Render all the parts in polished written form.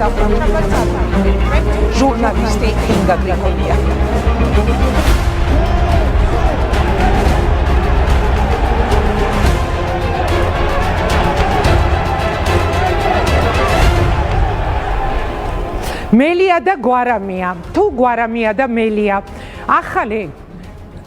გადაყურებაც აწარმოებენ ჟურნალისტი ინგა გრიგორია. მელია და გვარამია, თუ გვარამია და მელია,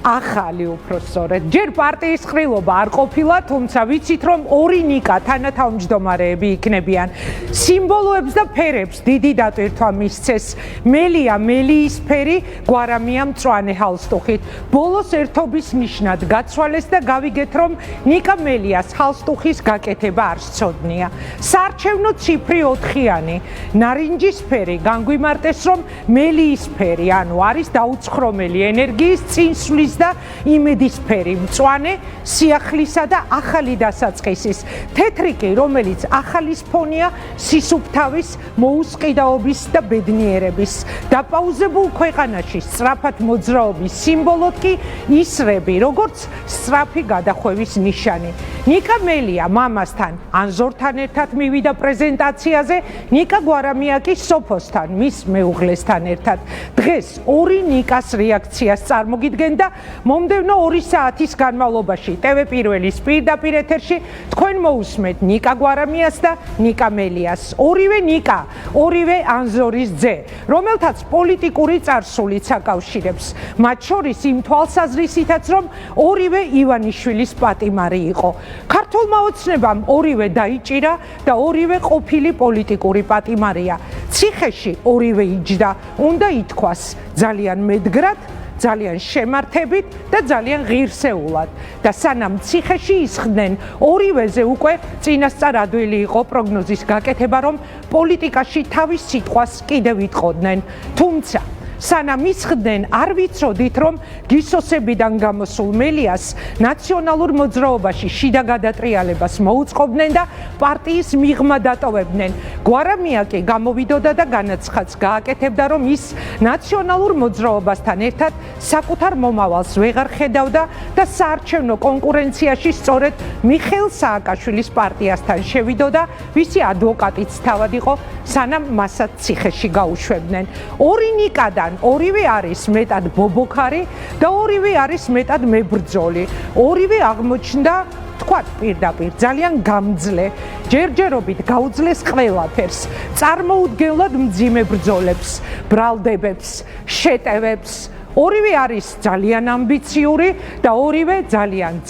ახალი უпроსორეთ. ჯერ პარტიის ყრილობა არ ყოფილა, თუმცა ვიცით რომ ორი ნიკა თანათავმჯდომარეები იქნებიან. სიმბოლოებს და ფერებს დიდი დატვირთვა მისცეს. მელია მელიის ფერი, გვარამია მწვანე ჰალსტუხით. ბოლოს ერთობის ნიშნად გაცვალეს და გავიგეთ რომ ნიკა მელიას ჰალსტუხის გაკეთება არ სცოდნია. საარჩევნო ციფრი 4-იანი. ნარინჯისფერი განგვიმარტეს რომ მელიის ფერი, ანუ არის დაუცხრომელი ენერგიის წინსვლის და იმედისფერი, მწვანე სიახლისა და ახალი დასაწყისის. თეთრი კი, რომელიც ახალის ფონია სისუფთავის, მოუსყიდაობის და ბედნიერების. დაპაუზებულ ქვეყანაში სწრაფად მოძრაობის სიმბოლოდ კი ისრები, როგორც სწრაფი გადახვევის ნიშანი. ნიკა მელია მამასთან ან ზორთან ერთად მივიდა პრეზენტაციაზე, ნიკა გვარამია კი სოფოსთან, მის მეუღლესთან ერთად. დღეს ორი ნიკას რეაქციას წარმოგიდგენ და მომდევნო 2 საათის განმავლობაში TV პირველის პირდაპირ ეთერში თქვენ მოусმეთ ნიკა გვარამიას და ნიკა მელიას. ორივე ნიკა, ორივე ანზორის ძე, რომელთაც პოლიტიკური წარსულიც აკავშირებს. მათ შორის იმ თვალსაზრისითაც, რომ ორივე ივანიშვილის პატიმარი იყო. ქართულმა ოცნებამ ორივე დაიჭირა და ორივე ყოფილი პოლიტიკური პატიმარია. ციხეში ორივე იჯდა, უნდა ითქვას ძალიან მედგრად, ძალიან შემართებით და ძალიან ღირსეულად და სანამ ციხეში ისხდნენ ორივეზე უკვე წინასწარ ადვილი იყო პროგნოზის გაკეთება რომ პოლიტიკაში თავის სიტყვას კიდევ იტყოდნენ თუმცა სანამ ისხდნენ არ ვიცოდით რომ გისოსებიდან გამოსულ მელიას ნაციონალურ მოძრაობაში შიდა გადატრიალებას მოუწყობდნენ და პარტიის მიღმა დატოვებდნენ. გვარამია კი გამოვიდოდა და განაცხადს გააკეთებდა რომ ის ნაციონალურ მოძრაობასთან ერთად საკუთარ მომავალს ვეღარ ხედავდა და საარჩევნო კონკურენციაში სწორედ მიხეილ სააკაშვილის პარტიასთან შევიდოდა, ვისი ადვოკატიც თავად იყო, სანამ მასაც ციხეში გაუშვებდნენ. ორი ნიკადან ორივე არის მეტად ბობოქარი და ორივე არის მეტად მებრძოლი. ორივე აღმოჩნდა თქვათ პირდაპირ ძალიან გამძლე, ჯერჯერობით გაუძლეს ყველაფერს, წარმოუდგენლად მძიმე ბრძოლებს, ბრალდებებს, შეტევებს. ორივე არის ძალიან ამბიციური და ორივე ძალიან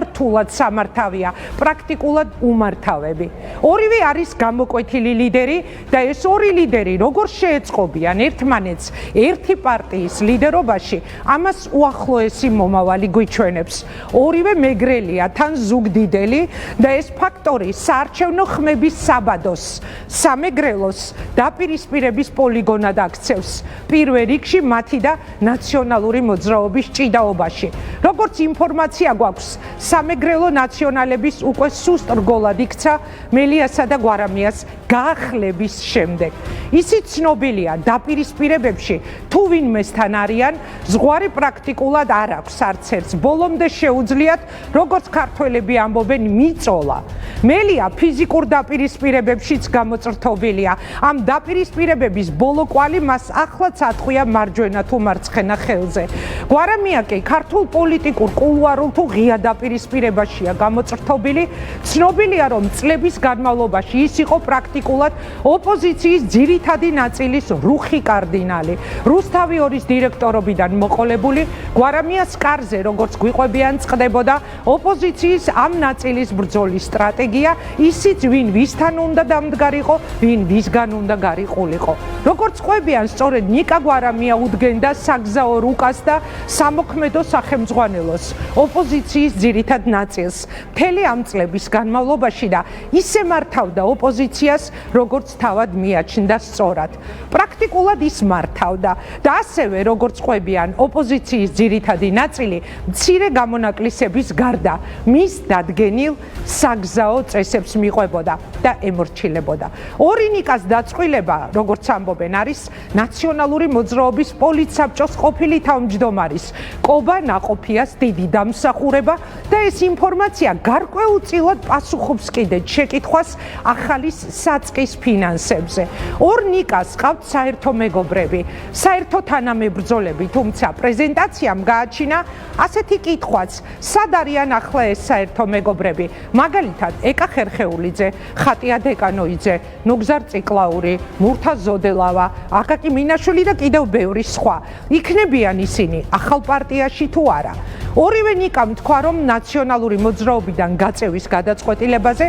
რთულად სამართავია, პრაქტიკულად უმართავები. ორივე არის გამოკვეთილი ლიდერი და ეს ორი ლიდერი როგორ შეეწყობიან ერთმანეთს ერთი პარტიის ლიდერობაში, ამას უახლოესი მომავალი გვიჩვენებს. ორივე მეგრელია თან ზუგდიდელი და ეს ფაქტორი საარჩევნო ხმების საბადოს, სამეგრელოს დაპირისპირების პოლიგონად აქცევს. პირველ რიგში მათი და ნაციონალური მოძრაობის ჭიდაობაში. როგორც ინფორმაცია გვაქვს, სამეგრელო ნაციონალების უკვე სუსტ რგოლად იქცა მელიასა და გვარამიას გაახლების შემდეგ. ისიც ცნობილია დაპირისპირებებში თუ ვინმესთან არიან, ზღვარი პრაქტიკულად არ აქვს არც ერთს. ბოლომდე შეუძლიათ, როგორც ქართველები ამბობენ, მიწოლა. მელია ფიზიკურ დაპირისპირებებშიც გამოწრთობილია. ამ დაპირისპირებების ბოლო კვალი მას ახლაც ატყვია მარჯვენა თუ მარცხენა ხელზე. გვარამია კი ქართულ პოლიტიკურ კულუარულ თუ ღია დაპირისპირებაშია გამოწრთობილი. ცნობილია, რომ წლების განმავლობაში ის იყო პრაქტიკულად ოპოზიციის ძირითადი ნაწილის რუხი კარდინალი. რუსთავი ორის დირექტორობიდან მოყოლებული, გვარამიას კარზე, როგორც გვიყვებიან, წყდებოდა ოპოზიციის ამ ნაწილის ბრძოლის სტრატეგია, ისიც ვინ ვისთან უნდა დამდგარიყო, ვინ ვისგან უნდა გარიყულიყო. როგორც ყვებიან, სწორედ ნიკა გვარამია უდგენდა საგზაო რუკას და სამოქმედო სახელმძღვანელოს ოპოზიციის ძირითად ნაწილს. მთელი ამ წლების განმავლობაში და ისე მართავდა ოპოზიციას, როგორც თავად მიაჩნდა სწორად. პრაქტიკულად ის მართავდა და ასევე, როგორც ყვებიან, ოპოზიციის ძირითადი ნაწილი მცირე გამონაკლისების გარდა მის დადგენილ საგზაო წესებს მიყვებოდა და ემორჩილებოდა. ორი ნიკას დაწყვილება, როგორც ამბობენ, არის ნაციონალური მოძრაობის პოლიტსაბჭოს ყოფილი თავმჯდომარის კობა ნაყოფიას დიდი დამსახურება და ეს ინფორმაცია გარკვეულწილად პასუხობს კიდე შეკითხვას ახალის საწყის ფინანსებზე. ორ ნიკას ყავთ საერთო მეგობრები, საერთო თანამებრძოლები, თუმცა პრეზენტაციამ გააჩინა ასეთი კითხვაც, სად არიან ახლა ეს საერთო მეგობრები? მაგალითად, ეკა ხერხეულიძე, ხატია დეკანოიძე, ნუგზარ ციკლაური, მურთა ზოდელავა, აკაკი მინაშვილი და კიდევ ბევრი სხვა. იქნებიან ისინი ახალ პარტიაში თუ არა? ორივე ნიკამ თქვა, რომ ნაციონალური მოძრაობიდან გაწევის გადაწყვეტილებაზე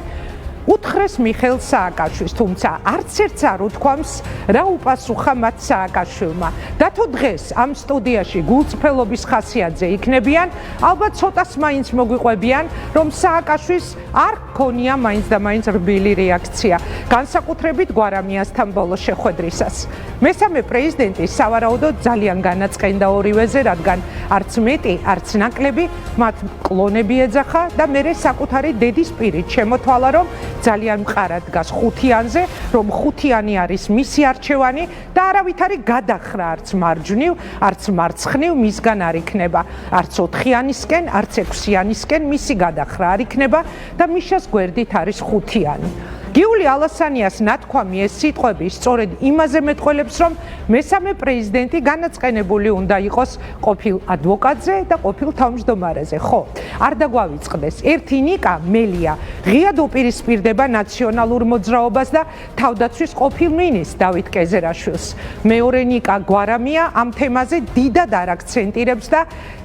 უთხრეს მიხეილ სააკაშვილს, თუმცა არც ერთს არ უთქვამს, რა უპასუხა მათ სააკაშვილმა. და თუ დღეს ამ სტუდიაში გულწრფელობის ხასიათზე იქნებიან, ალბათ ცოტას მაინც მოგვიყვებიან, რომ სააკაშვილს არ ქონია მაინც და მაინც რბილი რეაქცია, განსაკუთრებით გვარამიასთან ბოლოს შეხვედრისას. მესამე პრეზიდენტი სავარაუდოდ ძალიან განაწყენდა ორივეზე, რადგან არც მეტი, არც ნაკლები მათ კლონები ეძახა და მერე საკუთარი დედის პირით შემოთვალა, რომ ძალიან მყარად დგას ხუთიანზე, რომ ხუთიანი არის მისი არჩევანი და არავითარი გადახრა არც მარჯვნივ, არც მარცხნივ მისგან არ იქნება. არც 4-იანისკენ, არც 6-იანისკენ მისი გადახრა არ იქნება და მიშას გვერდით არის ხუთიანი. გიული ალასანიას ნათქვამი ეს სიტყვები სწორედ იმაზე მეტყველებს, რომ მესამე პრეზიდენტი განაწყენებული უნდა იყოს ყოფილ ადვოკატზე და ყოფილ თავმჯდომარეზე. ხო, არ დაგვავიწყდეს. ერთი ნიკა მელია ღიად უპირისპირდება ნაციონალურ მოძრაობას და თავდაცვის ყოფილ მინისტრს დავით კეზერაშვილს. მეორე ნიკა გვარამია ამ თემაზე დიდად არ აქცენტირებს და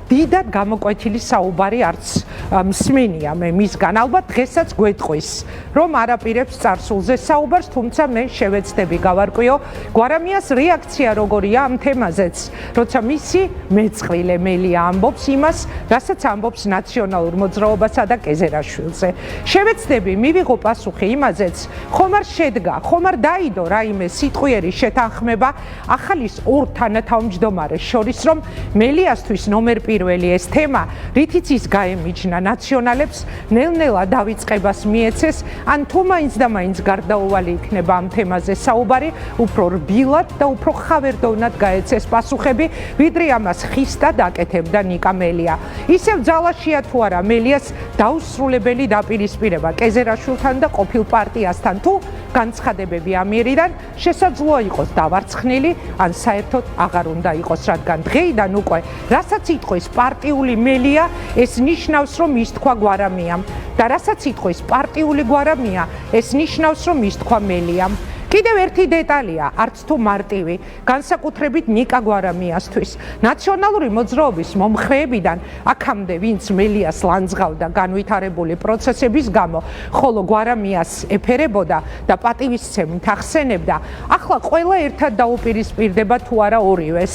დიდად გამოკვეთილი საუბარი არც მსმენია მე მისგან. ალბათ დღესაც გვეტყვის, რომ არაპირებს წარსულზე საუბარს, თუმცა მე შევეცდები გავარკვიო გვარამიას რეაქცია როგორია ამ თემაზეც, როცა მისი მეწყვილე მელია ამბობს იმას, რასაც ამბობს ნაციონალურ მოძრაობასა და კეზერაშვილზე. შევეცდები მივიღო პასუხი იმაზეც, ხომ არ შედგა, ხომ არ დაიდო რაიმე სიტყვიერი შეთანხმება ახალის ორ თანათავმჯდომარეს შორის, რომ მელიასთვის ნომერ პირველი ეს თემა, რითიც ის გაემიჯნა ნაციონალებს, ნელ-ნელა დავიწყებას მიეცეს, ან თუ მაინც და მაინც გარდაუვალი იქნება ამ თემაზე საუბარი, უფრო რბილად და უფრო ხავერდოვნად გაეცეს პასუხები, ვიდრე ამას ხისტად აკეთებდა ნიკა მელია. ისევ ძალაშია თუ არა მელიას დაუსრულებელი დაპირისპირება კეზერაშვილთან და ყოფილ პარტიასთან, თუ განცხადებები ამიერიდან შესაძლოა იყოს დავარცხნილი, ან საერთოდ აღარ უნდა იყოს, რადგან დღეიდან უკვე რასაც იტყვის პარტიული მელია, ეს ნიშნავს, რომ ის თქვა გვარამიამ და რასაც იტყვის პარტიული გვარამია, ეს ნიშნავს, რომ ის თქვა მელიამ. კიდევ ერთი დეტალია, არც თუ მარტივი, განსაკუთრებით ნიკა გვარამიასთვის. ნაციონალური მოძრაობის მომხრეებიდან აქამდე ვინც მელიას ლანძღავდა განვითარებული პროცესების გამო, ხოლო გვარამიას ეფერებოდა და პატივისცემით ახსენებდა, ახლა ყველა ერთად დაუპირისპირდება თუ არა ორივეს.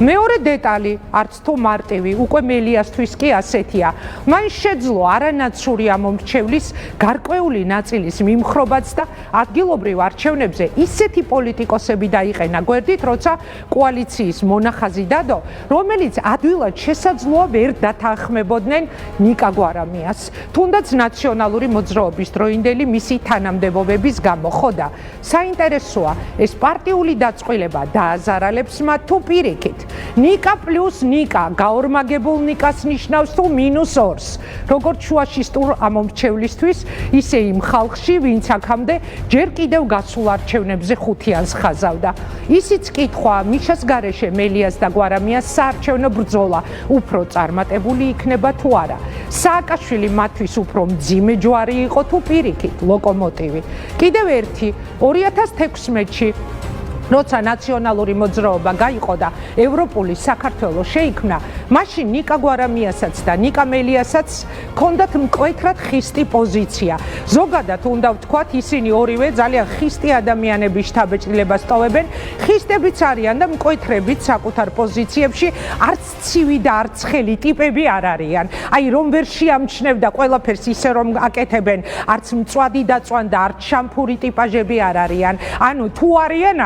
მეორე დეტალი, არც თუ მარტივი, უკვე მელიასთვის კი ასეთია. მან შეძლო არანაცური ამომრჩევლის გარკვეული ნაწილის მიმხრობაც და ადგილობრივ არჩევნებს ისეთი პოლიტიკოსები დაიყენა გვერდით, როცა კოალიციის მონახაზი დადო, რომელიც ადვილად შესაძლოა ვერ დათანხმებოდნენ ნიკა გვარამიას, თუნდაც ნაციონალური მოძრაობის დროინდელი მისი თანამდებობების გამო. ხო და საინტერესოა, ეს პარტიული დაწყვილება დააზარალებს მათ თუ პირიქით. ნიკა პლუს ნიკა გაორმაგებულ ნიკას ნიშნავს თუ -2-ს, როგორც შუაშისტურ ამომრჩევლისთვის, ისე იმ ხალხში, ვინც აქამდე ჯერ კიდევ გასულ არჩევნებზე ხუთიანს ხაზავდა. ისიც კითხვა, მიშას გარეშე მელიას და გვარამიას საარჩევნო ბრძოლა უფრო წარმატებული იქნება თუ არა. სააკაშვილი მათთვის უფრო მძიმე ჯვარი იყო თუ პირიქით ლოკომოტივი. კიდევ ერთი 2016-ში როცა ნაციონალური მოძრაობა გაიყო და ევროპული საქართველო შეიქმნა, მაშინ ნიკა გვარამიასაც და ნიკა მელიასაც ჰქონდათ მკვეთრად ხისტი პოზიცია. ზოგადად უნდა ვთქვათ, ისინი ორივე ძალიან ხისტი ადამიანების შთაბეჭდილებას ტოვებენ, ხისტებიც არიან და მკვეთრებით საკუთარ პოზიციებში, არც ცივი და არც ხელი ტიპები არ არიან. აი რომ ვერ შეამჩნევდა ყველაფერს ისე რომ აკეთებენ, არც მწვადი დაწვან და არც შამფური ტიპაჟები არ არიან. ანუ თუ არიან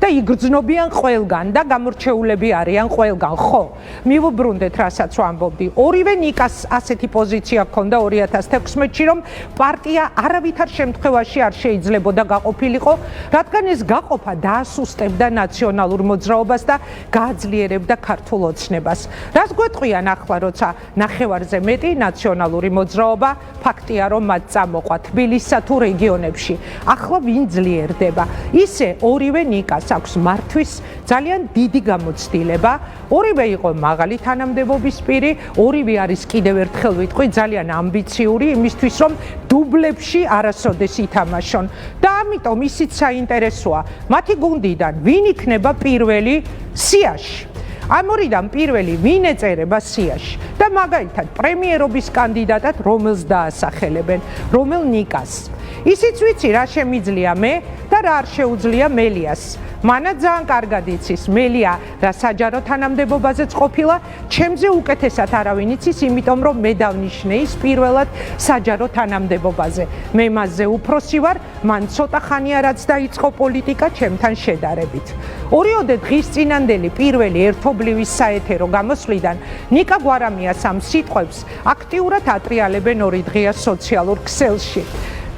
და იგრძნობიან ყველგან და გამორჩეულები არიან ყველგან. ხო, მივუბრუნდეთ, რასაც ვამბობდი. ორივე ნიკას ასეთი პოზიცია ჰქონდა 2016-ში, რომ პარტია არავითარ შემთხვევაში არ შეიძლებოდა გაყოფილიყო, რადგან ეს გაყოფა დაასუსტებდა ნაციონალურ მოძრაობას და გააძლიერებდა ქართულ ოცნებას. რას გვეტყვიან ახლა, როცა ნახევარზე მეტი ნაციონალური მოძრაობა ფაქტია, რომ მათ წამოყვა თბილისსა თუ რეგიონებში. ახლა ვინ ძლიერდება? ისე ორივე ნიკას აქვს მართვის ძალიან დიდი გამოცდილება. ორივე იყო მაღალი თანამდებობის პირი, ორივე არის კიდევ ერთხელ ვიტყვი ძალიან ამბიციური იმისთვის, რომ დუბლებში არასოდეს ითამაშონ. და ამიტომ ისიც საინტერესოა, მათი გუნდიდან ვინ იქნება პირველი სიაში? ამ ორიდან პირველი ვინ ეწერება სიაში და მაგალითად პრემიერობის კანდიდატად რომელს დაასახელებენ, რომელ ნიკას. ისიც ვიცი რა შემიძლია მე და რა არ შეუძლია მელიას. მანა ძალიან კარგად იცის მელია რა საჯარო თანამდებობაზეც ყოფილა, ჩემზე უკეთესად არავინ იცის, იმიტომ რომ მე დავნიშნე ის პირველად საჯარო თანამდებობაზე. მე მასზე უფროსი ვარ, მან ცოტა ხანია რაც დაიწყო პოლიტიკა ჩემთან შედარებით. ორიოდე დღის წინანდელი პირველი ერთობლივი საეთერო გამოსვლიდან ნიკა გვარამიას ამ სიტყვებს აქტიურად ატრიალებენ ორი დღეა სოციალურ ქსელში.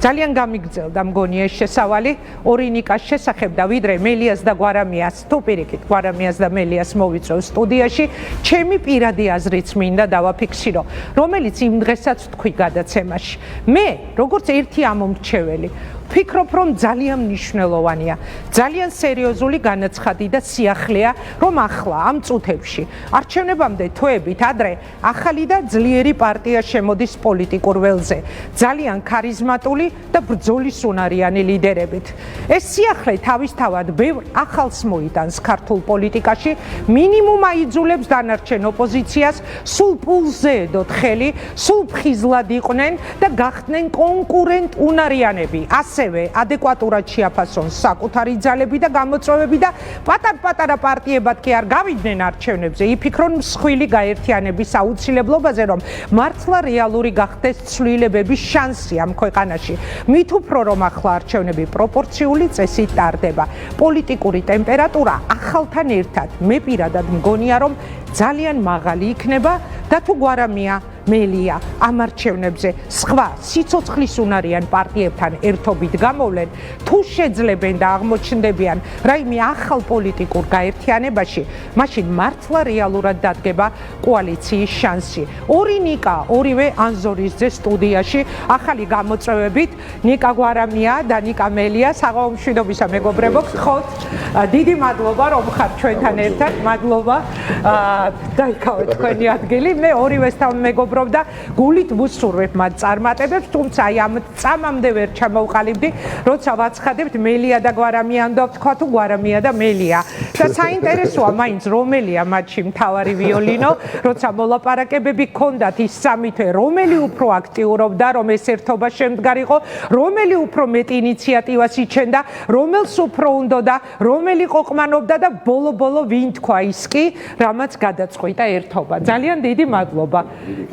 ძალიან გამიგრძელდა მგონი ეს შესავალი ორი ნიკას შესახებ და ვიდრე მელიას და გვარამიას, თუ პირიქით გვარამიას და მელიას მოვიწევ სტუდიაში, ჩემი პირადი აზრიც მინდა დავაფიქსირო, რომელიც იმ დღესაც თქვი გადაცემაში. მე, როგორც ერთი ამომრჩეველი, ვფიქრობ, რომ ძალიან მნიშვნელოვანია, ძალიან სერიოზული განაცხადი და სიახლეა, რომ ახლა ამ წუთებში არჩევნებამდე თვეებით ადრე ახალი და ძლიერი პარტია შემოდის პოლიტიკურ ველზე, ძალიან ქარიზმატული და ბრძოლის უნარიანი ლიდერებით. ეს სიახლე თავისთავად ბევრ ახალს მოიტანს ქართულ პოლიტიკაში, მინიმუმ აიძულებს დანარჩენ ოპოზიციას სულ პულზე ედოთ ხელი, სულ ფხიზლად იყვნენ და გახდნენ კონკურენტ უნარიანები. ასევე ადეკვატურად შეაფასონ საკუთარი ძალები და გამოწვევები და პატარ-პატარა პარტიებად კი არ გავიდნენ არჩევნებზე, იფიქრონ მსხვილი გაერთიანების აუცილებლობაზე, რომ მართლა რეალური გახდეს ცვლილებების შანსი ამ ქვეყანაში. მით უფრო რომ ახლა არჩევნები პროპორციული წესით ტარდება. პოლიტიკური ტემპერატურა ახალთან ერთად მე პირადად მგონია, რომ ძალიან მაღალი იქნება და თუ გვარამია მელია ამ არჩევნებზე სხვა სიცოცხლის უნარიან პარტიებთან ერთობით გამოვლენ, თუ შეძლებენ და აღმოჩნდებიან რაიმე ახალ პოლიტიკურ გაერთიანებაში, მაშინ მართლა რეალურად დადგება კოალიციის შანსი. ორი ნიკა, ორივე ანზორისძე სტუდიაში, ახალი გამოწვევებით, ნიკა გვარამია და ნიკა მელია, საღამო მშვიდობისა მეგობრებო, გთხოვთ, დიდი მადლობა რომ ხართ ჩვენთან ერთად, მადლობა. დაიკავეთ თქვენი ადგილი, მე ორივესთან მეგობრობ და გულით ვუსურვებ მათ წარმატებებს, თუმცა აი ამ წამამდე ვერ ჩამოვყალიბდი, როცა ვაცხადებთ მელია და გვარამია, უნდა ვთქვა თუ გვარამია და მელია. და საინტერესოა მაინც რომელია მათში მთავარი ვიოლინო, როცა მოლაპარაკებები ჰქონდათ ის სამი თვე, რომელი უფრო აქტიურობდა, რომ ეს ერთობა შემდგარიყო, რომელი უფრო მეტი ინიციატივას იჩენდა, რომელს უფრო უნდოდა, რომელი ყოყმანობდა და ბოლო-ბოლო ვინ თქვა ის კი, რამაც გადაწყვიტა ერთობა. ძალიან დიდი მადლობა.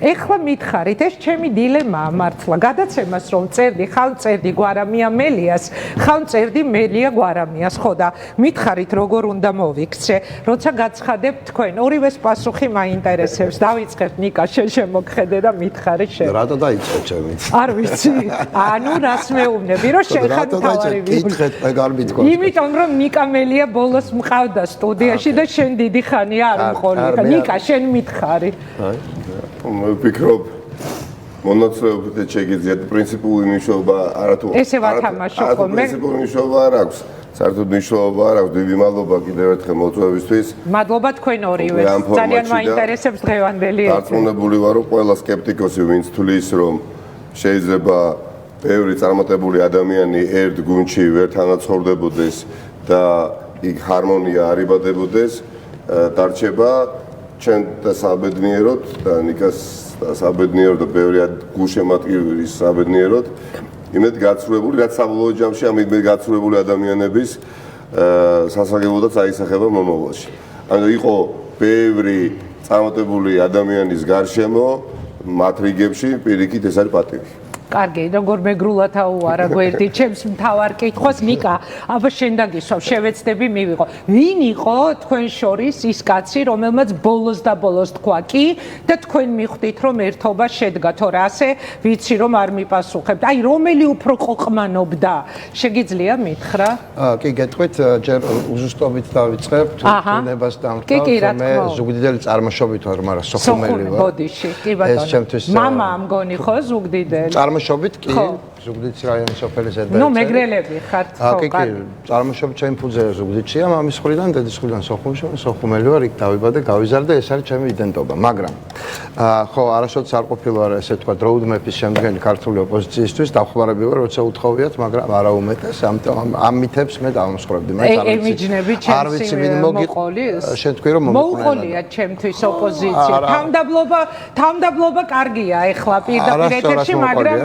ეხლა მითხარით, ეს ჩემი დილემაა მართლა. გადაცემას რომ წერდი, ხავ წერდი გვარამია მელიას, ხავ წერდი მელია გვარამიას, ხო და მითხარით როგორ უნდა მოვიქცე, როცა გაცხადებ თქვენ, ორივეს პასუხი მაინტერესებს. დავიწყებ ნიკა შენ შემოგხედე და მითხარი შენ. რატო დაიწყე ჩემიც? არ ვიცი. ანუ რას მეუბნები, რომ შენ ხარ თავარი ვიკითხეთ, მე არ მითქვა. იმიტომ რომ ნიკა მელია ბოლოს მყავდა სტუდიაში და შენ დიდი ხანია არ მყოლი. ნიკა შენ მითხარი. მე ვფიქრობ მონაცვლეობით შეგიძლიათ პრინციპული მნიშვნელობა არათუ ესე ვათამაშო ხოლმე. პრინციპული მნიშვნელობა არ აქვს. საერთოდ მნიშვნელობა არ აქვს. დიდი მადლობა კიდევ ერთხელ მოწვევისთვის. მადლობა თქვენ ორივეს. ძალიან მაინტერესებს დღევანდელი ეთერი. დარწმუნებული ვარ, რომ ყველა სკეპტიკოსი ვინც თვლის, რომ შეიძლება ბევრი წარმატებული ადამიანი ერთ გუნდში ვერ თანაცხოვრდებოდეს და იქ ჰარმონია არ იბადებოდეს, დარჩება ჩვენ და საბედნიეროდ და ნიკას საბედნიეროდ და ბევრი გულშემატკივრის საბედნიეროდ იმედ გაცვლებული, რაც საბოლოო ჯამში ამ იმედ გაცვლებული ადამიანების სასარგებლოდაც აისახება მომავალში. ანუ იყო ბევრი წარმატებული ადამიანის გარშემო მათ რიგებში პირიქით ეს არის პატივი. კარგი, როგორ მეგრულად აუარა გვერდი ჩემს მთავარ კითხვას, ნიკა, აბა შენ დაგისვავ, შევეცდები მივიღო. ვინ იყო თქვენ შორის ის კაცი, რომელმაც ბოლოს და ბოლოს თქვა კი და თქვენ მიხვდით, რომ ერთობა შედგა, თორე ასე ვიცი, რომ არ მიპასუხებთ. აი, რომელი უფრო ყოყმანობდა? შეგიძლია მითხრა? კი, გეტყვით, ჯერ უზუსტობით დავიწყებ, თუნებას დამთავრდა, მე ზუგდიდელი წარმოშობით ვარ, მაგრამ სოხუმელი ვარ. ბოდიში, კი ბატონო. მამა ამგონი ხო ზუგდიდელი? წარმოშობით კი, ზუგდიდის რაიონის სოფელი ზედაეცელი. ნუ მეგრელები ხართ ხო? კი, წარმოშობით ჩემი ფუძე ზუგდიდშია, მამის მხრიდან, დედის მხრიდან სოხუმელი ვარ, იქ დავიბადე, გავიზარდე, ეს არის ჩემი იდენტობა, მაგრამ ხო, არასოდეს არ ყოფილა ესე თქვა დროუდმეფის შემდგენი ქართული ოპოზიციისთვის, დახმარები ვარ, როცა უთხოვიათ, მაგრამ არა უმეტეს, ამ მითებს მე დავამსხვრებდი, მე ემიჯნები ჩემს მოყოლის? შენ თქვი რომ მოუყოლია ჩემთვის ოპოზიცია. თავმდაბლობა კარგია ეხლა პირდაპირ ეთერში, მაგრამ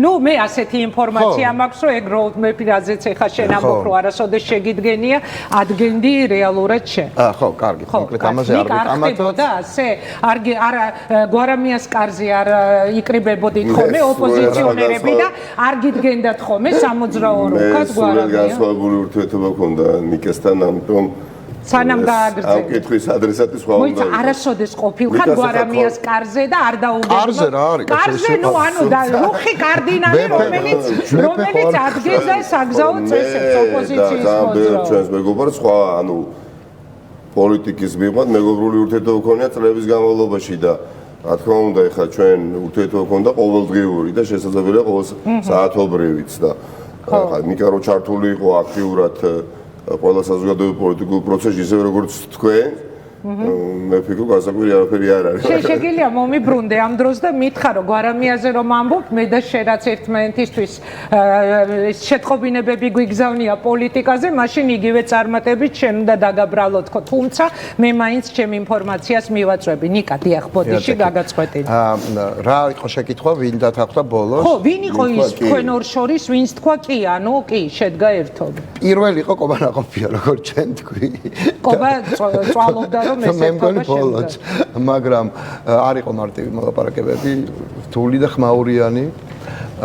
ნუ მე ასეთი ინფორმაცია მაქვს, რომ ეგ როუდმეფი რაზეც ეხლა შენ ამბობ, რომ არასოდეს შეგიდგენია, ადგენდი რეალურად შენ. ხო, კარგი, კონკრეტ ამაზე არ ვიკამათოთ. და ასე არა გვარამიას კარზე არ იკრიბებოდით ხოლმე ოპოზიციონერები და არ გიდგენდათ ხოლმე სამოძრაო რუკას გვარამია. განსხვავებული ურთიერთობა ქონდა ნიკესთან, ამიტომ სანამ გააგრძელე. ამ კითხვის ადრესატი სხვა უნდა. მოიცა არასოდეს ყოფილხარ გვარამიას კარზე და არ დაუგებო. კარზე რა არის? კარზე ნუ ანუ და რუხი კარდინალი რომელიც ადგენდა საგზაო წესებს ოპოზიციის მოძრაობას. ჩვენს მეგობრებს სხვა ანუ პოლიტიკის მიღწევად მეგობრული ურთიერთობა ქონია წლების განმავლობაში და რა თქმა უნდა ეხლა ჩვენ ურთიერთობა ქონდა ყოველდღიური და შესაძლებელია ყოველ საათობრივიც და ეხლა ნიკა რო ჩართული იყო აქტიურად ყველა საზოგადოებრივ პოლიტიკურ პროცესში ისე როგორც თქვენ მე ფიქრობ გასაკვირი არაფერი არ არის. შეგიძლია მომიბრუნდე ამ დროს და მითხარო გვარამიაზე რომ ამბობ მე და შენ რაც ერთმანეთისთვის შეტყობინებები გვიგზავნია პოლიტიკაზე, მაშინ იგივე წარმატებით შენ უნდა დაგაბრალოთ ხო, თუმცა მე მაინც ჩემ ინფორმაციას მივაწვევი. ნიკა, დიახ, ბოდიში გაგაწყვეტილი. რა იყო შეკითხვა, ვინ დათანხმდა ბოლოს? ხო, ვინ იყო ის თქვენ ორ შორის, ვინც თქვა კი, ანუ კი, შედგა ერთობა. პირველი იყო კობანაყოფია, როგორც ჩვენ თქვი. კობა წვალობდა რომ მე მგონი ბოლოს, მაგრამ არ იყო მარტივი მოლაპარაკებები, რთული და ხმაურიანი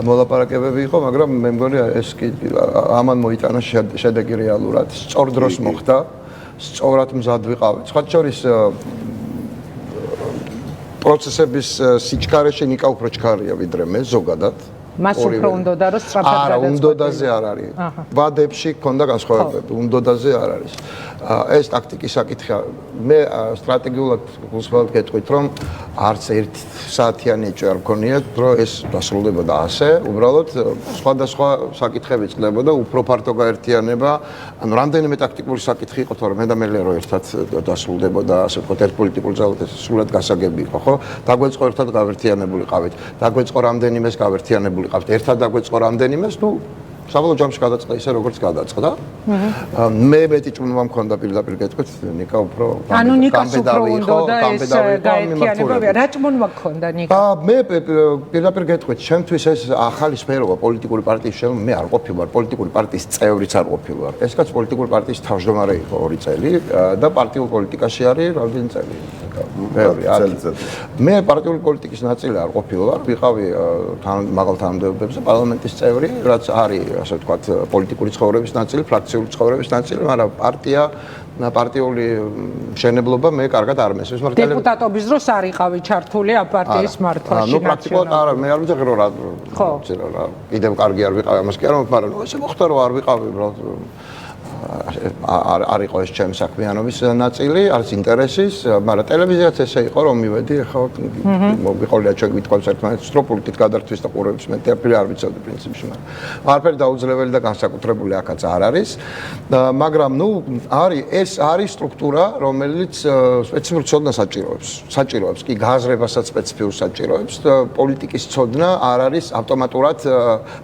მოლაპარაკებები იყო, მაგრამ მე მგონი ეს კი ამან მოიტანა შედეგი რეალურად, სწორ დროს მოხდა, სწორად მზად ვიყავით. სხვა შორის პროცესების სიჩქარეში ნიკა უფრო ჩქარია ვიდრე მე ზოგადად. მას უფრო უნდოდა რომ სწრაფად არა, უნდოდაზე არ არის. ვადებში ქონდა განსხვავებები, უნდოდაზე არ არის. ეს ტაქტიკის საკითხია. მე სტრატეგიულად გულსხმობ გეტყვით, რომ არც 1 საათიანი ეჭვი არ მქონია, რომ ეს დასრულდებოდა ასე. უბრალოდ სხვადასხვა საკითხები წყდებოდა, უფრო ფართო გაერთიანება. ანუ რამდენიმე ტაქტიკური საკითხი იყო, თორემ მე და მელია რომ ერთად დასრულდებოდა, ასე ვთქვათ, ერთ პოლიტიკურ ძალად ეს სრულად გასაგები იყო, ხო? დაგვეწყო ერთად გავერთიანებულიყავით. დაგვეწყო რამდენიმეს გავერთიანებულიყავით. ერთად დაგვეწყო რამდენიმეს, ნუ საბოლოო ჯამში გადაწყდა ისე როგორც გადაწყდა. მე მეტი ჭმუმა მქონდა პირდაპირ გეტყვით, ნიკა უფრო ანუ ნიკას უფრო უნდა ეს გაერთიანება. რა ჭმუმა მქონდა ნიკა? მე პირდაპირ გეტყვით, ჩემთვის ეს ახალი სფეროა პოლიტიკური პარტიის შემო მე არ ყოფილვარ, პოლიტიკური პარტიის წევრიც არ ყოფილვარ. ეს კაც პოლიტიკური პარტიის თავმჯდომარე იყო 2 წელი და პარტიულ პოლიტიკაში არის რამდენი წელი? ბევრი, 10 წელი. მე პარტიული პოლიტიკის ნაწილი არ ყოფილვარ, ვიყავი მაღალ თანამდებობებზე პარლამენტის წევრი, რაც არის ასე ვთქვათ, პოლიტიკური ცხოვრების ნაწილი, ფრაქციული ცხოვრების ნაწილი, მაგრამ პარტიული მშენებლობა მე კარგად არ მესმის. დეპუტატობის დროს არ იყავი ჩართული ამ პარტიის მართვაში. ნუ პრაქტიკულად არა, მე არ ვიცი რა. კიდევ კარგი არ ვიყავი ამას კი არა, მაგრამ ესე მოხდა რომ არ ვიყავი, უბრალოდ არ იყო ეს ჩემი საქმიანობის ნაწილი, არც ინტერესის, მაგრამ ტელევიზიაც ესე იყო რომ მივედი, ახლა მოგიყოლია ჩვენ გვითხოვს ერთმანეთს რომ პოლიტიკით გადართვის და ყურებს მე თერფილი არ ვიცოდი პრინციპში, მაგრამ არაფერი დაუძლეველი და განსაკუთრებული აქაც არ არის, მაგრამ ნუ ეს არის სტრუქტურა, რომელიც სპეციფიურ ცოდნას საჭიროებს, კი გააზრებასაც სპეციფიურ საჭიროებს, პოლიტიკის ცოდნა არ არის ავტომატურად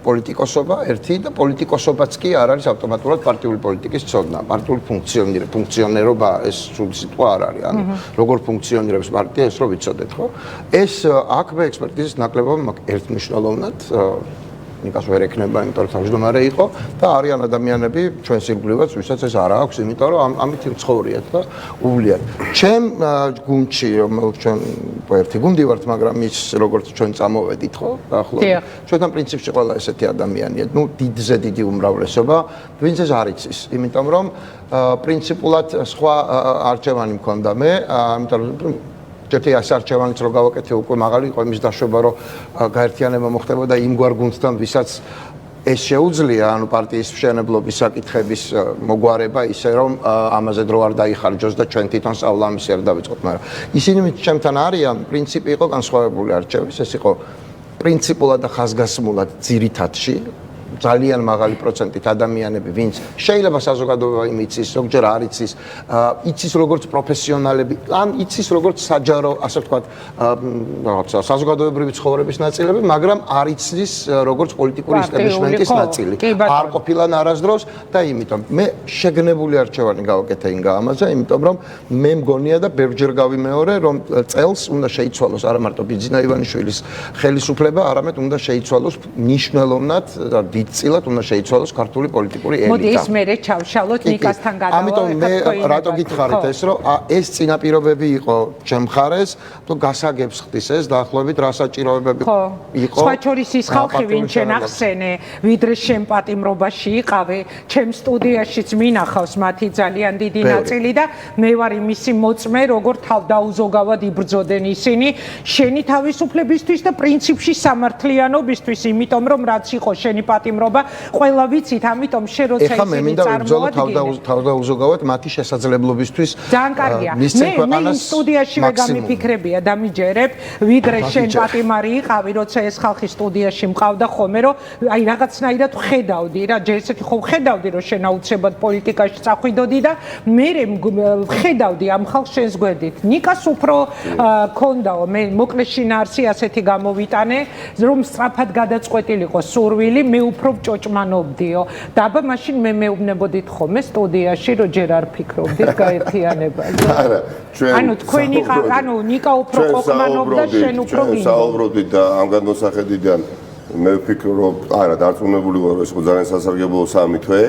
პოლიტიკოსობა ერთი და პოლიტიკოსობაც კი არ არის ავტომატურად პარტიული პოლიტიკის ცოდნა, პარტიული ფუნქციონერობა ეს სრული სიტყვა არ არის, ანუ როგორ ფუნქციონირებს პარტია, ეს რო ვიცოდეთ, ხო? ეს აქ მე ექსპერტიზის ნაკლებობა მაქვს ერთმნიშვნელოვნად ნიკას ვერ ექნება, იმიტომ რომ თავმჯდომარე იყო და არიან ადამიანები ჩვენს ირგვლივაც, ვისაც ეს არ აქვს, იმიტომ რომ ამით ცხოვრიათ და უვლიათ. ჩემ გუნდში, რომელიც ჩვენ ერთი გუნდი ვართ, მაგრამ ის როგორც ჩვენ წამოვედით, ხო, დაახლოებით. ჩვენთან პრინციპში ყველა ესეთი ადამიანია, ну, დიდზე დიდი უმრავლესობა, ვინც ეს არ იცის, იმიტომ რომ პრინციპულად სხვა არჩევანი მქონდა მე, იმიტომ რომ ჯერტი ასე არჩევანიც რო გავაკეთე უკვე მაღალი იყო იმის დაშვება რომ გაერთიანება მოხდებოდა იმგვარ გუნდთან ვისაც ეს შეუძლია ანუ პარტიის მშენებლობის საკითხების მოგვარება ისე რომ ამაზე დრო არ დაიხარჯოს და ჩვენ თვითონ სწავლა ამისი არ დავიწყოთ მაგრამ ისინი ჩემთან არიან პრინციპი იყო განსხვავებული არჩევის ეს იყო პრინციპულად და ხაზგასმულად ძირითადში ძალიან მაღალი პროცენტით ადამიანები, ვინც შეიძლება საზოგადოება იმიცის, ზოგჯერ არ იცის, იცის როგორც პროფესიონალები, ან იცის როგორც საჯარო, ასე ვთქვათ, რაღაცა საზოგადოებრივი ცხოვრების ნაწილები, მაგრამ არ იცის როგორც პოლიტიკური ისტაბლიშმენტის ნაწილი. არ ყოფილან არასდროს და იმიტომ მე შეგნებული არჩევანი გავაკეთე ინგაამაზე, იმიტომ რომ მე მგონია და ბევრჯერ გავიმეორე, რომ წელს უნდა შეიცვალოს არა მარტო ბიძინა ივანიშვილის ხელისუფლება, არამედ უნდა შეიცვალოს მნიშვნელოვნად წილად უნდა შეიცვალოს ქართული პოლიტიკური ელიტა. მოდი ის მე ჩავშალოთ ნიკასთან გადავალ. ამიტომ მე რატო გითხარით ეს რომ ეს წინაპირობები იყო ჩემ მხარეს, თუ გასაგებს ხდის ეს დაახლოებით რა საჭიროებები იყო. სხვა შორის ის ხალხი ვინც შენ ახსენე, ვიდრე შენ პატიმრობაში იყავე, ჩემ სტუდიაშიც მინახავს მათი ძალიან დიდი ნაწილი და მე ვარ იმისი მოწმე, როგორ თავდაუზოგავად იბრძოდნენ ისინი შენი თავისუფლებისთვის და პრინციპში სამართლიანობისთვის, იმიტომ რომ რაც იყო შენი პატიმრობა ყველა ვიცით, ამიტომ შე როცა ისინი წარმოადგენენ თავდაუზოგავად მათი შესაძლებლობისთვის ძალიან კარგია. მე სტუდიაშივე გამიფიქრებია და მიჯერებ, ვიდრე შენ პატიმარი იყავი, როცა ეს ხალხი სტუდიაში მყავდა ხოლმე, რომ აი რაღაცნაირად ხედავდი რა, ჯერ ესეთი ხო ხედავდი, რომ შენ აუცილებლად პოლიტიკაში წახვიდოდი და მე ხედავდი ამ ხალხს შენს გვერდით. ნიკას უფრო ქონდაო, მე მოკლე შინაარსი ასეთი გამოვიტანე, რომ სწრაფად გადაწყვეტილიყო სურვილი, მე უფრო ჭოჭმანობდიო. და აბა მაშინ მე მეუბნებოდით ხოლმე სტუდიაში, რომ ჯერ არ ფიქრობდით გაერთიანებაზე. არა, ჩვენ ანუ თქვენი ანუ ნიკა უფრო ყოყმანობდა, შენ უფრო გინდა. საუბრობდით და ამ განმოსახედიდან მე ვფიქრობ, არა, დარწმუნებული ვარ, ეს ძალიან სასარგებლო სამი თვე,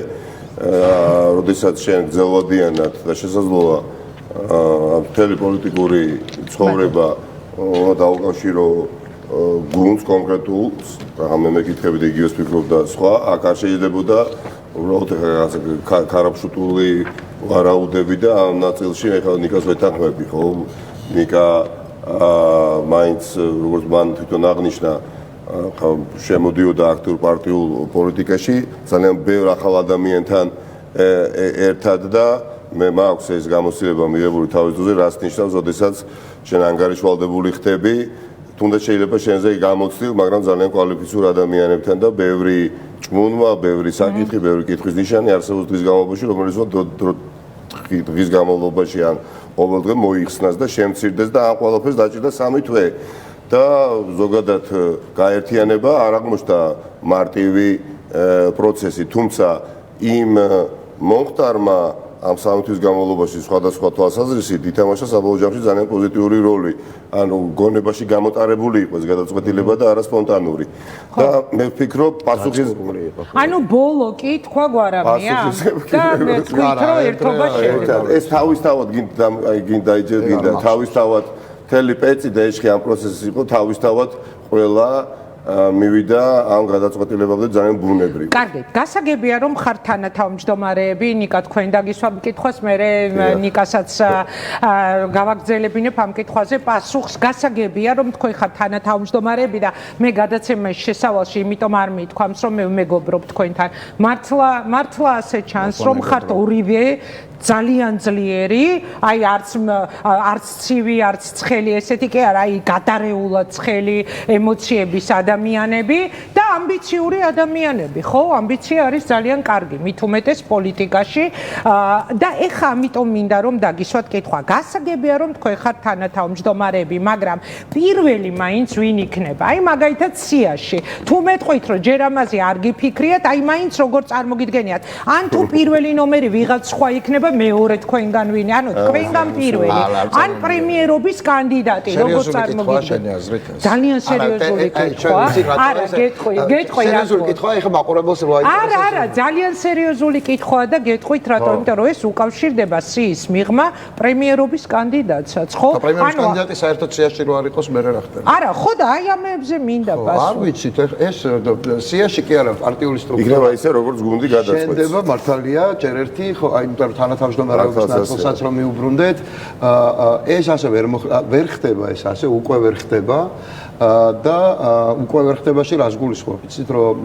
როდესაც შენ გრძელვადიანად და შესაძლოა მთელი პოლიტიკური ცხოვრება დაუკავშირო გუნდს კონკრეტულს, რამე მეკითხები და იგივეს ფიქრობ და სხვა, აქ არ შეიძლებოდა უბრალოდ ქარაფშუტული ვარაუდები და ამ ნაწილში ეხლა ნიკას ვეთანხმები, ხო? ნიკა მაინც როგორც მან თვითონ აღნიშნა, შემოდიოდა აქტიურ პარტიულ პოლიტიკაში, ძალიან ბევრ ახალ ადამიანთან ერთად და მე მაქვს ეს გამოცდილება მიღებული თავის დროზე, რაც ნიშნავს, როდესაც შენ ანგარიშვალდებული ხდები თუნდაც შეიძლება შენზე გამოცდილ, მაგრამ ძალიან კვალიფიციური ადამიანებთან და ბევრი ჭმუნმა, ბევრი საკითხი, ბევრი კითხვის ნიშანი არსებობს დღის განმავლობაში, რომელიც დღის განმავლობაში ან ყოველდღე მოიხსნას და შემცირდეს და ამ ყველაფერს დაჭირდა 3 თვე. და ზოგადად გაერთიანება არ აღმოჩნდა მარტივი პროცესი, თუმცა იმ მომხდარმა ამ 3 თვის განმავლობაში სხვადასხვა თვალსაზრისით ითამაშა საბოლოო ჯამში ძალიან პოზიტიური როლი. ანუ გონებაში გამოტარებული იყო ეს გადაწყვეტილება და არა სპონტანური. და მე ვფიქრობ, პასუხისმგებელი იყო. ანუ ბოლო კი თქვა გვარამია. და მე თქვით რომ ერთობა შევიდა. ეს თავისთავად გინდა თავისთავად მთელი პეცი და ეშხი ამ პროცესის იყო თავისთავად ყველა მივიდა ამ გადაწყვეტილებამდე ძალიან ბუნებრივი. კარგი, გასაგებია რომ ხართ თანათავმჯდომარეები, ნიკა თქვენ დაგისვა მკითხვას, მე ნიკასაც გავაგრძელებინებ ამ კითხვაზე პასუხს. გასაგებია რომ თქვენ ხართ თანათავმჯდომარეები და მე გადაცემის შესავალში იმიტომ არ მithქვამს რომ მე მეგობრობ თქვენთან. მართლა ასე ჩანს რომ ხართ ორივე ძალიან ძლიერი, აი არც ცივი, არც ცხელი, ესეთი კი არა, აი გადარეულად ცხელი ემოციების ადამიანები და ამბიციური ადამიანები, ხო? ამბიცია არის ძალიან კარგი, მით უმეტეს პოლიტიკაში და ეხა ამიტომ მინდა რომ დაგისვათ კითხვა. გასაგებია რომ თქვენ ხართ თანათავმჯდომარეები, მაგრამ პირველი მაინც ვინ იქნება? აი მაგალითად სიაში. თუ მეტყვით რომ ჯერ ამაზე არ გიფიქრიათ, აი მაინც როგორ წარმოგიდგენიათ? ან თუ პირველი ნომერი ვიღაც სხვა იქნება მეორე თქვენგან ვინი, ანუ თქვენგან პირველი, ან პრემიერობის კანდიდატი, როგორ წარმოგიდგენიათ? ძალიან სერიოზული კითხვა. არა, გეტყვი, სერიოზული კითხვა, ეხლა მაყურებელს რა აინტერესებს? არა, ძალიან სერიოზული კითხვაა და გეტყვით რატო, იმიტომ რომ ეს უკავშირდება სიის მიღმა პრემიერობის კანდიდატსაც, ხო? და პრემიერობის კანდიდატი საერთოდ სიაში რო არ იყოს, მე რა ხდება? არა, ხო და აი ამებზე მინდა პასუხი. არ ვიცით, ეს სიაში კი არა, პარტიული სტრუქტურა. იქნება ისე, როგორც გუნდი გადაწყვეტს. შენდება მართალია, ჯერ ერთი, ხო, აი, თანათავმჯდომარეობის ნაწილსაც რომ მიუბრუნდეთ, ეს ასე ვერ ხდება, ეს ასე უკვე ვერ ხდება. და უკვე ვერ ხდებაში რას გულისხმობ? იცით რომ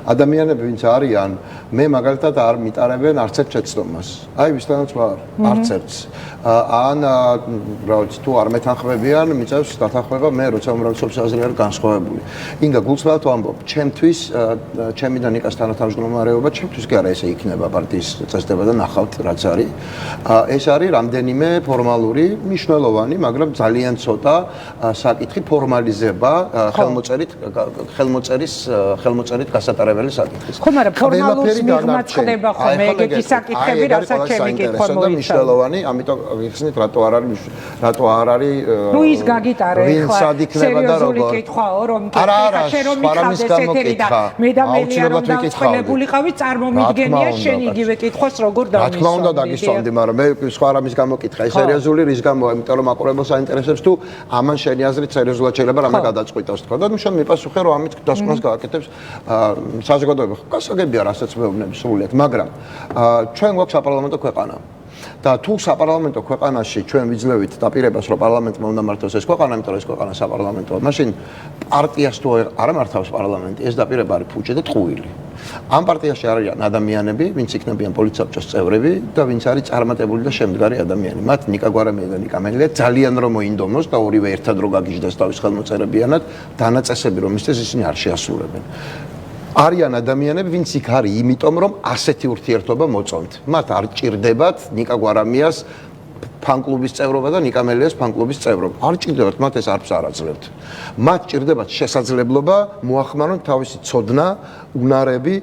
ადამიანები ვინც არიან, მე მაგალითად არ მიტარებენ არც ერთ შეცდომას. აი ვისთანაც ვარ, არც ერთს. ან რა ვიცი, თუ არ მეთანხმებიან, მიწევს დათანხმება მე, როცა უმრავლესობის აზრი არის განსხვავებული. ინგა გულწრფელად ვამბობ, ჩემთვის, ჩემი და ნიკას თანათავმჯდომარეობა, ჩემთვის კი არა ესე იქნება პარტიის წესდება და ნახავთ რაც არის. ეს არის რამდენიმე ფორმალური, მნიშვნელოვანი, მაგრამ ძალიან ცოტა საკითხი ფორმალიზება ხელმოწერით გასატარებელი საკითხის. ხო, მაგრამ ფორმალურს მიღმა ხდება ხოლმე ეგეთი საკითხები, რასაც ჩემი კითხვა მოიცავ. მნიშვნელოვანი, ამიტომ ვიხსნით, რატო არ არის ნუ ის გაგიტარე ხლა სერიოზული კითხვაო, რომ შენ რომ მიხდეს ეთერი და მე და მელია რომ დავწყვილებულიყავი, წარმომიდგენია შენ იგივე კითხვას როგორ დავისვამდი. რა თქმა უნდა დაგისვამდი, მაგრამ მე სხვა რამის გამოკითხა, ეს სერიოზული რის გამოა, იმიტომ რომ მაყურებელს აინტერესებს თუ ამან შენი აზრით სერიოზულად შეიძლება რამე გადაწყვიტოს თქვა და ნუ შენ მიპასუხე რომ ამით დასკვნას გააკეთებს საზოგადოება. გასაგებია რასაც მეუბნები სრულიად, მაგრამ ჩვენ გვაქვს საპარლამენტო ქვეყანა. და თუ საპარლამენტო ქვეყანაში ჩვენ ვიძლევით დაპირებას რომ პარლამენტმა უნდა მართოს ეს ქვეყანა, იმიტომ რომ ეს ქვეყანა საპარლამენტოა, მაშინ პარტიას თუ არ მართავს პარლამენტი, ეს დაპირება არის ფუჭი და ტყუილი. ამ პარტიაში არიან ადამიანები, ვინც იქნებიან პოლიტსაბჭოს წევრები და ვინც არის წარმატებული და შემდგარი ადამიანი. მათ ნიკა გვარამია და ნიკა მელია ძალიან რომ მოინდომოს და ორივე ერთად რო გაგიჟდეს თავის ხელმოწერებიანად, დანაწესები რომ მისცეს ისინი არ შეასრულებენ. არიან ადამიანები, ვინც იქ არის, იმიტომ რომ ასეთი ურთიერთობა მოწონთ. მათ არ ჭირდებათ ნიკა გვარამიას ფან-კლუბის წევრობა და ნიკა მელიას ფან-კლუბის წევრობა. არ ჭირდებათ, მათ ეს არც არ აძლევთ. მათ ჭირდებათ შესაძლებლობა მოახმარონ თავისი ცოდნა, უნარები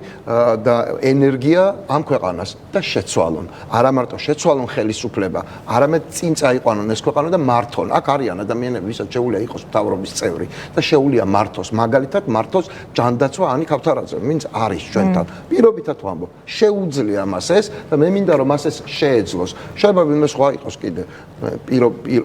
და ენერგია ამ ქვეყანას და შეცვალონ. არა მარტო შეცვალონ ხელისუფლება, არამედ წინ წაიყვანონ ეს ქვეყანა და მართონ. აქ არიან ადამიანები, ვისაც შეუძლია იყოს მთავრობის წევრი და შეუძლია მართოს, მაგალითად მართოს ჯანდაცვა ანი ქავთარაძე, ვინც არის ჩვენთან. პირობითად ვამბობ, შეუძლია მას ეს და მე მინდა რომ მას ეს შეეძლოს. შეიძლება ვინმე სხვა იყოს კიდე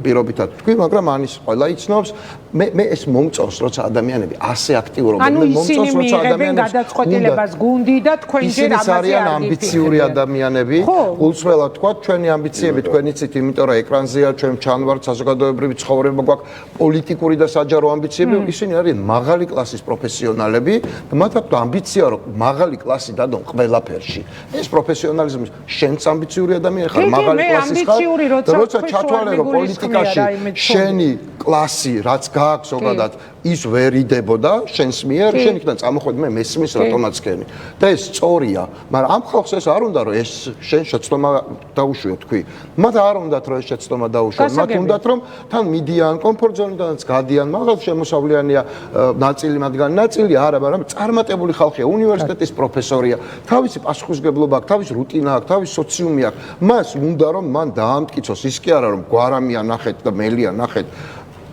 პირობითად თქვი, მაგრამ ანის ყველა იცნობს, მე ეს მომწონს, როცა ადამიანები ასე აქტიურობენ, მე მომწონს, როცა ადამიანები გადაწყვეტილებას გუნდი და თქვენ ჯერ ამაზე არიან ამბიციური ადამიანები, გულწრფელად თქვა, ჩვენი ამბიციები თქვენ იცით, იმიტომ რომ ეკრანზეა, ჩვენ ჩანვართ საზოგადოებრივი ცხოვრება გვაქვს, პოლიტიკური და საჯარო ამბიციები, ისინი არიან მაღალი კლასის პროფესიონალები და მათ აქვთ ამბიცია, რომ მაღალი კლასი დადონ ყველაფერში. ეს პროფესიონალიზმი შენც ამბიციური ადამიანი ხარ, მაღალი კლასის ხარ და როცა ჩათვალე რომ პოლიტიკაში შენი კლასი რაც გააქვს ზოგადად ის ვერ იდებოდა შენს მიერ, შენ იქიდან წამოხვედი მე მესმის რატომაც ხენი და ეს სწორია, მაგრამ ამ ხალხს ეს არ უნდა რომ ეს შენ შეცდომა დაუშვიო თქვი. მათ არ უნდათ რომ ეს შეცდომა დაუშვიო, მათ უნდათ რომ თან მიდიან კომფორტ ზონიდანაც გადიან, მაღალ შემოსავლიანია ნაწილი მათგანი, ნაწილი არა, მაგრამ წარმატებული ხალხია, უნივერსიტეტის პროფესორია, თავისი პასუხისმგებლობა აქვს, თავისი რუტინა აქვს, თავისი სოციუმი აქვს. მას უნდა რომ მან დაამტკიცოს ის კი არა რომ გვარამია ნახეთ და მელია ნახეთ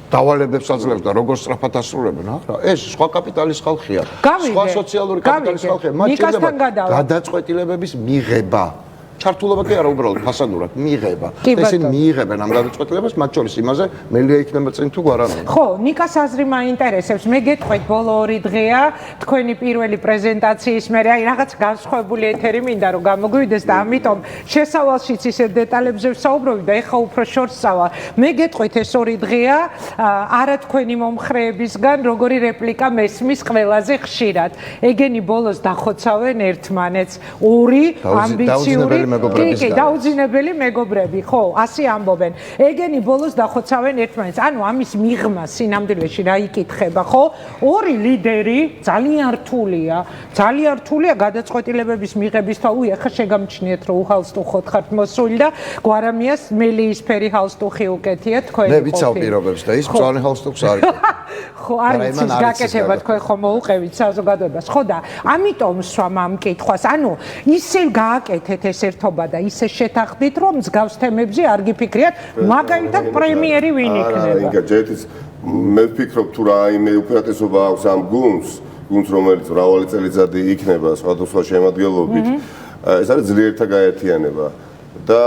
დავალებებს აძლევს და როგორ სწრაფად ასრულებენ, არა, ეს სხვა კაპიტალის ხალხია, სხვა სოციალური კაპიტალის ხალხია, მათ ჭირდება გადაწყვეტილებების მიღება. ჩართულობა კი არა უბრალოდ ფასადურად მიიღება. ესენი მიიღებენ ამ გადაწყვეტილებას, მათ შორის იმაზე მელია იქნება წინ თუ გვარამია. ხო, ნიკას აზრი მაინტერესებს. მე გეტყვით ბოლო 2 დღეა თქვენი პირველი პრეზენტაციის მერე აი რაღაც განსხვავებული ეთერი მინდა რომ გამოგვივიდეს და ამიტომ შესავალშიც ისე დეტალებზე ვსაუბრობი და ეხა უფრო შორს წავა. მე გეტყვით ეს 2 დღეა არა თქვენი მომხრეებისგან როგორი რეპლიკა მესმის ყველაზე ხშირად. ეგენი ბოლოს დახოცავენ ერთმანეთს. ორი ამბიციური კი, დაუძინებელი მეგობრები, ხო, ასე ამბობენ. ეგენი ბოლოს დახოცავენ ერთმანეთს. ანუ ამის მიღმა სინამდვილეში რა იკითხება, ხო? ორი ლიდერი ძალიან რთულია. ძალიან რთულია გადაწყვეტილებების მიღების თავი. ახლა შეგამჩნიეთ, რომ უხალსტუხოთ ხართ მოსული და გვარამიას მელიისფერი ჰალსტუხი უკეთია თქვენი. მე ვიცავ პირობებს და ის მწვანე ჰალსტუხს არ იყო. ხო, არ იცის გაკეთება თქვენ ხომ მოუყევით საზოგადოებას, ხო და ამიტომ სვამ ამ კითხვას. ანუ ისე გააკეთეთ ეს ერთობა და ისე შეთანხმდით, რომ მსგავს თემებზე არ გიფიქრიათ, მაგალითად პრემიერი ვინ იქნება. არა, იგა ჯეთის მე ვფიქრობ თუ რაიმე უპირატესობა აქვს ამ გუნდს, რომელიც მრავალი წელიწადი იქნება სხვადასხვა შემადგენლობით, ეს არის ძლიერთა გაერთიანება და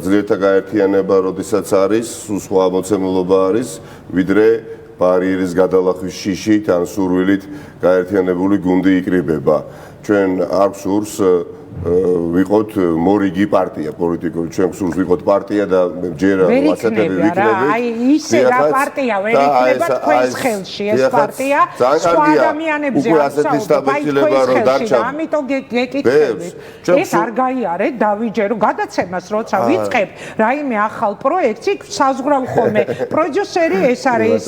ძლიერთა გაერთიანება, როდესაც არის, სხვა მოცემულობა არის, ვიდრე ბარიერის გადალახვის შიშით ან სურვილით გაერთიანებული გუნდი იკრიბება. ჩვენ არ გვსურს ვიყოთ მორიგი პარტია პოლიტიკური, ჩვენ გვსურს ვიყოთ პარტია და ჯერა მასეთები ვიქნებით. აი ისე რა პარტია ვერ იქნება თქვენს ხელში ეს პარტია სხვა ადამიანებზე ასეთისთაბეჭდილება რომ დარჩა. ამიტომ გეკითხებით. ეს არ გაიარეთ დავიჯერო გადაცემას როცა ვიწყებ რაიმე ახალ პროექტს იქ საზღვრავ ხოლმე პროდიუსერი ეს არის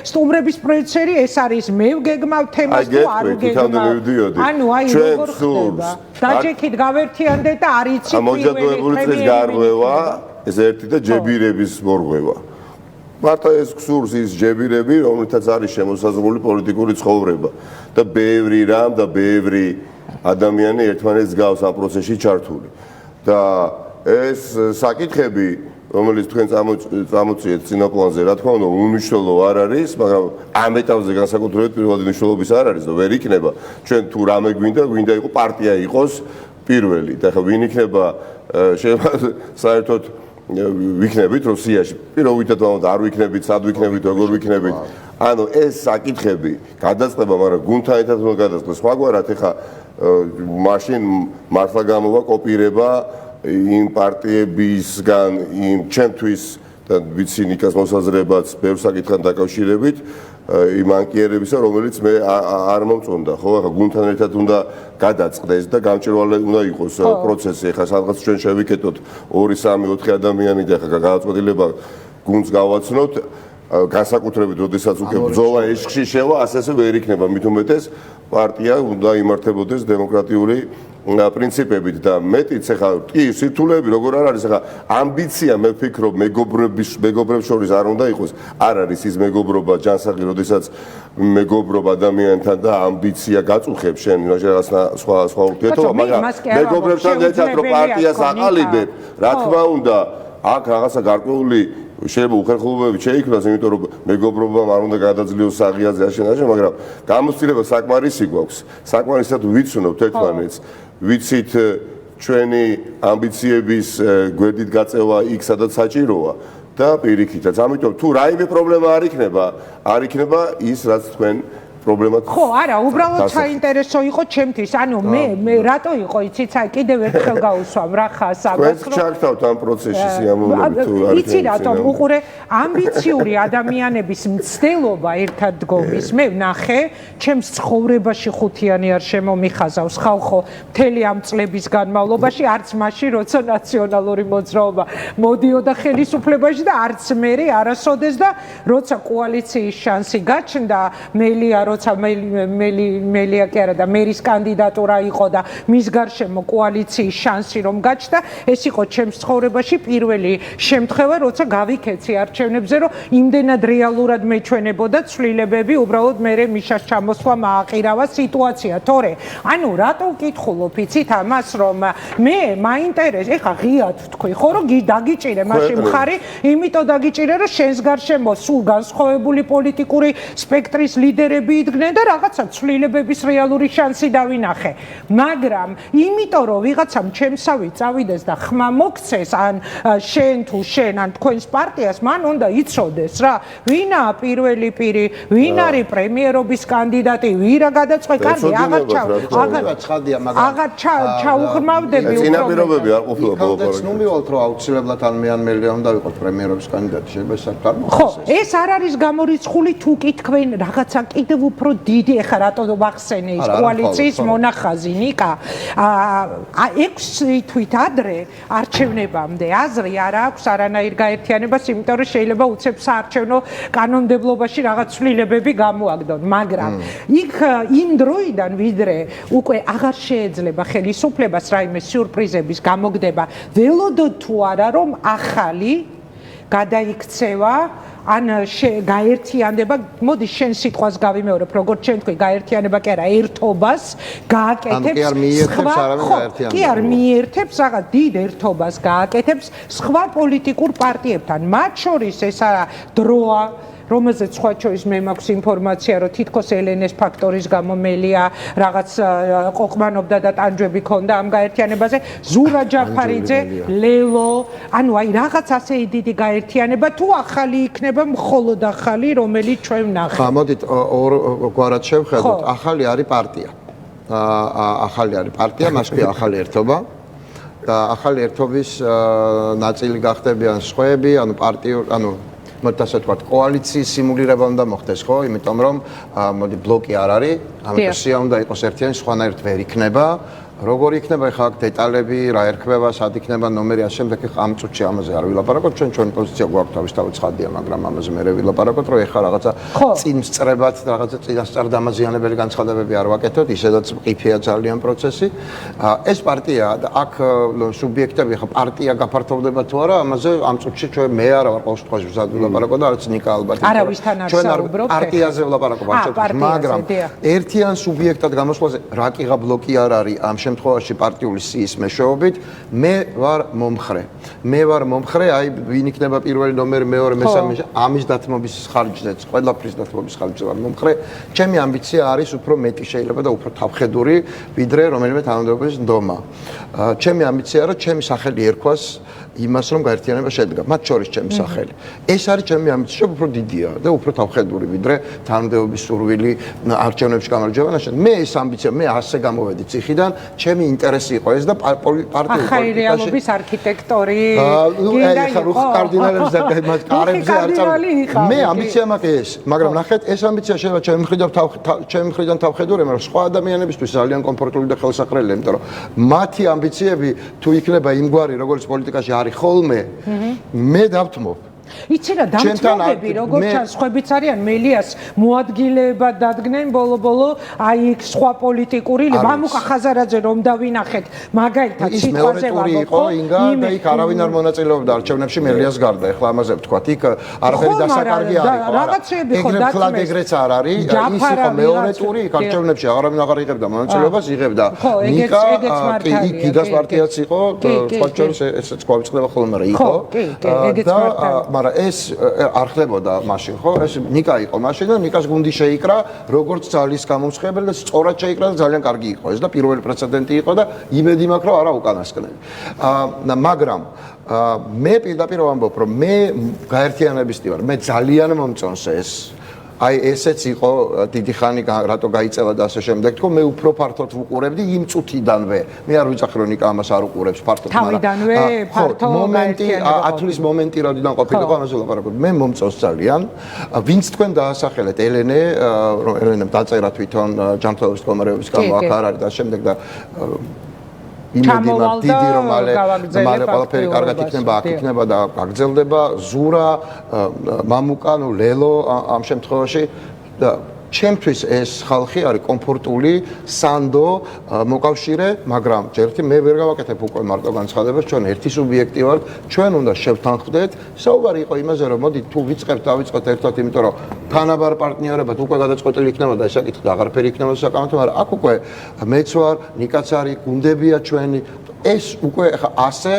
სტუმრების პროდიუსერი ეს არის მე ვგეგმავ თემას თუ არ ვგეგმავ. ანუ აი როგორ ხდება დაჯექით გავერთიანდეთ და არ იცით ამოჯადოებული წრის გარღვევა ეს ერთი და ჯებირების მორღვევა. მარტო ეს გსურს ის ჯებირები, რომლითაც არის შემოსაზღვრული პოლიტიკური ცხოვრება და ბევრი რამ და ბევრი ადამიანი ერთმანეთს გავს ამ პროცესში ჩართული. და ეს საკითხები, რომელიც თქვენ წამოწიეთ წინაპლანზე, რა თქმა უნდა, უნიშნელო არ არის, მაგრამ ამ ეტაპზე განსაკუთრებით პირველადი მნიშვნელობის არ არის და ვერ იქნება. ჩვენ თუ რამე გვინდა იყო პარტია იყოს პირველი. და ხა ვინ იქნება საერთოდ ვიქნებით რუსიაში. პირობითად არ ვიქნებით, სად ვიქნებით, როგორ ვიქნებით. ანუ ეს საკითხები გადაწყდება, მაგრამ გუნდთან ერთად უნდა გადაწყდეს. სხვაგვარად ეხა მაშინ მართლა გამოვა კოპირება იმ პარტიებისგან, იმ ჩემთვის და ვიცი ნიკას მოსაზრებაც ბევრ საკითხთან დაკავშირებით, იმ ანკიერებისა, რომელიც მე არ მომწონდა, ხო, ახლა გუნდთან ერთად უნდა გადაწყდეს და გამჭვირვალე უნდა იყოს პროცესი. ახლა სადღაც ჩვენ შევიკეთოთ 2, 3, 4 ადამიანი და ახლა გადაწყვეტილება გუნდს გავაცნოთ, განსაკუთრებით, როდესაც უკვე ბრძოლა ეშხში შევა, ასე ვერ იქნება. მით უმეტეს პარტია უნდა იმართებოდეს დემოკრატიული პრინციპებით და მეტიც ახლა კი სირთულეები როგორ არ არის ახლა ამბიცია მე ვფიქრობ მეგობრებს შორის არ უნდა იყოს არ არის ის მეგობრობა ჯანსაღი როდესაც მეგობრობ ადამიანთან და ამბიცია გაწუხებს შენ რაღაცა სხვა ურთიერთობა მაგრამ მეგობრებთან ერთად რომ პარტიას აყალიბებ რა თქმა უნდა აქ რაღაცა გარკვეული შეიძლება უხერხულობები შეიქმნას, იმიტომ რომ მეგობრობამ არ უნდა გადაძლიოს საღიაზე აშენაში, მაგრამ გამოცდილება საკმარისი გვაქვს. საკმარისად ვიცნობთ ერთმანეთს, ვიცით ჩვენი ამბიციების გვერდით გაწევა იქ, სადაც საჭიროა და პირიქითაც. ამიტომ თუ რაიმე პრობლემა არ იქნება ის, რაც თქვენ პრობლემად. ხო, არა, უბრალოდ საინტერესო იყო ჩემთვის. ანუ მე რატო იყო იცით, აი კიდევ ერთხელ გავუსვამ რა ხას ამას, რომ ჩართავთ ამ პროცესში სიამოვნებით თუ არ იცი რატომ უყურე ამბიციური ადამიანების მცდელობა ერთად დგომის. მე ვნახე, ჩემს ცხოვრებაში ხუთიანი არ შემომიხაზავს ხალხო მთელი ამ წლების განმავლობაში, არც მაშინ, როცა ნაციონალური მოძრაობა მოდიოდა ხელისუფლებაში და არც მე არასოდეს და როცა კოალიციის შანსი გაჩნდა, მელია როცა მელია კი არა და მერის კანდიდატურა იყო და მის გარშემო კოალიციის შანსი რომ გაჩნდა, ეს იყო ჩემს ცხოვრებაში პირველი შემთხვევა, როცა გავიქეცი არჩევნებზე, რომ იმდენად რეალურად მეჩვენებოდა ცვლილებები, უბრალოდ მე მიშას ჩამოსვლა მააყირავა სიტუაცია, თორე ანუ რატო ვკითხულობ იცით ამას, რომ მე მაინტერესებს, ეხა ღიად ვთქვი, ხო რომ დაგიჭირე მაშინ მხარი, იმიტომ დაგიჭირე, რომ შენს გარშემო სულ განსხვავებული პოლიტიკური სპექტრის ლიდერები იდგნენ და რაღაცა ცვლილებების რეალური შანსი დავინახე. მაგრამ იმიტომ რომ ვიღაცამ ჩემსავი წავიდეს და ხმა მოგცეს ან შენ თუ შენ ან თქვენს პარტიას მან უნდა იცოდეს რა ვინაა პირველი პირი, ვინ არის პრემიერობის კანდიდატი, ვირა გადაწყვეტ კარგი აღარ ჩაუღრმავდები წინაპირობები არ ყოფილა ბოლოს. ნუ მივალთ რომ აუცილებლად ან მე ან მელია უნდა ვიყოთ პრემიერობის კანდიდატი, შეიძლება ეს არ გამოხდეს. ხო, ეს არ არის გამორიცხული თუ კი თქვენ რაღაცა კიდევ უფრო დიდი ეხა რატო ვახსენე ის კოალიციის მონახაზი ნიკა 6 თვით ადრე არჩევნებამდე აზრი არ აქვს არანაირ გაერთიანებას, იმიტომ რომ შეიძლება უცებ საარჩევნო კანონმდებლობაში რაღაც ცვლილებები გამოაგდონ, მაგრამ იქ იმ დროიდან ვიდრე უკვე აღარ შეეძლება ხელისუფლებას რაიმე სიურპრიზების გამოგდება, ველოდოთ თუ არა რომ ახალი გადაიქცევა ან გაერთიანდება, მოდი შენ სიტყვას გავიმეორებ, როგორც შენ თქვი, გაერთიანება კი არა, ერთობას გააკეთებს. კი არ მიერთებს, რაღაც დიდ ერთობას გააკეთებს სხვა პოლიტიკურ პარტიებთან. მათ შორის ეს არა დროა, რომელზეც სხვა შორის მე მაქვს ინფორმაცია, რომ თითქოს ელენეს ფაქტორის გამო მელია რაღაც ყოყმანობდა და ტანჯვები ქონდა ამ გაერთიანებაზე, ზურა ჯაფარიძე, ლელო, ანუ აი რაღაც ასე დიდი გაერთიანება თუ ახალი იქნება, მხოლოდ ახალი, რომელიც ჩვენ ვნახავთ. მოდით ორ გვარად შევხედოთ, ახალი არის პარტია. ახალი არის პარტია, მას ქვია ახალი ერთობა. და ახალი ერთობის ნაწილი გახდებიან სხვაები, ანუ პარტიურ, ანუ მოდი ასე ვთქვათ, კოალიციის სიმულირება უნდა მოხდეს, ხო? იმიტომ რომ მოდი ბლოკი არ არის, ამიტომ სია უნდა იყოს ერთიანი, სხვანაირად ვერ იქნება. როგორ იქნება ხა აქ დეტალები, რა ერქმება, სად იქნება ნომერი, ამ შემდეგ ამ წუთში ამაზე არ ვილაპარაკოთ, ჩვენი პოზიცია გვაქვს თავისთავად ცხადია, მაგრამ ამაზე მე ვილაპარაკოთ, რომ ეხლა რაღაცა წინ სწრებად, რაღაცა წინასწარ დამაზიანებელი განცხადებები არ ვაკეთოთ, ისედაც ყიფეა ძალიან პროცესი. ეს პარტია და აქ სუბიექტები ხა პარტია გაფართოვდება თუ არა, ამაზე ამ წუთში ჩვენ მე არა ვარ ყოველ შემთხვევაში ვსად ვილაპარაკო და არც ნიკა ალბათ. არავისთან არ საუბრობ. პარტიაზე ვილაპარაკობ ამ შემთხვევაში, მაგრამ ერთიან სუბიექტად გამოსვლაზე რა კიღა ბლოკი არ არის ამ შემთხვევაში პარტიული სიის მეშვეობით მე ვარ მომხრე. მე ვარ მომხრე, აი ვინ იქნება პირველი ნომერი, მეორე, მესამე, ამის დათმობის ხარჯზეც, ყველაფრის დათმობის ხარჯზე ვარ მომხრე. ჩემი ამბიცია არის უფრო მეტი შეიძლება და უფრო თავხედური, ვიდრე რომელიმე თანამდებობის ნდომა. ჩემი ამბიცია რომ ჩემი სახელი ერქვას იმას რომ გაერთიანება შედგა, მათ შორის ჩემი სახელი. ეს არის ჩემი ამბიცია, უფრო დიდია და უფრო თავხედური, ვიდრე თანამდებობის სურვილი არჩევნებში გამარჯვება. მე ეს ამბიცია, მე ასე გამოვედი ციხიდან, ჩემი ინტერესი იყო ეს და პარტიული ახალი რეალობის არქიტექტორი. ეხლა რუხ კარდინალებს და მათ კარებზე არ წავედი. მე ამბიცია მაქვს ეს, მაგრამ ნახეთ, ეს ამბიცია შეიძლება ჩემი მხრიდან თავხედური, მაგრამ სხვა ადამიანებისთვის ძალიან კომფორტული და ხელსაყრელია, იმიტომ რომ მათი ამბიციები თუ იქნება იმგვარი, როგორც პოლიტიკაში არის ხოლმე, მე დავთმობ. იცი რა დამწმობები როგორც ჩანს ხვებიც არიან მელიას მოადგილეებად დადგნენ ბოლო-ბოლო აი იქ სხვა პოლიტიკური მამუკა ხაზარაძე რომ დავინახეთ მაგალითად სიტყვაზე იყო ინგა და იქ არავინ არ მონაწილეობდა არჩევნებში მელიას გარდა ეხლა ამაზე ვთქვათ იქ არაფერი დასაკარგი არ იყო რაღაცები ხო დათმეს ეგრეც არ არის ის იყო მეორე ტური იქ არჩევნებში არავინ აღარ იღებდა მონაწილეობას იღებდა ნიკა იქ გიგას პარტიაც იყო სხვა შორის ესეც გვაწყდება ხოლმე რა იყო და ეს არ ხდებოდა მაშინ ხო ეს ნიკა იყო მაშინ და ნიკას გუნდი შეიკრა როგორც ძალის გამომცხებელი და სწორად შეიკრა და ძალიან კარგი იყო ეს და პირველი პრეცედენტი იყო და იმედი მაქვს რომ არა უკანასკნელი მაგრამ მე პირდაპირ ვამბობ რომ მე გაერთიანებისდი ვარ მე ძალიან მომწონს ეს აი ესეც იყო დიდი ხანი რატო გაიწელა და ასე შემდეგ თქო მე უფრო ფართოდ ვუყურებდი იმ წუთიდანვე მე არ ვიცახ რომ ნიკა ამას არ უყურებს ფართოდ მაგრამ თავიდანვე ფართო მომენტი ათulis მომენტი როდიდან ყოფილიყო ამაზე ვლაპარაკობ მე მომწონს ძალიან ვინც თქვენ დაასახელეთ ელენე რომ ელენემ დაწერა თვითონ ჯანმრთელობის მდგომარეობის გამო აქ არ არის და შემდეგ და იმედი მაქვს დიდი რომ მალე ყველაფერი კარგად იქნება აქ იქნება და გაგრძელდება ზურა მამუკა ნუ ლელო ამ შემთხვევაში და ჩემთვის ეს ხალხი არის კომფორტული სანდო მოკავშირე მაგრამ ჯერტი მე ვერ გავაკეთებ უკვე მარტო განცხადებას ჩვენ ერთი სუბიექტი ვართ ჩვენ უნდა შევთანხმდეთ საუბარი იყო იმაზე რომ მოდი თუ ვიწყებთ დავიწყოთ ერთად იმიტომ რომ თანაბარ პარტნიორებად უკვე გადაწყვეტილი იქნება და ეს საკითხი აღარაფერი იქნება საკამათო მაგრამ აქ უკვე მეც ვარ ნიკაც არის გუნდებია ჩვენი ეს უკვე ხა ასე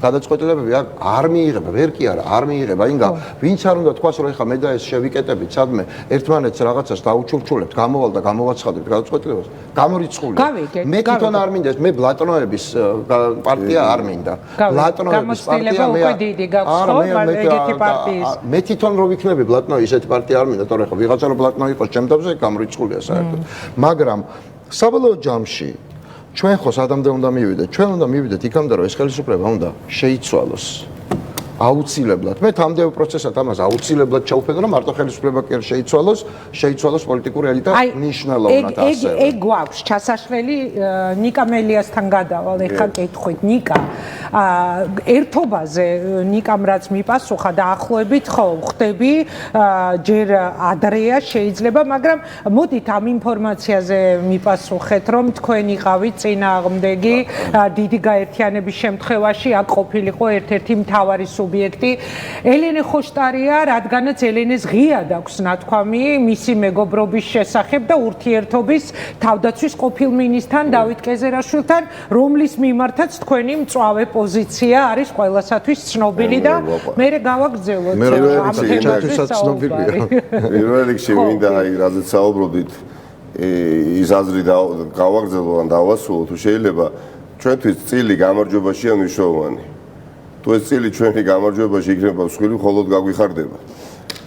გადაწყვეტილებები არ მიიღება, ვერ კი არა, არ მიიღება. ინგა, ვინც არ უნდა თქვას, რომ ეხლა მე და ეს შევიკეტებით, სადმე ერთმანეთს რაღაცას დაუჩურჩულებთ, გამოვალ და გამოვაცხადებთ გადაწყვეტილებას, გამორიცხული. მე თვითონ არ მინდა, მე ბლატნოების პარტია არ მინდა. ბლატნოების პარტია მე მე თვითონ რო ვიქნები ბლატნოი ისეთი პარტია არ მინდა, თორე ხო ვიღაცა რო ბლატნოი იყოს ჩემთვზე გამორიცხულია საერთოდ. მაგრამ საბოლოო ჯამში ჩვენ ხო სადამდე უნდა მივიდეთ? ჩვენ უნდა მივიდეთ იქამდე, რომ ეს ხელისუფლება უნდა შეიცვალოს. აუცილებლად. მე თამდე პროცესად ამას აუცილებლად ჩავფენო, რომ მარტო ხელისუფლება კი არ შეიცვალოს პოლიტიკური ელიტა მნიშვნელოვნად ასე. ეგ გვაქვს ჩასაშველი ნიკა მელიასთან გადავალ, ეხლა კითხვით ნიკა ერთობაზე ნიკამ რაც მიპასუხა და ახლოებით ხო ხვდები ჯერ ადრეა შეიძლება, მაგრამ მოდით ამ ინფორმაციაზე მიპასუხეთ, რომ თქვენ იყავით წინააღმდეგი დიდი გაერთიანების შემთხვევაში აქ ყოფილიყო ერთ-ერთი მთავარი სუბიექტი ელენე ხოშტარია, რადგანაც ელენეს ღიად აქვს ნათქვამი მისი მეგობრობის შესახებ და ურთიერთობის თავდაცვის ყოფილ მინისტრთან დავით კეზერაშვილთან, რომლის მიმართაც თქვენი მწვავე პოზიცია არის ყველასათვის ცნობილი და მე გავაგრძელოთ ამ თემაზეც ცნობილია. პირველ რიგში მინდა აი რაზეც საუბრობდით ის აზრი გავაგრძელო ან დავასრულო თუ შეიძლება ჩვენთვის წილი გამარჯვებაშია მნიშვნელოვანი. თუ ეს წილი ჩვენი გამარჯვებაში იქნება მსხვილი, მხოლოდ გაგვიხარდება.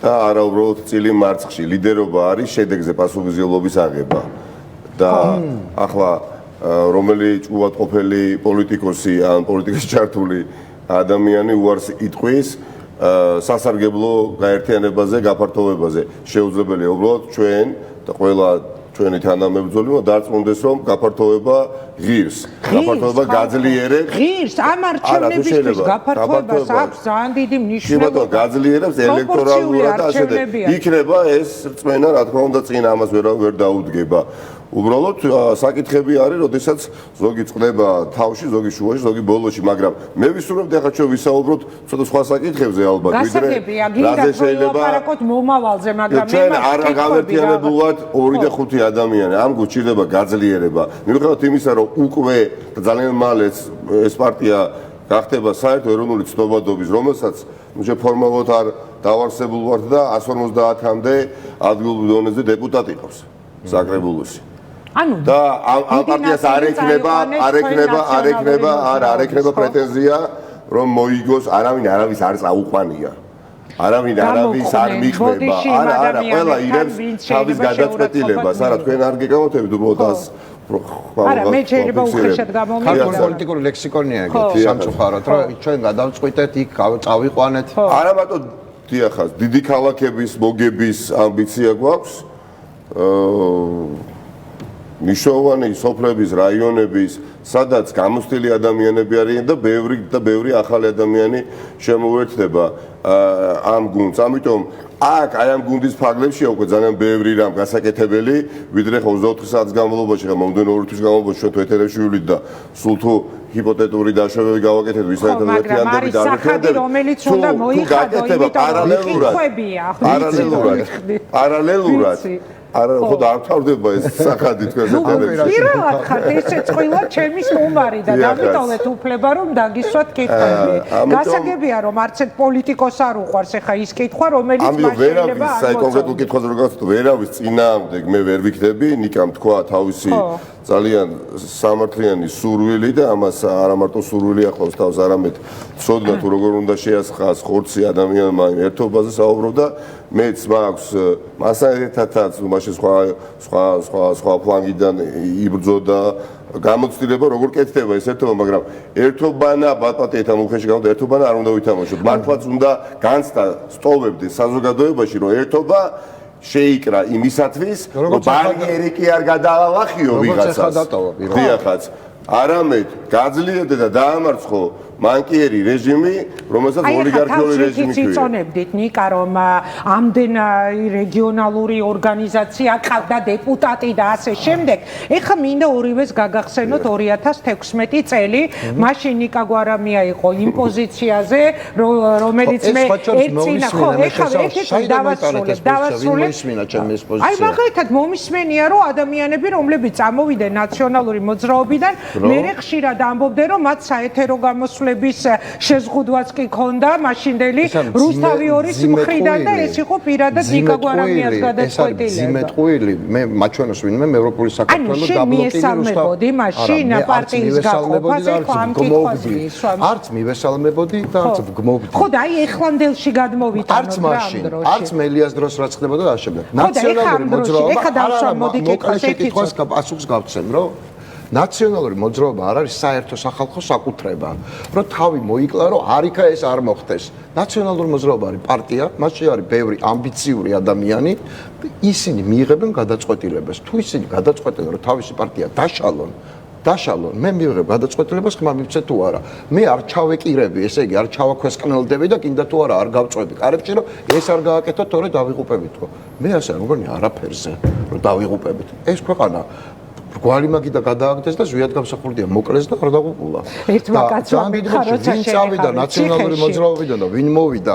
და არა უბრალოდ წილი მარცხში, ლიდერობა არის შედეგზე პასუხისმგებლობის აღება. და ახლა რომელი ჭუვატყოფელი პოლიტიკოსი ან პოლიტიკის ჩართული ადამიანი უარს იტყვის სასარგებლო გაერთიანებაზე, გაფართოვებაზე. შეუძლებელია უბრალოდ ჩვენ და ყველა ჩვენი თანამებრძოლი დარწმუნდეს, რომ გაფართოვება ღირს, გაფართოვება გაძლიერებს. ღირს ამ არჩევნებისთვის გაფართოვებას აქვს ძალიან დიდი მნიშვნელობა. გაძლიერებს ელექტორალურად და ასე იქნება ეს რწმენა, რა თქმა უნდა, წინ ამას ვერ დაუდგება. უბრალოდ საკითხები არის, როდესაც ზოგი წდება თავში, ზოგი შუაში, ზოგი ბოლოში, მაგრამ მე ვისურვებდი ახლა ჩვენ ვისაუბროთ ცოტა სხვა საკითხებზე ალბათ, გასაგებია, გინდა ვილაპარაკოთ მომავალზე, მაგრამ ჩვენ არ გავერთიანებულად 2 და 5 ადამიანი, ამ გვჭირდება გაძლიერება. მიუხედავად იმისა, რომ უკვე ძალიან მალე ეს პარტია გახდება საერთო ეროვნული ცნობადობის, რომელსაც ნუ ფორმალურად არ დავარსებულ ვართ და 150-მდე ადგილობრივ დონეზე დეპუტატი ყავს საკრებულოში. და ამ პარტიას არ ეკნება პრეტენზია, რომ მოიგოს არავის არ წაუყვანია. არავის არ მიხვდება. არა, ყველა ირებს თავის გადაწყვეტილებას. არა, თქვენ არ გეკავათებით უბრალოდ ას არა, მე შეიძლება უხეშად გამომიგო. ქართული პოლიტიკური ლექსიკონია ეგეთი სამწუხაროდ, რომ ჩვენ გადავწყვიტეთ, იქ წავიყვანეთ. არა მარტო დიახაც, დიდი ქალაქების მოგების ამბიცია გვაქვს. მნიშვნელოვანი სოფლების, რაიონების, სადაც გამოცდილი ადამიანები არიან და ბევრი ახალი ადამიანი შემოერთდება ამ გუნდს. ამიტომ აქ აი ამ გუნდის ფარგლებშია უკვე ძალიან ბევრი რამ გასაკეთებელი, ვიდრე 24 საათის განმავლობაში, მომდენო 2 თვის განმავლობაში ჩვენ თუ ეთერებში ვივიდით და სულ თუ ჰიპოთეტური დაშვებები გავაკეთეთ ვისაერთოდ ერთიანდები და არაფერი, რომელიც უნდა მოიხადო, პარალელურად არა, ხო და არ თავდება ეს სახადი თქვენს ეთერებში. პირველად ხართ ესე წვილა ჩემი სტუმარი და დამიტოვეთ უფლება რომ დაგისვათ კითხვები. გასაგებია რომ არც ერთ პოლიტიკოს არ უყვარს ეხა ის კითხვა, რომელიც მას შეიძლება არ მოწონს. კონკრეტულ კითხვაზე რო გავხსნით, ვერავის წინააღმდეგ მე ვერ ვიქნები, ნიკამ თქვა თავისი ძალიან სამართლიანი სურვილი და ამას არა მარტო სურვილი ახლავს თავს, არამედ ცოდნა თუ როგორ უნდა შეასხას ხორცი ადამიანმა ერთობაზე საუბრობდა. მეც მაქვს მასაერთათაც მაშინ სხვა ფლანგიდან იბრძოდა გამოცდილება როგორ კეთდება ეს ერთობა, მაგრამ ერთობანა ბატპატიეთან უხეში გამოდა ერთობანა არ უნდა ვითამაშოთ. მართლაც უნდა განცდა სტოვებდეს საზოგადოებაში, რომ ერთობა შეიკრა იმისათვის, რომ ბარიერი კი არ გადაალახიო ვიღაცას. დიახაც, არამედ გაძლიერდა და დაამარცხო მანკიერი რეჟიმი, რომელსაც ოლიგარქიული რეჟიმი ქვია. იწონებდით ნიკა, რომ ამდენ რეგიონალური ორგანიზაცია ყავდა დეპუტატი და ასე შემდეგ. ეხლა მინდა ორივეს გაგახსენოთ 2016 წელი, მაშინ ნიკა გვარამია იყო იმ პოზიციაზე, რომელიც მე ერცინა ხო, ეხლა დავასრულებ. აი მაგალითად მომისმენია, რომ ადამიანები, რომლებიც წამოვიდნენ ნაციონალური მოძრაობიდან, მე ხშირად ამბობდნენ, რომ მათ საეთერო გამოსვლების შეზღუდვაც კი ქონდა მაშინდელი რუსთავი 2-ის მხრიდან და ეს იყო პირადად ნიკა გვარამიას გადაწყვეტილება. ზიმეთყვილი, მე მაჩვენოს ვინმე ევროპული საქართველოს დაბლოკირებული რუსთავი. მაშინ პარტიის გაყოფას ეხლა ამ კითხვას მისვამ. არც მივესალმებოდი და არც ვგმობდი. ხო და აი ეხლანდელში გადმოვიტანოთ არც მაშინ, არც მელიას დროს რაც ხდებოდა და ამავდროულად. ნაციონალური მოძრაობა ეხლა დავსვამ მოდი კითხვას პასუხს გავცემ, რომ ნაციონალური მოძრაობა არ არის საერთო სახალხო საკუთრება, რომ თავი მოიკლა, რომ არიქა ეს არ მოხდეს. ნაციონალური მოძრაობა არის პარტია, მასში არის ბევრი ამბიციური ადამიანი, ისინი მიიღებენ გადაწყვეტილებას. თუ ისინი გადაწყვეტენ, რომ თავისი პარტია დაშალონ, მე მივიღებ გადაწყვეტილებას, ხმა მივცე თუ არა. მე არ ჩავეკირები, ესე იგი არ ჩავაქვესკნელდები და კიდე თუ არა არ გავწვევი კარებში, რომ ეს არ გააკეთოთ, თორე დავიღუპებით ხო. მე ასე არ მგონია არაფერზე, რომ დავიღუპებით. ეს ქვეყანა გვარი მაგიდა გადააგდეს და ზვიად გამსახურდია მოკლეს და არ დაღუპულა. ერთმა კაცმა მითხარო ვინ წავიდა ნაციონალური მოძრაობიდან და ვინ მოვიდა.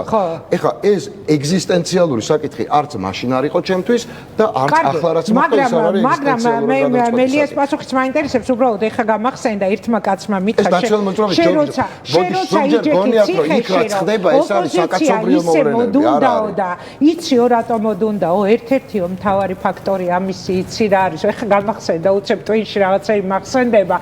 ეხლა ეს ეგზისტენციალური საკითხი არც მაშინ არ იყო ჩემთვის და არც ახლა რაც მოხდა ის არ არის ეგზისტენციალური. მაგრამ მელიას პასუხიც მაინტერესებს უბრალოდ ეხლა გამახსენდა ერთმა კაცმა მითხა შენ როცა იქ რაც ხდება ეს არის საკაცობრიო მოვლენები არ არის და იცი რატო მოდუნდაო ერთ-ერთიო მთავარი ფაქტორი ამისი იცი რა არის ეხლა გამახსენდა უცებ ტვინში რაღაცა იმახსენდება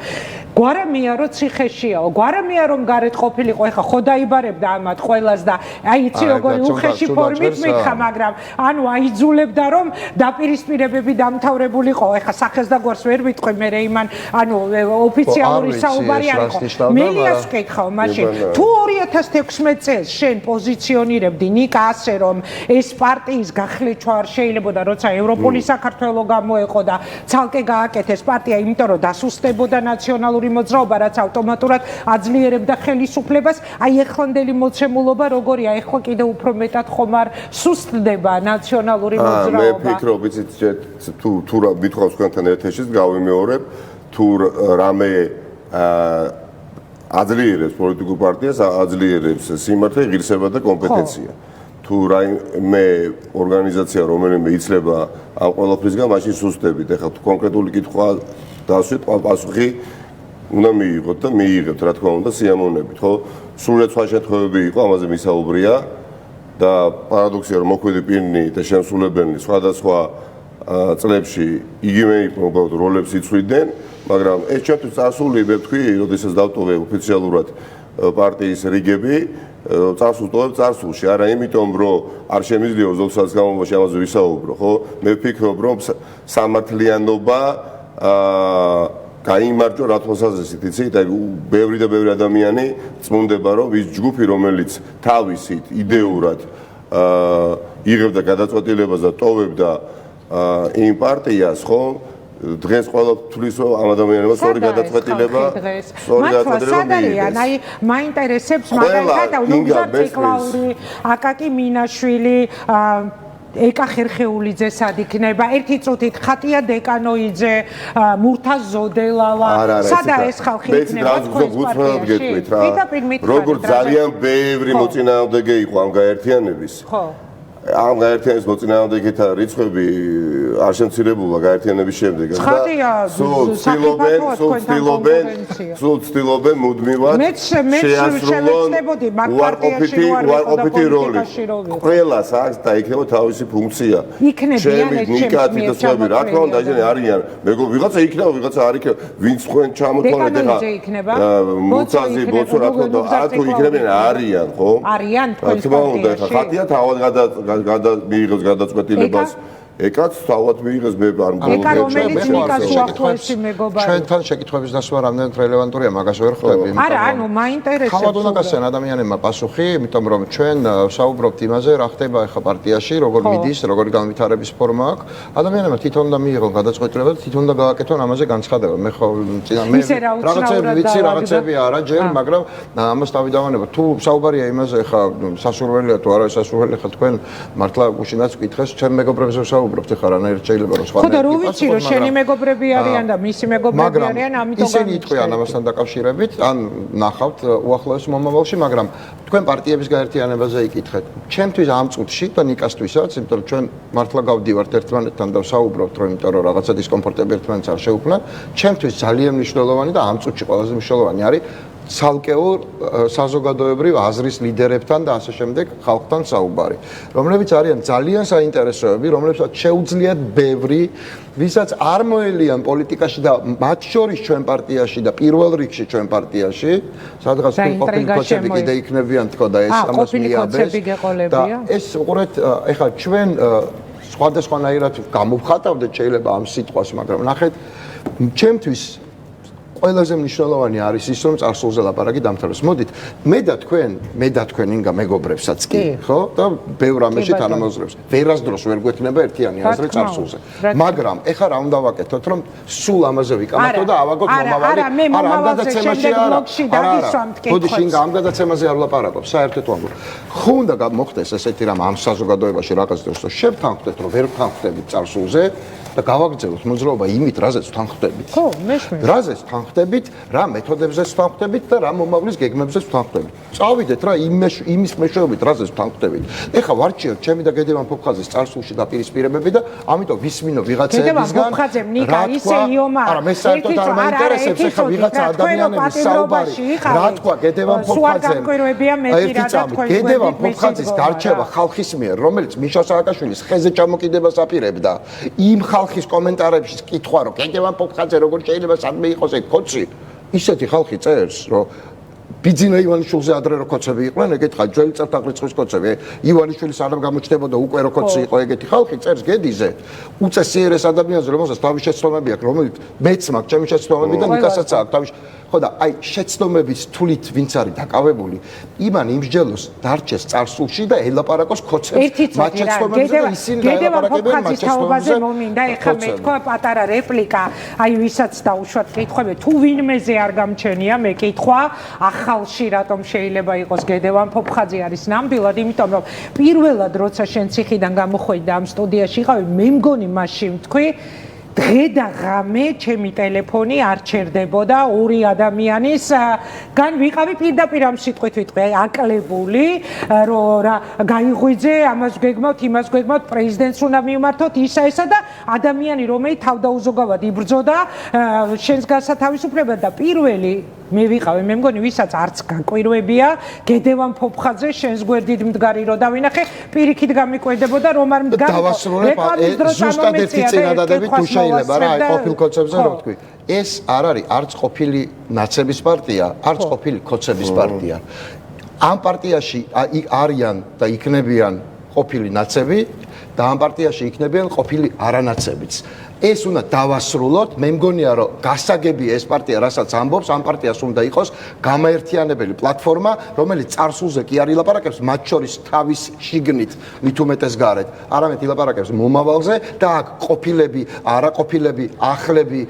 გვარამია რო ციხეშიაო გვარამია რომ გარეთ ყოფილიყო ეხლა ხო დაიბარებდა ამათ ყველას და აი იცი როგორი უხეში ფორმით მითხა მაგრამ ანუ აიძულებდა რომ დაპირისპირებები დამთავრებულიყო ეხლა სახეს და გვარს ვერ ვიტყვი მე იმან ანუ ოფიციალური საუბარი არ იყო მელიას ვკითხავ მაშინ თუ 2016 წელს შენ პოზიციონირებდი ნიკა ასე რომ ეს პარტიის გახლეჩვა არ შეიძლებოდა როცა ევროპული საქართველო გამოეყო და ცალკე გააკეთეს პარტია იმიტომ რომ დასუსტებოდა ნაციონალური მოძრაობა რაც ავტომატურად აძლიერებდა ხელისუფლებას აი ეხლანდელი მოცემულობა როგორია ეხლა კიდე უფრო მეტად ხომ არ სუსტდება ნაციონალური მოძრაობა მე ფიქრობ იცით თუ რა მithავს თქვენთან ეთერშიც გავიმეორებ თუ რამე აძლიერებს პოლიტიკურ პარტიას აძლიერებს სიმართლე ღირსება და კომპეტენცია თუ რაიმე ორგანიზაცია რომელიმე იცლება ამ ყველაფრისგან მაშინ სუსტებით ეხლა თუ კონკრეტული კითხვა დასვით პასუხი უნდა მიიღოთ და მიიღებთ რა თქმა უნდა სიამოვნებით ხო სრულად სხვა შემთხვევები იყო ამაზე მისაუბრია და პარადოქსია რომ მოქმედი პირნი და შემსრულებელი სხვადასხვა წლებში იგივე როლებს იცვლიდნენ მაგრამ ეს ჩვენთვის წარსული მე ვთქვი როდესაც დავტოვე ოფიციალურად პარტიის რიგები წარსულს ტოვებ წარსულში არა იმიტომ რომ არ შემიძლია ზოგადად გამომაში ამაზე ვისაუბრო ხო მე ვფიქრობ რომ სამართლიანობა გაიმარჯვა რათმოსაზრისით იცით აი ბევრი და ბევრი ადამიანი წმუნდება რომ ის ჯგუფი რომელიც თავისით იდეურად იღებდა გადაწყვეტილებას და ტოვებდა იმ პარტიას ხო დღეს ყველა თulis რომ ამ ადამიანებს სწორი გადაწყვეტილება სადარიან აი მაინტერესებს მაგალითად ნუგზარ ციკლაური აკაკი მინაშვილი ეკა ხერხეულიძე სად იქნება ერთი წუთით ხატია დეკანოიძე მურთაზ ზოდელავა სადა ეს ხალხი იქნება როგორც ძალიან ბევრი მოწინააღმდეგე იყო ამ გაერთიანების ხო ამ გაერთიანების მოწინააღმდეგეთა რიცხვები არ შემცირებულა გაერთიანების შემდეგ და სულ ცდილობენ მუდმივად შეასრულონ უარყოფითი როლი ყველას აქვს და იქნება თავისი ფუნქცია ჩემი ნიკათი და სხვები რა თქმა უნდა არიან მეგობ ვიღაცა იქნება ვიღაცა არ იქნება ვინც თქვენ ჩამოთვალეთ ეხლა მუცაზი ბოცო რა თქმა უნდა თუ იქნებიან არიან ხო არიან თქვენ პარტიაში ხათია თავად მიიღოს გადაწყვეტილებას ეკაც თავად მიიღეს მე არ ჩვენთან შეკითხვების დასვა რამდენად რელევანტურია მაგას ვერ ხვდები არა ანუ მაინტერესებს ხალხად უნდა გასცენ ადამიანებმა პასუხი იმიტომ რომ ჩვენ საუბრობთ იმაზე რა ხდება ახლა პარტიაში როგორ მიდის როგორი განვითარების ფორმა აქვს ადამიანებმა თვითონ უნდა მიიღონ გადაწყვეტილება და თვითონ უნდა გააკეთონ ამაზე განცხადება მე ხო მე რაღაცები ვიცი რაღაცები არა ჯერ მაგრამ ამას დავიდავანება თუ საუბარია იმაზე ახლა სასურველია თუ არა სასურველი ხა თქვენ მართლა უშინაც ვკითხეს ჩვენ მეგობრებზე ვსაუბრობთ ახლა რანაირად შეიძლება რომ სხვა ხო და რო ვიცი რომ შენი მეგობრები არიან და მისი მეგობრები არიან ამიტომ ისინი იტყვიან ამასთან დაკავშირებით ან ნახავთ უახლოეს მომავალში მაგრამ თქვენ პარტიების გაერთიანებაზე იკითხეთ ჩემთვის ამ წუთში და ნიკასთვისაც იმიტომ რომ ჩვენ მართლა გავდივართ ერთმანეთთან და ვსაუბრობთ რომ იმიტომ რომ რაღაცა დისკომფორტები ერთმანეთს არ შეუქმნათ ჩემთვის ძალიან მნიშვნელოვანი და ამ წუთში ყველაზე მნიშვნელოვანი არის ცალკეულ საზოგადოებრივ აზრის ლიდერებთან და ასე შემდეგ ხალხთან საუბარი, რომლებიც არიან ძალიან საინტერესოები, რომლებსაც შეუძლიათ ბევრი, ვისაც არ მოელიან პოლიტიკაში და მათ შორის ჩვენ პარტიაში და პირველ რიგში ჩვენ პარტიაში, სადღაც ყოფილი კოცები კიდე იქნებიან თქო და ეს ამას მიაბეს და ეს უყურეთ, ეხლა ჩვენ სხვადასხვანაირად გამოვხატავდეთ შეიძლება ამ სიტყვას, მაგრამ ნახეთ, ჩემთვის ყველაზე მნიშვნელოვანი არის ის რომ წარსულზე ლაპარაკი დამთავრდეს. მოდით, მე და თქვენ ინგა მეგობრებსაც კი, ხო? და ბევრ ამაში თანამოძღვრებს. ვერასდროს ვერ გვექნება ერთიანი აზრი წარსულზე. მაგრამ ეხლა რა უნდა ვაკეთოთ, რომ სულ ამაზე ვიკამათო და ავაგოთ მომავალი. არა, ამ გადაცემაში არა. მოდით, ინგა ამ გადაცემაზე არ ვლაპარაკობ, საერთოდ ვამბობ. ხო უნდა მოხდეს ესეთი რამ ამ საზოგადოებაში რაღაც დროს, რომ შევთანხმდეთ, რომ ვერ ვთანხმდებით წარსულზე. და გავაგრძელოთ მოძრაობა იმით, რაზეც თან ხვდებით. ხო, მეშმე. რაზეც თან ხვდებით, რა მეთოდებზეც თან ხვდებით და რა მომავლის გეგმებზეც თან ხვდებით. წავიდეთ რა იმის მეშვეობით, რაზეც თან ხვდებით. ეხლა ვარჩიოთ ჩემი და გედევან ფოფხაძის წარსულში დაპირისპირებები და ამიტომ ვისმინო ვიღაცეებისგან. ნიკა ისე იომა. არა, მე საერთოდ არ მაინტერესებს ეხლა ვიღაცა ადამიანების საუბარი. რა თქვა გედევან ფოფხაძემ? გედევან ფოფხაძის გარჩევა ხალხის მიერ, რომელიც მიშა სააკაშვილის ხეზე ჩამოკიდებას აპირებდა, იმ ხალხის კომენტარებში კითხვა, რომ გედევან ფოფხაძე როგორ შეიძლება სადმე იყოს ეგ კოცი, ისეთი ხალხი წერს, რომ ბიძინა ივანიშვილზე ადრე რო კოცები იყვნენ, ეგეთ ხა ძველი წელთაღრიცხვის კოცები, ივანიშვილი სანამ გამოჩნდებოდა უკვე რო კოცი იყო ეგეთი ხალხი წერს გედიზე, უწესიერეს ადამიანზე, რომელსაც თავის შეცდომები აქვს, რომელიც მეც მაქვს ჩემი შეცდომები და ნიკასაც აქვს თავის ხო და აი შეცდომების თulit ვინც არის დაკავებული, იმან იმსჯელოს დარჩეს წარსულში და ელაპარაკოს კოცებს მათ შეცდომებზე და ისინი ელაპარაკებენ მათ შეცდომებზე. მომინდა ეხლა მე თქვა პატარა რეპლიკა, აი ვისაც დაუშვათ კითხვები, თუ ვინმეზე არ გამჩენია მე კითხვა, ახალში რატომ შეიძლება იყოს გედევან ფოფხაძე არის ნამდვილად, იმიტომ რომ პირველად როცა შენ ციხიდან გამოხვედი და ამ სტუდიაში იყავი, მე მგონი მასში თქვი დღე და ღამე ჩემი ტელეფონი არ ჩერდებოდა ორი ადამიანის გან ვიყავი პირდაპირ ამ სიტყვით ვიტყვი აკლებული რომ რა გაიღვიძე ამას გეგმავთ იმას გეგმავთ პრეზიდენტს უნდა მივმართოთ ისა და ადამიანი რომელიც თავდაუზოგავად იბრძოდა შენს გასათავისუფლებლად და პირველი მე ვიყავი მე მგონი ვისაც არც გაკვირვებია გედევან ფოფხაძე შენს გვერდით მდგარი რო დავინახე პირიქით გამიკვირდებოდა რომ არ მდგარი დავასრულებ ზუსტად ერთი წინადადებით თუ შეიძლება რა აი ყოფილ კოცებზე რო ვთქვი ეს არ არის არც ყოფილი ნაცების პარტია არც ყოფილი კოცების პარტია ამ პარტიაში არიან და იქნებიან ყოფილი ნაცები და ამ პარტიაში იქნებიან ყოფილი არანაცებიც ეს უნდა დავასრულოთ მე მგონია რომ გასაგებია ეს პარტია რასაც ამბობს ამ პარტიას უნდა იყოს გამაერთიანებელი პლატფორმა რომელიც წარსულზე კი არ ილაპარაკებს მათ შორის თავის შიგნით მით უმეტეს გარეთ არამედ ილაპარაკებს მომავალზე და აქ ყოფილები არაყოფილები ახლები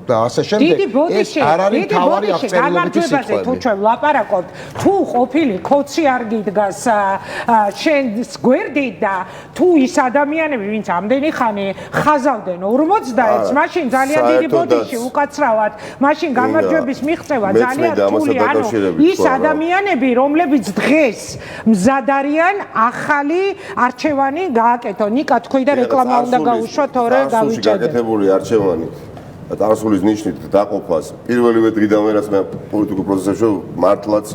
და ასე შემდეგ ეს არ არის თავარი აღწერილობითი სიტყვები თუ ჩვენ ვლაპარაკობთ თუ ყოფილი კოცი არ გიდგას შენს გვერდით და თუ ის ადამიანები ვინც ამდენი ხანი ხაზავდნენ 41-ს მაშინ ძალიან დიდი ბოდიში უკაცრავად მაშინ გამარჯვების მიღწევა ძალიან რთული ანუ ის ადამიანები რომლებიც დღეს მზად არიან ახალი არჩევანი გააკეთონ ნიკა თქვი და რეკლამა უნდა გაუშვათ თორე გავიჭედე გაკეთებული არჩევანი წარსულის ნიშნით დაყოფას პირველივე დღიდან ვერას მე პოლიტიკურ პროცესებში მართლაც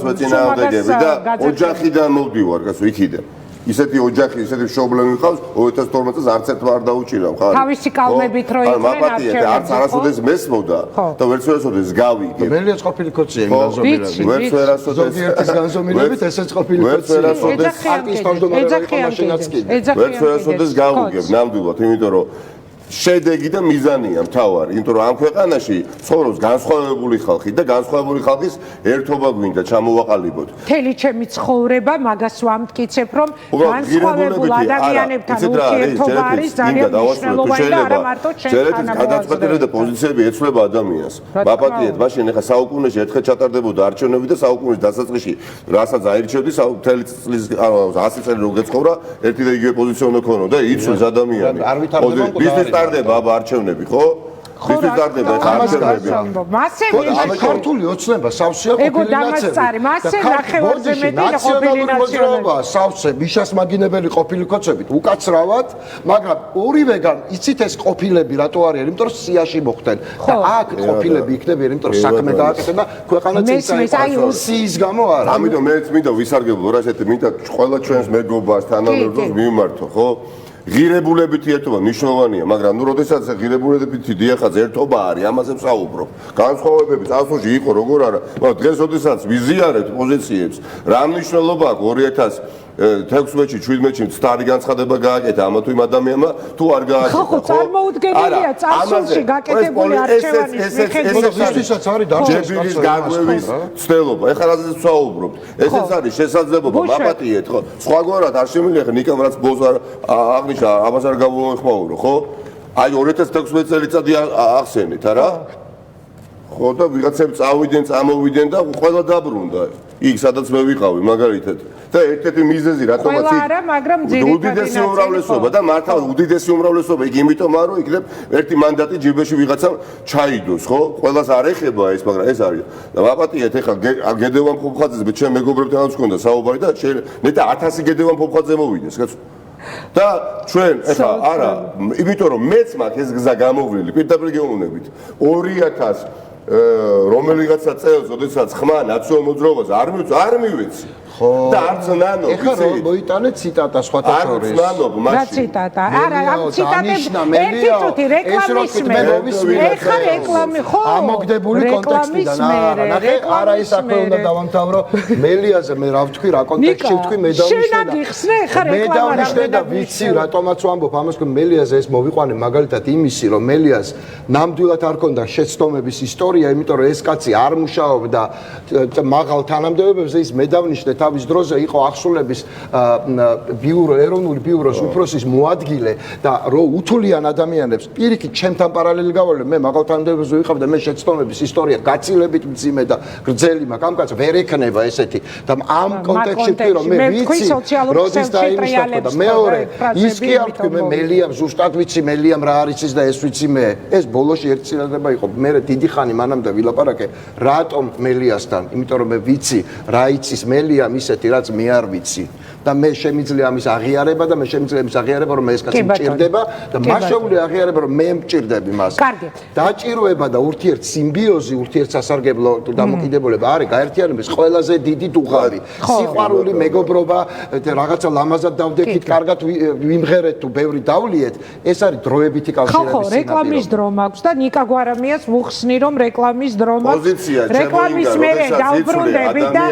ვეწინააღმდეგები და ოჯახიდან მოვდივარ გასულ იქიდან ისეთი ოჯახი, ისეთი მშობლები მყავს 2012 წელს არც ერთმა არ დაუჭირა ხარ. თავისი კალმებით რო იყვნენ არჩევნებში. არც არასოდეს მესმოდა და ვერც ვერასოდეს გავიგე. მელიაც ყოფილი კოცია იმ განზომილებით. ვერც ვერასოდეს ზოგიერთის განზომილებით ესეც ყოფილი კოცია. ვერც ვერასოდეს პარტიის თავმჯდომარე იყო მაშინაც კი. ვერც ვერასოდეს გავიგებ ნამდვილად, იმიტომ რომ შედეგი და მიზანია მთავარი, იმიტომ რომ ამ ქვეყანაში ცხოვრობს განსხვავებული ხალხი და განსხვავებული ხალხის ერთობა გვინდა ჩამოვაყალიბოთ. მთელი ჩემი ცხოვრება მაგას ვამტკიცებ, რომ განსხვავებულ ადამიანებთან ურთიერთობა არის ძალიან მნიშვნელოვანი და არა მარტო შენთან გადაწყვეტილება და პოზიციები ეცვლება ადამიანს. მაპატიეთ, მაშინ ეხა საუკუნეში ერთხელ ჩატარდებოდა არჩევნები და საუკუნის დასაწყისში რასაც აირჩევდი, მთელი წლის 100 წელი რო გეცხოვრა, ერთი და იგივე პოზიცია უნდა ქონოდა და იცვლის ადამიანი. ბიზნეს ტარდება აბა არჩევნები, ხო? ბიზნეს ტარდება არჩევნები. ამას ქართული ოცნება სავსეა ყოფილი ნაცები. მასე ნახევარზე მეტი ყოფილი ნაციონალობა, სავსე, მიშას მაგინებელი ყოფილი კოცებით უკაცრავად, მაგრამ ორივეგან იცით ეს ყოფილები რატო არიან, იმიტომ რომ სიაში მოხდნენ. და აქ ყოფილები იქნებიან, იმიტომ რომ საქმე გააკეთეს და ქვეყანა წინსაწყალს სიის გამო არა. ამიტომ მეც მინდა ვისარგებლო რა ესეთი მინდა ყველა ჩვენს მეგობარს თანამედროვე მიმართო, ხო? ღირებულებითი ერთობა მნიშვნელოვანია, მაგრამ ნუ როდესაც ღირებულებითი დიახაც ერთობა არის, ამაზე ვსაუბრობ. განსხვავებები წარსულში იყო როგორ არა, მაგრამ დღეს როდესაც ვიზიარებთ პოზიციებს, რა მნიშვნელობა აქვს 2016-ში, 17-ში სტარი განცხადება გააკეთა ამა თუ იმ ადამიანმა, თუ არ გააკეთა. ხო, წარმოუდგენელია წარსულში გაკეთებული არჩევანის მიხედვითაც არის ჯერბილის გაგვევის ცდელობა. ეხლა რაზეც ვსაუბრობთ. ესეც არის შესაძლებლობა, მაპატიეთ, ხო? სხვაგვარად არ შემიძლია ხა ნიკამ რაც ბოლოს აღნიშნა, ამას არ გამოვეხმაურო, ხო? აი 2016 წელიწადი ახსენეთ, არა? ხო და ვიღაცები წავიდნენ, წამოვიდნენ და ყველა დაბრუნდა. იქ სადაც მე ვიყავი, მაგალითად და ერთ-ერთი მიზეზი რატომაც უდიდესი უმრავლესობა და მართლა უდიდესი უმრავლესობა იქ იმიტომ არ რომ იქნებ ერთი მანდატი ჯიბეში ვიღაცამ ჩაიდოს, ხო? ყველას არ ეხება ეს, მაგრამ ეს არის. და ვაპატიეთ ეხლა გედევან ფოფხაძეზე ჩემ მეგობრებთანაც მქონდა საუბარი და ნეტა 1000 გედევან ფოფხაძე მოვიდეს, კაცო. და ჩვენ ეხლა არა, იმიტომ რომ მეც მაქვს ეს გზა გამოვლილი, პირდაპირ გეუბნებით. 2000 რომელიღაცა წელს, ოდესაც ხმა ნაციონალურ მოძრაობას არ მივეცი. და არც ნანო ეხლა რომ მოიტანე ციტატა სხვათა შორის. არც ნანო რა ციტატა? არა, ამ ციტატებს ერთი წუთი რეკლამის მე. ეხლა რეკლამი ხო? ამოგდებული კონტექსტიდან არა. ნახე, არა ის აქვე უნდა დავამთავრო. მელიაზე მე რა ვთქვი, რა კონტექსტში ვთქვი, მე დავნიშნე. შენად იხსნე ეხლა რეკლამა. მე დავნიშნე და ვიცი რატომაც ვამბობ ამას, რომ მელიაზე ეს მოვიყვანე მაგალითად იმისი, რომ მელიას ნამდვილად არ ქონდა შეცდომების ისტორია, იმიტომ რომ ეს კაცი არ მუშაობდა მაღალ თანამდებობებზე, ის მე დავნიშნე თავის დროზე იყო ახსულების ბიურო, ეროვნული ბიუროს უფროსის მოადგილე და რო უთულიან ადამიანებს პირიქით ჩემთან პარალელი გავალე მე მაღალ თანამდებობებზე ვიყავ და მე შეცდომების ისტორია გაცილებით მძიმე და გრძელი მაქვს ამ კაცს ვერ ექნება ესეთი და ამ კონტექსტში ვთქვი რომ მე ვიცი როდის დაიმუშავა და მეორე ის კი არ ვთქვი მე მელიამ ზუსტად ვიცი მელიამ რა არის ის და ეს ვიცი მე ეს ბოლოში ერთი წინადადება იყო მე დიდი ხანი მანამდე ვილაპარაკე რატომ მელიასთან იმიტომ რომ მე ვიცი რა იცის მელიამ ისეთი რაც მე არ ვიცი და მე შემიძლია ამის აღიარება და მე შემიძლია ამის აღიარება რომ ეს კაცი მჭირდება და მას შეუძლია აღიარება რომ მე მჭირდები მას. კარგი. დაჭიროება და ურთიერთსიმბიოზი, ურთიერთსასარგებლო დამოკიდებულება არის გაერთიანების ყველაზე დიდი დუღაბი. სიყვარული, მეგობრობა, რაღაცა ლამაზად დავდექით, კარგად ვიმღერეთ თუ ბევრი დავლიეთ, ეს არის დროებითი კავშირების სინამდვილე. ხო, რეკლამის დრო მაქვს და ნიკა გვარამიას ვუხსნი რომ რეკლამის დრო მაქვს. რეკლამის მერე დავბრუნდებით და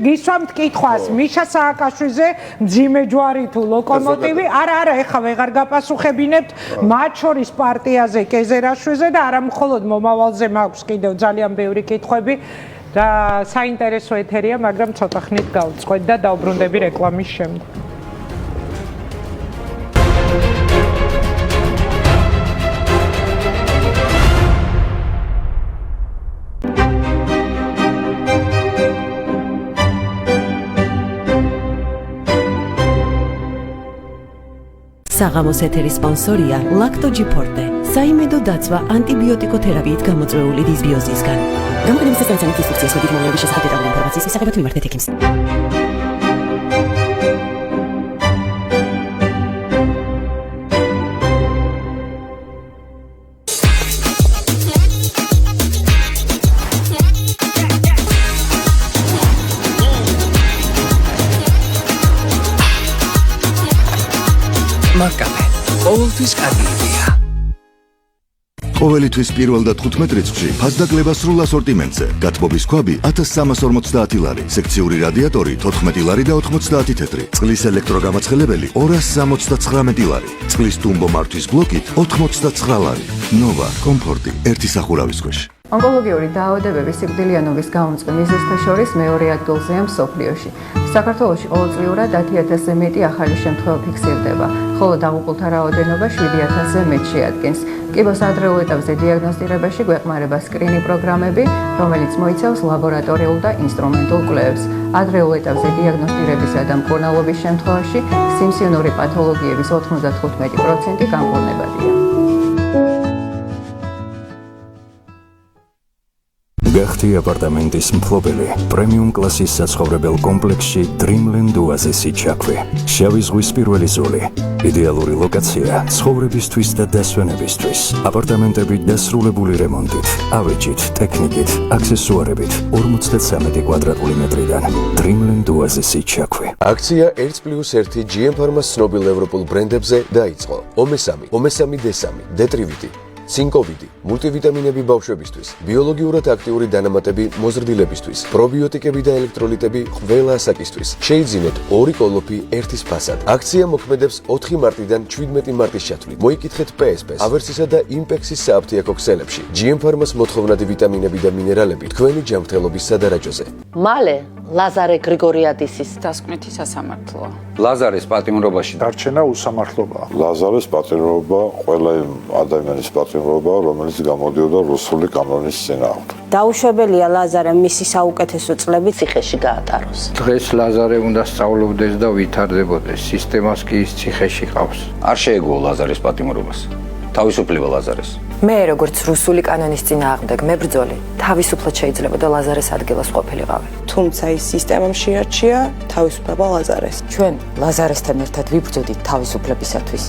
გისვამთ კითხვას მიშა სააკაშვილზე მძიმე ჯვარი თუ ლოკომოტივი არა ეხლა ვეღარ გაპასუხებინებთ მათ შორის პარტიაზე კეზერაშვილზე და არა მხოლოდ მომავალზე მაქვს კიდევ ძალიან ბევრი კითხვები და საინტერესო ეთერია მაგრამ ცოტა ხნით გავწყვეტ და დავბრუნდები რეკლამის შემდეგ საღამოს ეთერის სპონსორია ლაქტოჯი ფორტე. საიმედო დაცვა ანტიბიოტიკოთერაპიით გამოწვეული დისბიოზისგან. გამოყენების საწარმოების ინსტრუქციას მოდით მომლების შესახებ დეტალური ინფორმაციის მისაღებად მიმართეთ ექიმს. მაკაბე ყოველთვის კარგია. ყოველი თვის პირველ და 15 რიცხვში ფასდაკლება სრულ ასორტიმენტზე. გათბობის ქვაბი 1350 ლარი, სექციური რადიატორი 14 ლარი და 90 თეთრი, წყლის ელექტროგამაცხელებელი 279 ლარი, წყლის ტუმბო მართვის ბლოკით 89 ლარი. ნოვა კომფორტი ერთი სახურავის ქვეშ. ონკოლოგიური დაავადებების სიკვდილიანობის გამომწვევ მიზეზთა შორის მეორე ადგილზეა მსოფლიოში. საქართველოში ყოველწლიურად 10,000-ზე მეტი ახალი შემთხვევა ფიქსირდება, ხოლო დაღუპულთა რაოდენობა 7,000-ზე მეტს შეადგენს. კიბოს ადრეულ ეტაპზე დიაგნოსტირებაში გვეხმარება სკრინინგ პროგრამები, რომელიც მოიცავს ლაბორატორიულ და ინსტრუმენტულ კვლევებს. ადრეულ ეტაპზე დიაგნოსტირებისა და მკურნალობის შემთხვევაში სიმსივნური პათოლოგიების 95% განკურნებადია. გახთი აპარტამენტის მფლობელი პრემიუმ კლასის საცხოვრებელ კომპლექსში Dreamland Oasis-ი ჩაქვე. შავი ზღვის პირველი ზოლი. იდეალური ლოკაცია ცხოვრებისთვის და დასვენებისთვის. აპარტამენტები დასრულებული რემონტით, ავეჯით, ტექნიკით, აქსესუარებით 53 კვადრატული მეტრიდან. Dreamland Oasis-ი ჩაქვე. აქცია 1+1 GM Pharma-ს ცნობილ ევროპულ ბრენდებზე დაიწყო. ომესამი, ომესამი D3, D-ტრივიტი. სინკოვიდი, მულტივიტამინები ბავშვებისთვის, ბიოლოგიურად აქტიური დანამატები მოზრდილებისთვის, პრობიოტიკები და ელექტროლიტები ყველა ასაკისთვის. შეიძინეთ 2 კოლოფი ერთის ფასად. აქცია მოქმედებს 4 მარტიდან 17 მარტის ჩათვლით. მოიკითხეთ PSP-ს, ავერსისა და იმპექსის სააფთიაქო ქსელებში. GM Pharma-ს მოთხოვნადი ვიტამინები და მინერალები თქვენი ჯანმრთელობის სადარაჯოზე. მალე ლაზარე გრიგორიადისის დასკვნითი სასამართლოა. ლაზარეს პატიმრობაში დარჩენა უსამართლობაა. ლაზარეს პატიმრობა ყველა ადამიანის პატიმრობაა, რომელიც გამოდიოდა რუსული კანონის წინააღმდეგ. დაუშვებელია ლაზარე მისი საუკეთესო წლები ციხეში გაატაროს. დღეს ლაზარე უნდა სწავლობდეს და ვითარდებოდეს, სისტემას კი ის ციხეში ყავს. არ შეეგუო ლაზარეს პატიმრობას. თავისუფლება ლაზარეს. მე როგორც რუსული კანონის წინააღმდეგ მებრძოლი, თავისუფლად შეიძლებოდა ლაზარეს ადგილას ყოფილიყავი. თუმცა ის სისტემამ შეარჩია თავისუფლება ლაზარეს. ჩვენ ლაზარესთან ერთად ვიბრძოდით თავისუფლებისათვის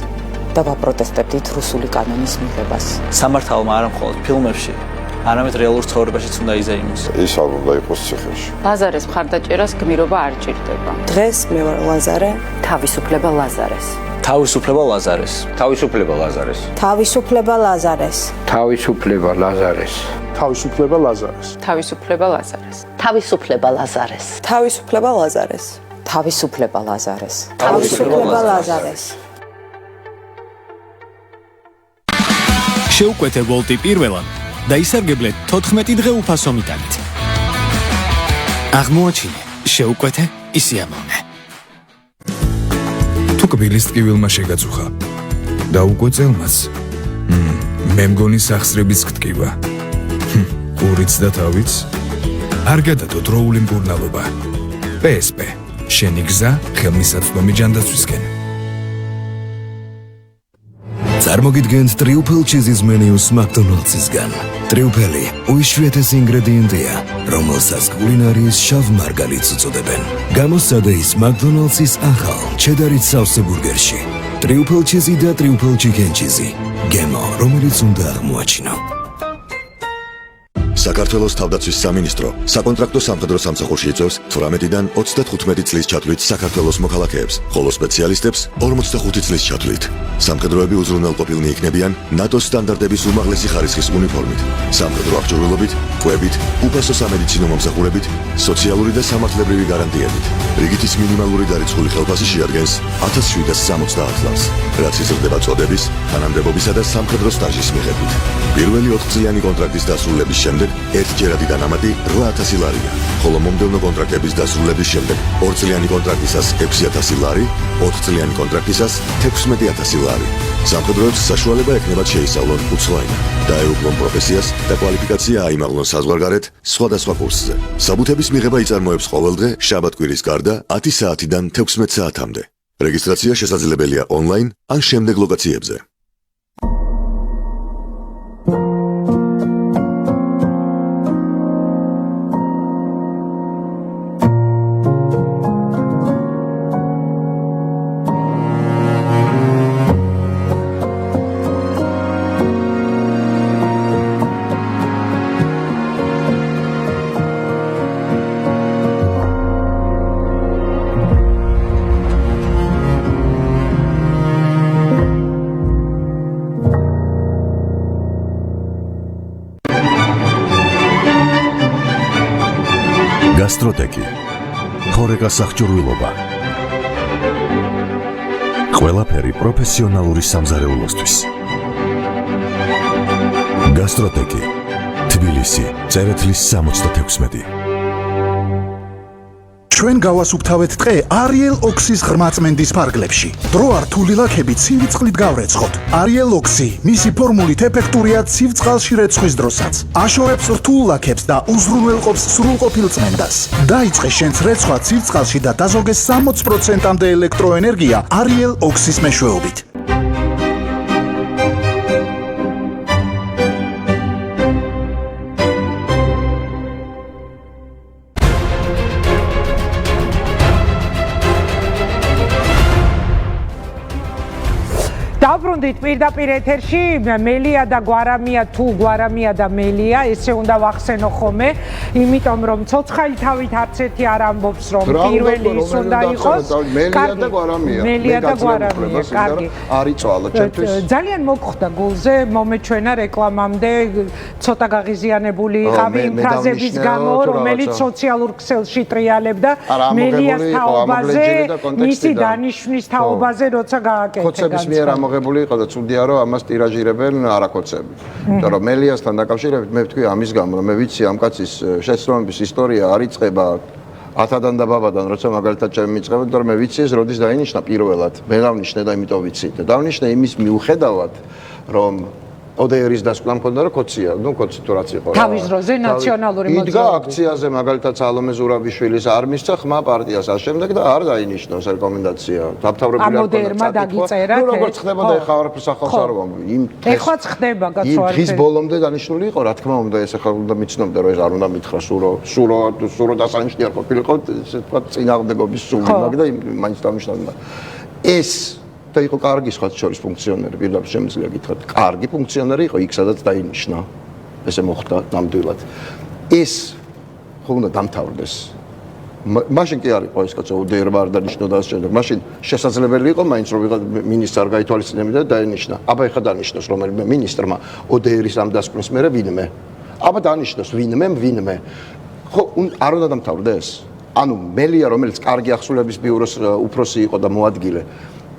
და ვაპროტესტებდით რუსული კანონის მიღებას. სამართალმა არა მხოლოდ ფილმებში, არამედ რეალურ ცხოვრებაშიც უნდა იზეიმოს. ის არ უნდა იყოს ციხეში. ლაზარეს მხარდაჭერას გმირობა არ ჭირდება. დღეს მე ვარ ლაზარე, თავისუფლება ლაზარეს. თავისუფლება ლაზარეს. თავისუფლება ლაზარეს. თავისუფლება ლაზარეს. თავისუფლება ლაზარეს. თავისუფლება ლაზარეს. თავისუფლება ლაზარეს. თავისუფლება ლაზარეს. თავისუფლება ლაზარეს. თავისუფლება ლაზარეს. თავისუფლება ლაზარეს. შეუკვეთე ვოლტი პირველად და ისარგებლეთ 14 დღე უფასო მიტანით. აღმოაჩინე, შეუკვეთე ისიამოვნე. თუ კბილის ტკივილმა შეგაწუხა და უკვე წელმაც მე მგონი სახსრების გტკივა. ყურიც და თავიც არ გადადო დროული მკურნალობა. PSP შენი გზა ხელმისაწვდომი ჯანდაცვისკენ. წარმოგიდგენთ ტრიუფელ ჩიზის მენიუს მაკდონალდსისგან. ტრიუფელი უიშვიათესი ინგრედიენტია, რომელსაც კულინარიის შავ მარგალიტს უწოდებენ. გამოსცადა ის მაკდონალდსის ახალ ჩედარით სავსე ბურგერში. ტრიუფელ ჩიზი და ტრიუფელ ჩიკენ ჩიზი. გემო, რომელიც უნდა აღმოაჩინო. საქართველოს თავდაცვის სამინისტრო საკონტრაქტო სამხედრო სამსახურში იწვევს 18-დან 35 წლის ჩათვლით საქართველოს მოქალაქეებს, ხოლო სპეციალისტებს 45 წლის ჩათვლით. სამხედროები უზრუნველყოფილნი იქნებიან ნატოს სტანდარტების უმაღლესი ხარისხის უნიფორმით, სამხედრო აღჭურვილობით, კვებით, უფასო სამედიცინო მომსახურებით, სოციალური და სამართლებრივი გარანტიებით. რიგითის მინიმალური დარიცხული ხელფასი შეადგენს 1760 ლარს, რაც იზრდება წოდების, თანამდებობისა და სამხედრო სტაჟის მიხედვით. პირველი 4 წლიანი კონტრაქტის დასრულების შემდეგ ერთჯერადი დანამატი 8000 ლარია, ხოლო მომდევნო კონტრაქტების დასრულების შემდეგ 2 წლიანი კონტრაქტისას 6000 ლარი, 4 წლიანი კონტრაქტისას 16000 ლარი. სამხედროებს საშუალება ექნებათ შეისწავლონ უცხო ენა, დაეუფლონ პროფესიას და კვალიფიკაცია აიმაღლონ საზღვარგარეთ სხვადასხვა კურსზე. საბუთების მიღება იწარმოებს ყოველდღე შაბათ-კვირის გარდა 10 საათიდან 16 საათამდე. რეგისტრაცია შესაძლებელია ონლაინ ან შემდეგ ლოკაციებზე. გასტროტეკი ხორეკა სახჭურვილობა ყველაფერი პროფესიონალური სამზარეულოსთვის. გასტროტეკი თბილისი წერეთლის 66. ჩვენ გავასუფთავეთ ტყე Ariel Oxy-ს ღრმაწმენდის ფარგლებში. დრო არ რთული ლაქები ცივი წყლით გავრეცხოთ. Ariel Oxy მისი ფორმულით ეფექტურია ცივ წყალში რეცხვის დროსაც. აშორებს რთულ ლაქებს და უზრუნველყოფს სრულყოფილ წმენდას. დაიწყე შენც რეცხვა ცივ წყალში და დაზოგე 60%-მდე ელექტროენერგია Ariel Oxy-ს მეშვეობით. დაბრუნდით პირდაპირ ეთერში მელია და გვარამია თუ გვარამია და მელია ესე უნდა ვახსენო ხოლმე იმიტომ რომ ცოცხალი თავით არც ერთი არ ამბობს რომ პირველი ის უნდა იყოს მელია და გვარამია მელია და გვარამია კარგი არ იწვალა ჩემთვის ძალიან მოგხვდა გულზე მომეჩვენა რეკლამამდე ცოტა გაღიზიანებული იყავი იმ ფრაზების გამო რომელიც სოციალურ ქსელში ტრიალებდა მელიას თაობაზე მისი დანიშვნის თაობაზე როცა გააკეთე მოგებული იყო და ცუდია რომ ამას ტირაჟირებენ არაკოცები. იმიტომ რომ მელიასთან დაკავშირებით მე ვთქვი ამის გამო რომ მე ვიცი ამ კაცის შეცდომების ისტორია არ იწყება 10-დან და ბაბადან, როცა მაგალითად ჩემი მიწყება, იმიტომ რომ მე ვიცი ეს როდის დაინიშნა პირველად. მე დავნიშნე და იმიტომ ვიცი და დავნიშნე იმის მიუხედავად, რომ ODR-ის დასკვნა მქონდა რომ კოცია, კოცი თუ რაც იყო. თავის დროზე ნაციონალური მოძრაობა. იდგა აქციაზე მაგალითად სალომე ზურაბიშვილის არ მისცა ხმა პარტიას ამავდროულად და არ დაინიშნოს რეკომენდაცია. დამთავრებული არ ქონდა. ODR-მა დაგიწერა. როგორც ხდებოდა ეხლა არაფერს ახალს არ ვამბობ. ეხლაც ხდება კაცო. დღის ბოლომდე დანიშნული იყო, რა თქმა უნდა, ეს ახლა უნდა მიცნობდა რომ ეს არ უნდა მითხრა სურო დასანიშნი არ ყოფილიყო, ესე თქვა წინააღმდეგობის სული, მაგრამ მაინც დავნიშნავდა. ეს და იყო კარგი სხვა შორის ფუნქციონერი, პირდაპირ შემიძლია გითხრათ, კარგი ფუნქციონერი იყო იქ სადაც დაინიშნა. ესე მოხდა ნამდვილად. ეს ხო უნდა დამთავრდეს. მაშინ კი არ იყო ეს კაცო ODR-მა არ დანიშნოდა და შემდეგ. მაშინ შესაძლებელი იყო მაინც რომ ვიღა მინისტრ არ გაითვალისწინებდა და დაინიშნა. აბა ეხლა დანიშნოს რომელიმე მინისტრმა ODR-ის ამ დასკვნის მერე ვინმე. აბა დანიშნოს ვინმე. ხო არ უნდა დამთავრდეს. ანუ მელია რომელიც კარგი ახსულების ბიუროს უფროსი იყო და მოადგილე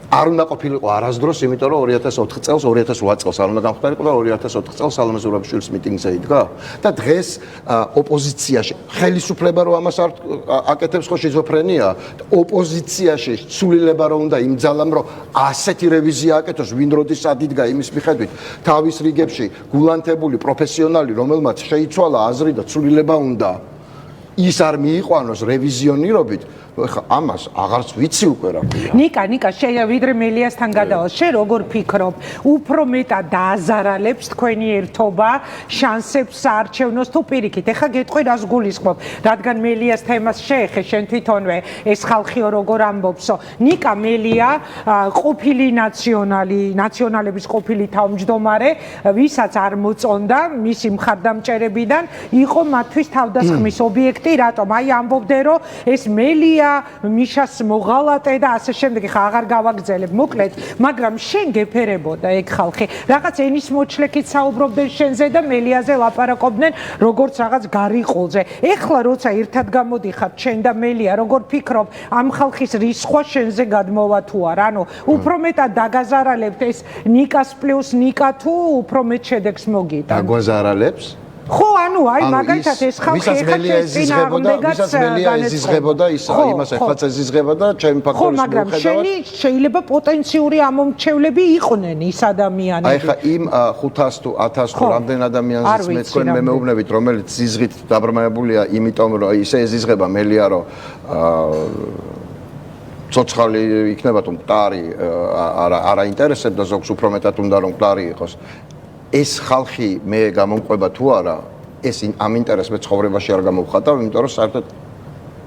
არ უნდა ყოფილიყო არასდროს, იმიტომ რომ 2004 წელს, 2008 წელს არ უნდა გამხდარიყო და 2004 წელს სალომე ზურაბიშვილის მიტინგზე იდგა და დღეს ოპოზიციაში ხელისუფლება რომ ამას არ აკეთებს ხო შიზოფრენია, ოპოზიციაში ცვლილება რომ უნდა იმძალამ რომ ასეთი რევიზია აკეთოს, ვინ როდის ადიდგა იმის მიხედვით, თავის რიგებში გულანთებული პროფესიონალი, რომელმაც შეიცვალა აზრი და ცვლილება უნდა ის არ მიიყვანოს რევიზიონირობით, ეხლა ამას აღარც ვიცი უკვე რა ქვია. ნიკა, ვიდრე მელიასთან გადავალ, შენ როგორ ფიქრობ, უფრო მეტად დააზარალებს თქვენი ერთობა შანსებს საარჩევნოს თუ პირიქით? ეხლა გეტყვი რას გულისხმობ, რადგან მელიას თემას შეეხე, შენ თვითონვე ეს ხალხიო როგორ ამბობსო. ნიკა მელია ყოფილი ნაციონალების ყოფილი თავმჯდომარე, ვისაც არ მოწონდა მისი მხარდამჭერებიდან, იყო მათთვის თავდასხმის ობიექტი. რატომ? აი ამბობდნენ რომ ეს მელია მიშას მოღალატე და ასე შემდეგ, ხა აღარ გავაგრძელებ მოკლედ, მაგრამ შენ გეფერებოდა ეგ ხალხი. რაღაც ენის მოჩლექით საუბრობდნენ შენზე და მელიაზე ლაპარაკობდნენ როგორც რაღაც გარიყოლზე. ეხლა როცა ერთად გამოდიხართ შენ და მელია, როგორ ფიქრობ, ამ ხალხის რისხვა შენზე გადმოვა თუ არა? ანუ უფრო მეტად დაგაზარალებთ ეს ნიკას პლუს ნიკა თუ უფრო მეტ შედეგს მოგიტან? დაგვაზარალებს? ხო, ანუ აი მაგალითად ეს ხალხი ეხლა წინააღმდეგაც ეზიზღებოდა იმას ეხლაც ეზიზღება და ჩემი ფაქტორის მიუხედავად. ხო, მაგრამ შენი შეიძლება პოტენციური ამომრჩევლები იყვნენ ის ადამიანები. აი ხა იმ 500 თუ 1000 თუ რამდენ ადამიანს მე თქვენ მეუბნებით, რომელიც ზიზღით დაბრმავებულია, იმიტომ რომ ისე ეზიზღება მელია რომ ცოცხალი იქნება თუ მკვდარი არ აინტერესებდა ზოგს უფრო მეტად უნდა რომ მკვდარი იყოს. ეს ხალხი მე გამომყვება თუ არა, ეს ამ ინტერესს მე ცხოვრებაში არ გამოვხატავ, იმიტომ რომ საერთოდ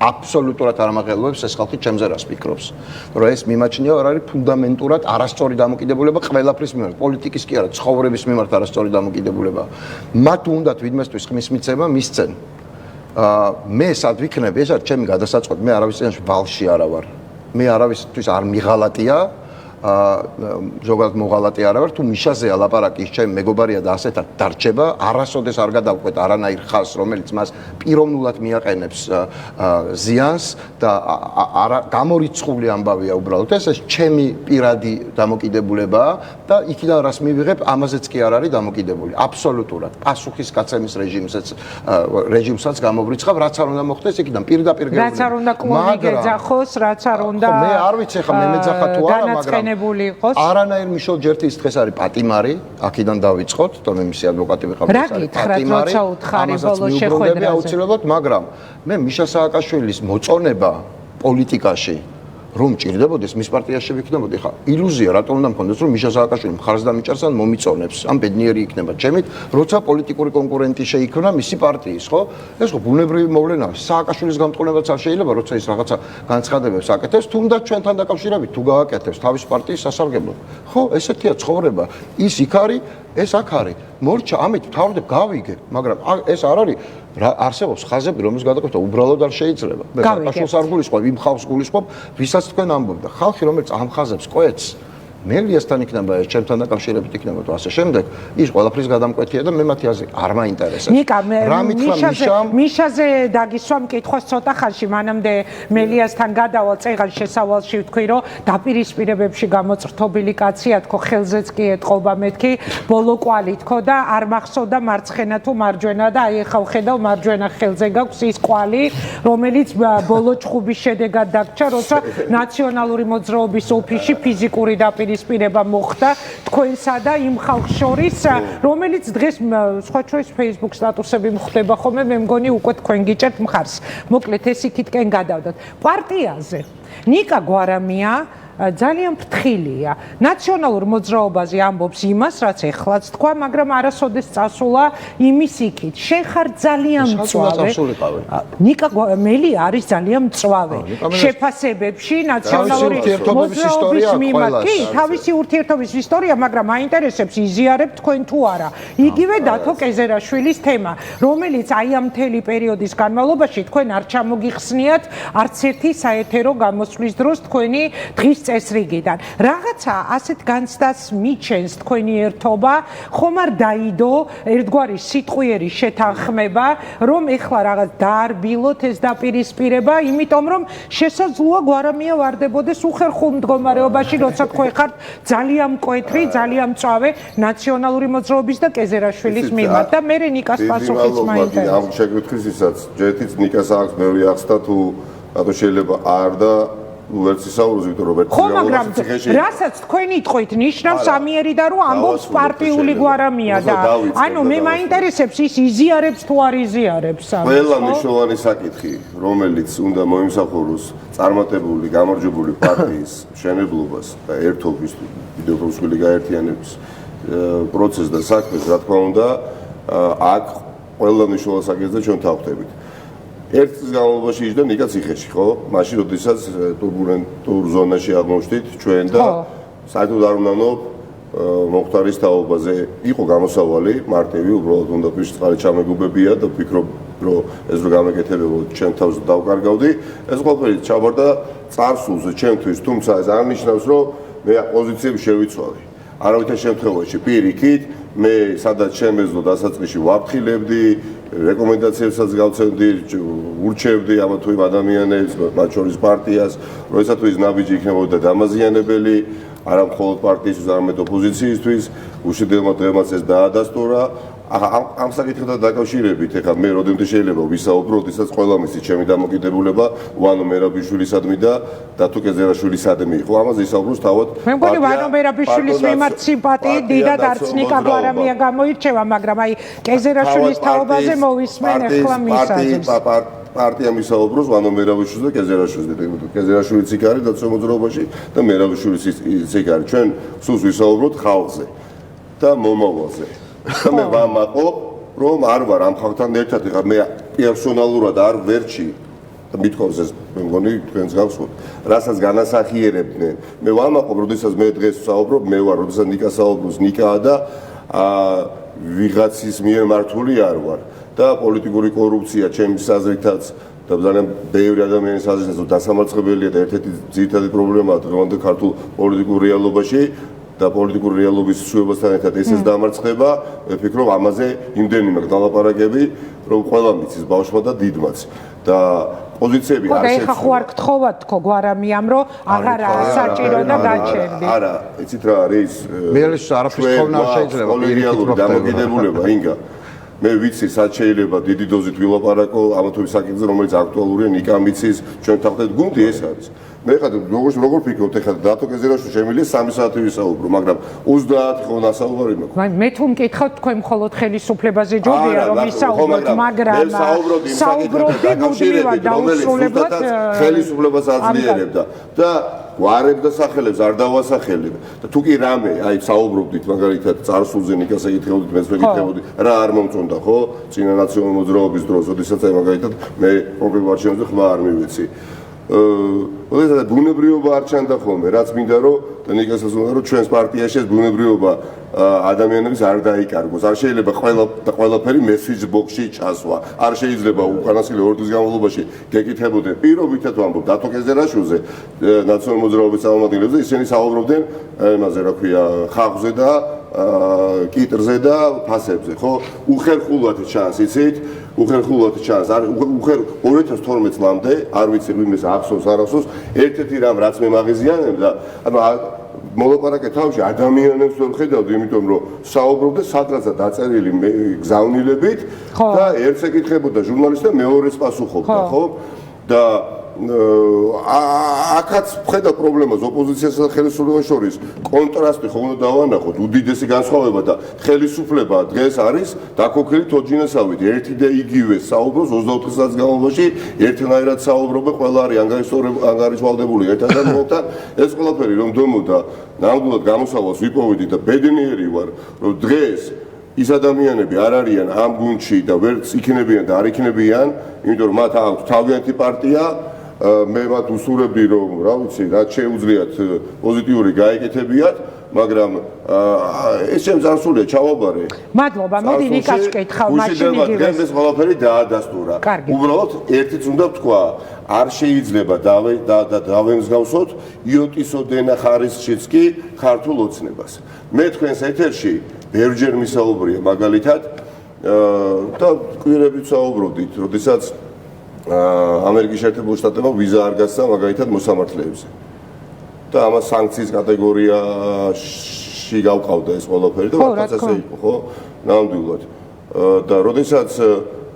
აბსოლუტურად არ ამაღელვებს ეს ხალხი ჩემზე რას ფიქრობს. რომ ეს მიმაჩნია არ არის ფუნდამენტურად არასწორი დამოკიდებულება ყველაფრის მიმართ, პოლიტიკის კი არა, ცხოვრების მიმართ არასწორი დამოკიდებულება. მათ უნდათ ვინმესთვის ხმის მიცემა მისცენ. მე სად ვიქნები, ეს არის ჩემი გადასაწყვეტი, მე არავის წინაშე ვალში არა ვარ. მე არავისთვის არ მიღალატია. ზოგადად მოღალატე არა ვარ, თუ მიშაზეა ლაპარაკი, ჩემი მეგობარია და ასეთად დარჩება, არასოდეს არ გადავყვეთ არანაირ ხალხს, რომელიც მას პიროვნულად მიაყენებს ზიანს და გამორიცხული ამბავია უბრალოდ. ეს ჩემი პირადი დამოკიდებულებაა და იქიდან რას მივიღებ, ამაზეც კი არ არის დამოკიდებული. აბსოლუტურად. პასუხისგაცემის რეჟიმსაც გამოვრიცხავ, რაც არ უნდა მოხდეს, იქიდან პირდაპირ გეუბნები. რაც არ უნდა კლუბი გეძახოს, რაც არ უნდა ხო, მე არ ვიცი ხა მე მეძახა თუ არა, მაგრამ არანაირ მიშელ ჯერთის დღეს არის პატიმარი, აქედან დავიწყოთ, თორემ მისი ადვოკატი ვიყავ ეს არის პატიმარი. აუცილებლად, მაგრამ მე მიშა სააკაშვილის მოწონება პოლიტიკაში რომ ჭირდებოდეს მის პარტიაში ვიქნებოდი, ხა ილუზია რატომ უნდა მქონდეს რომ მიშა სააკაშვილი მხარს დამიჭერს ან მომიწონებს, ან ბედნიერი იქნება ჩემით, როცა პოლიტიკური კონკურენტი შეიქმნა მისი პარტიის, ხო? ეს ხო ბუნებრივი მოვლენაა. სააკაშვილის გამტყუნებაც არ შეიძლება, როცა ის რაღაცა განცხადებებს აკეთებს, თუნდაც ჩვენთან დაკავშირებით თუ გააკეთებს თავის პარტიის სასარგებლოდ. ხო, ესეთია ცხოვრება. ის იქ არის, ეს აქ არის. მორჩა, ამით თავდებ გავიგე, მაგრამ ეს არ არის არსებობს ხაზები, რომელს გადაკეთება უბრალოდ არ შეიძლება. მე სააკაშვილს არ გულისხმობ, იმ ხალხს გულისხმობ, ვისაც თქვენ ამბობთ. ხალხი, რომელიც ამ ხაზებს კვეთს, მელიასთან იქნება, ჩემთან დაკავშირებით იქნება თუ ასე შემდეგ, ის ყველაფრის გადამკვეთია და მე მათი აზრი არ მაინტერესებს. ნიკა, მიშაზე დაგისვა მკითხვას ცოტა ხანში, მანამდე მელიასთან გადავალ წეღან შესავალში ვთქვი, რომ დაპირისპირებებში გამოწრთობილი კაცია თქო, ხელზეც კი ეთყობა მეთქი, ბოლო კვალი თქო და არ მახსოვდა მარცხენა თუ მარჯვენა და აი ახლა ვხედავ მარჯვენა ხელზე გაქვს ის კვალი, რომელიც ბოლო ჭხუბის შედეგად დაგჭა, როცა ნაციონალური მოძრაობის ოფისში ფიზიკური დაპირისპირება მოხდა თქვენსა და იმ ხალხს შორის, რომელიც დღეს სხვა შორის Facebook სტატუსები მხდება ხოლმე, მე მგონი უკვე თქვენ გიჭერთ მხარს. მოკლედ ეს იქითკენ გადავდოთ. პარტიაზე ნიკა გვარამია ძალიან ფრთხილია. ნაციონალურ მოძრაობაზე ამბობს იმას, რაც ეხლაც თქვა, მაგრამ არასოდეს წასულა იმის იქით. შენ ხარ ძალიან მწვავე. ნიკა მელი არის ძალიან მწვავე. შეფასებებში ნაციონალური მოძრაობის მიმართ. კი, თავისი ურთიერთობის ისტორია, მაგრამ მაინტერესებს იზიარებ თქვენ თუ არა. იგივე დათო კეზერაშვილის თემა, რომელიც აი ამ მთელი პერიოდის განმავლობაში თქვენ არ ჩამოგიხსნიათ არც ერთი საეთერო გამოსვლის დროს თქვენი დღის წესრიგიდან. რაღაცა ასეთ განცდას მიჩენს თქვენი ერთობა, ხომ არ დაიდო ერთგვარი სიტყვიერი შეთანხმება, რომ ეხლა რაღაც დაარბილოთ ეს დაპირისპირება, იმიტომ რომ შესაძლოა გვარამია ვარდებოდეს უხერხულ მდგომარეობაში, როცა თქვენ ხართ ძალიან მკვეთრი, ძალიან მწვავე ნაციონალური მოძრაობის და კეზერაშვილის მიმართ და მე ნიკას პასუხიც მაინტერესებს. ამ შეკითხვისთვისაც ჯერთიც ნიკას აქვს ბევრი ახსნა თუ რატო შეიძლება არ და ვერც ისაუბროს, იმიტომ რომ ერთი მაგრამ რასაც თქვენ იტყვით, ნიშნავს ამიერი და რომ ამბობს პარტიული გვარამია და ანუ მე მაინტერესებს ის იზიარებს თუ არ იზიარებს ამას. ყველა მნიშვნელოვანი საკითხი, რომელიც უნდა მოიმსახუროს წარმატებული, გამარჯვებული პარტიის მშენებლობას და ერთობის იდეოლოგიური გაერთიანების პროცესს და საქმეს, რა თქმა უნდა, აქ ყველა მნიშვნელოვანი საკითხი და ჩვენ თავხდებით. ერთ წლის განმავლობაში იჯდა ნიკა ციხეში, ხო? მაშინ როდესაც ტურბულენტურ ზონაში აღმოჩნდით ჩვენ და საერთოდ არ უნდა მოხტარის თაობაზე იყო გამოსავალი, მარტივი, უბრალოდ უნდა პირშწყალი ჩამეგუბებია და ვფიქრობ, რომ ეს რო გამეკეთებებოდ ჩემ თავს დავკარგავდი, ეს ყველაფერი ჩაბარდა წარსულზე ჩემთვის, თუმცა ეს არ ნიშნავს, რომ მე პოზიციები შევიცვალე. არავითარ შემთხვევაში პირიქით მე სადაც შემეძლო დასაწყისში ვაფრთხილებდი, რეკომენდაციებსაც გავცემდი, ურჩევდი ამა თუ იმ ადამიანებს, მათ შორის პარტიას, როდესაც ის ნაბიჯი იქნებოდა დამაზიანებელი, არა მხოლოდ პარტიისთვის, არამედ ოპოზიციისთვის, უშედეგმა დღემაც ეს დაადასტურა. ამ საკითხთან დაკავშირებით, ეხლა მე როდემდე შეიძლება ვისაუბრო, როდესაც ყველა მისის ჩემი დამოკიდებულება ვანო მერაბიშვილისადმი და დათო კეზერაშვილისადმი იყო. ამაზე ისაუბროს თავად. მე მგონი ვანო მერაბიშვილის მიმართ სიმპათიით დიდად არც ნიკა გვარამია გამოირჩევა, მაგრამ აი კეზერაშვილის თაობაზე მოვისმენ ეხლა მისაზრს. პარტია მისაუბროს ვანო მერაბიშვილის და კეზერაშვილის. კეზერაშვილიც იქ არის დაცვა მოძრაობაში და მერაბიშვილიც იქ არის. ჩვენ სულს ვისაუბროთ ხალხზე და მომავალზე. მე ვამაყობ, რომ არ ვარ ამ ხალხთან ერთად, ეხლა მე პერსონალურად არ ვერჩი და მithავს ეს მე მგონი თქვენს გავსვათ, რასაც განასახიერებდნენ. მე ვამაყობ, როდესაც მე დღეს ვსაუბრობ, მე ვარ, როდესაც ნიკა საუბრობს, ნიკაა და ვიღაცის მიერ მართული არ ვარ და პოლიტიკური კორუფცია ჩემს აზრითაც და ძალიან ბევრი ადამიანის აზრითაც დასამარცხებელია და ერთ-ერთი ძირითადი პრობლემაა დღევანდელ ქართულ პოლიტიკურ რეალობაში. და პოლიტიკური რეალობის სრულებასთან ერთად ესეც დამარცხება, მე ვფიქრობ ამაზე იმდენი მაქვს დალაპარაკები, რომ ყველა მიცის ბავშვმა და დიდმაც. და პოზიციები არ შეცვლა. ხო, ეხა ხო არ გთხოვათ თქო გვარამიამ, რომ აღარა საჭირო და გაჩერდი. არა, იცით რა არის? მე არაფრის თხოვნა არ შეიძლება. კოლეგიალური დამოკიდებულება, ინგა. მე ვიცი, სად შეიძლება დიდი დოზით ვილაპარაკო ამა თუ იმ საკითხზე, რომელიც აქტუალურია ნიკა მიცის, ჩვენ თავხდეთ გუნდი ეს არის. მე ხა როგორ ფიქრობთ ეხლა დათო კეზერაშვილი შემიძლია 3 საათი ვისაუბრო, მაგრამ 30 ხო ნასაუბარი მაქვს. მე თუ მკითხავთ თქვენ მხოლოდ ხელისუფლებაზე ჯობია რომ ისაუბროთ, მაგრამ საუბრობდი მუდმივად დაუსრულებლად ხელისუფლებას აძლიერებდა და გვარებს და სახელებს არ დავასახელებ და თუ კი რამე აი საუბრობდით მაგალითად წარსულზე ნიკას ეკითხებოდით, მეც მეკითხებოდი, რა არ მომწონდა ხო წინა ნაციონალური მოძრაობის დროს, ოდესაც აი მაგალითად მე პრობლემა არჩევანზე ხმა არ მივეცი. ოდესაც ბუნებრიობა არ ჩანდა ხოლმე, რაც მინდა რომ და ნიკასაც უნდა რომ ჩვენს პარტიაში ეს ბუნებრიობა ადამიანებს არ დაიკარგოს. არ შეიძლება ყველაფერი message box-ში ჩასვა. არ შეიძლება უკანასკნელი 2 თვის განმავლობაში გეკითხებოდნენ პირობითად ვამბობ დათო კეზერაშვილზე, ნაციონალური მოძრაობის წარმომადგენლებზე, ისინი საუბრობდნენ იმაზე, რა ქვია, ხალხზე და კიტრზე და ფასებზე, ხო? უხერხულად ჩანს, იცით? უხერხულად ჩანს. 2012 წლამდე, არ ვიცი ვინმეს ახსოვს არ ახსოვს, ერთ-ერთი რამ რაც მე მაღიზიანებდა, ანუ მოლაპარაკე თავში ადამიანებს ვერ ხედავდი, იმიტომ რომ საუბრობდნენ სადღაცა დაწერილი გზავნილებით და ერთს ეკითხებოდა ჟურნალისტი და მეორეს პასუხობდა, ხო? და აქაც ხედავ პრობლემას ოპოზიციასა და ხელისუფლებას შორის კონტრასტი ხო უნდა დავანახოთ, უდიდესი განსხვავება და ხელისუფლება დღეს არის დაქოქილი თოჯინასავით, ერთი და იგივე საუბრობს 24 საათის განმავლობაში, ერთნაირად საუბრობენ, ყველა არის ანგარიშვალდებული ერთ ადამიანთან, ეს ყველაფერი რომ დომოდა, ნამდვილად გამოსავალს ვიპოვიდი და ბედნიერი ვარ, რომ დღეს ის ადამიანები არ არიან ამ გუნდში და ვერც იქნებიან და არ იქნებიან, იმიტომ რომ მათ აქვს თავიანთი პარტია, მე მათ უსურვებდი რომ, რა ვიცი, რაც შეუძლიათ პოზიტიური გაეკეთებიათ, მაგრამ ეს ჩემს არსულია ჩავაბარე. მადლობა, მოდი ნიკას ვკითხავ, მაშინ იგივე. ეს ყველაფერი დაადასტურა. უბრალოდ ერთიც უნდა ვთქვა, არ შეიძლება დავემსგავსოთ იოტისოდენა ხარისხშიც კი ქართულ ოცნებას. მე თქვენს ეთერში ბევრჯერ მისაუბრია მაგალითად და კვირებით საუბრობდით, როდესაც ამერიკის შეერთებულ შტატებმა ვიზა არ გასცა მაგალითად მოსამართლეებზე. და ამას სანქციის კატეგორიაში გავყავდა ეს ყველაფერი და ვთქვათ ასე იყო, ხო? ნამდვილად. და როდესაც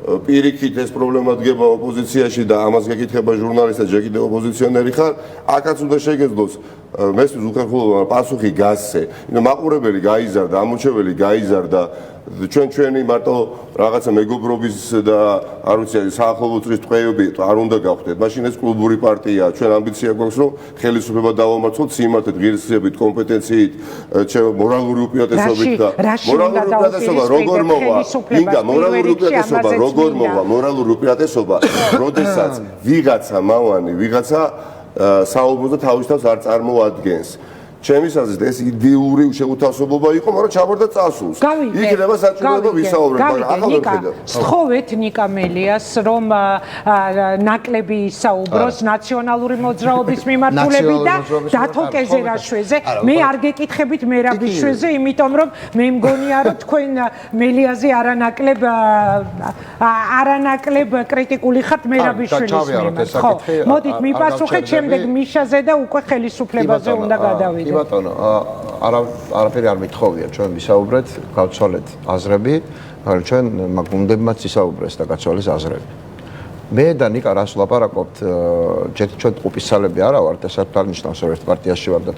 პირიქით ეს პრობლემა დგება ოპოზიციაში და ამას გეკითხება ჟურნალისტად, ჯერ კიდევ ოპოზიციონერი ხარ, აქაც უნდა შეგეძლოს მესმის უხერხულობა პასუხი გასცე. მაყურებელი გაიზარდა, ამორჩეველი გაიზარდა, ჩვენი მარტო რაღაცა მეგობრობის და არ ვიცი საახლობო წრის ტყვეები არ უნდა გავხდეთ. მაშინ ეს კლუბური პარტია, ჩვენ ამბიცია გვაქვს რომ ხელისუფლება დავამარცხოთ სიმართლით, ღირსებით, კომპეტენციით, მორალური უპირატესობით და მორალური უპირატესობა როგორ მოვა? ინგა მორალური უპირატესობა როგორ მოვა? მორალური უპირატესობა, როდესაც ვიღაცა მავანი, ვიღაცა საუბრობს და თავის თავს არ წარმოადგენს. ჩემის აზრით ეს იდეური შეუთავსებობა იყო, მაგრამ ჩაბარდა წასულს. იქნება საჭიროება ვისაუბროთ, მაგრამ ახლა ვერ ხედავ. სთხოვეთ ნიკა მელიას, რომ ნაკლები ისაუბროს ნაციონალური მოძრაობის მიმართულებით და დათო კეზერაშვილზე. მე არ გეკითხებით მერაბიშვილზე, იმიტომ რომ მე მგონია რომ თქვენ მელიაზე არანაკლებ კრიტიკული ხართ მერაბიშვილის მიმართ. ხო, მოდით მიპასუხეთ, შემდეგ მიშაზე და უკვე ხელისუფლებაზე უნდა გადავიდეთ. ბატონო, არაფერი არ მithოვია, ჩვენ ვისაუბრეთ, გავცვალეთ აზრები, მაგრამ ჩვენ მაგუნდებმაც ისაუბრეს და გაცვალეს აზრები. მე და ნიკა რას ვლაპარაკობთ, ჩვენ ტყუპისცალები არა ვართ, ესაც არ ნიშნავს, რომ ერთ პარტიაში ვარ და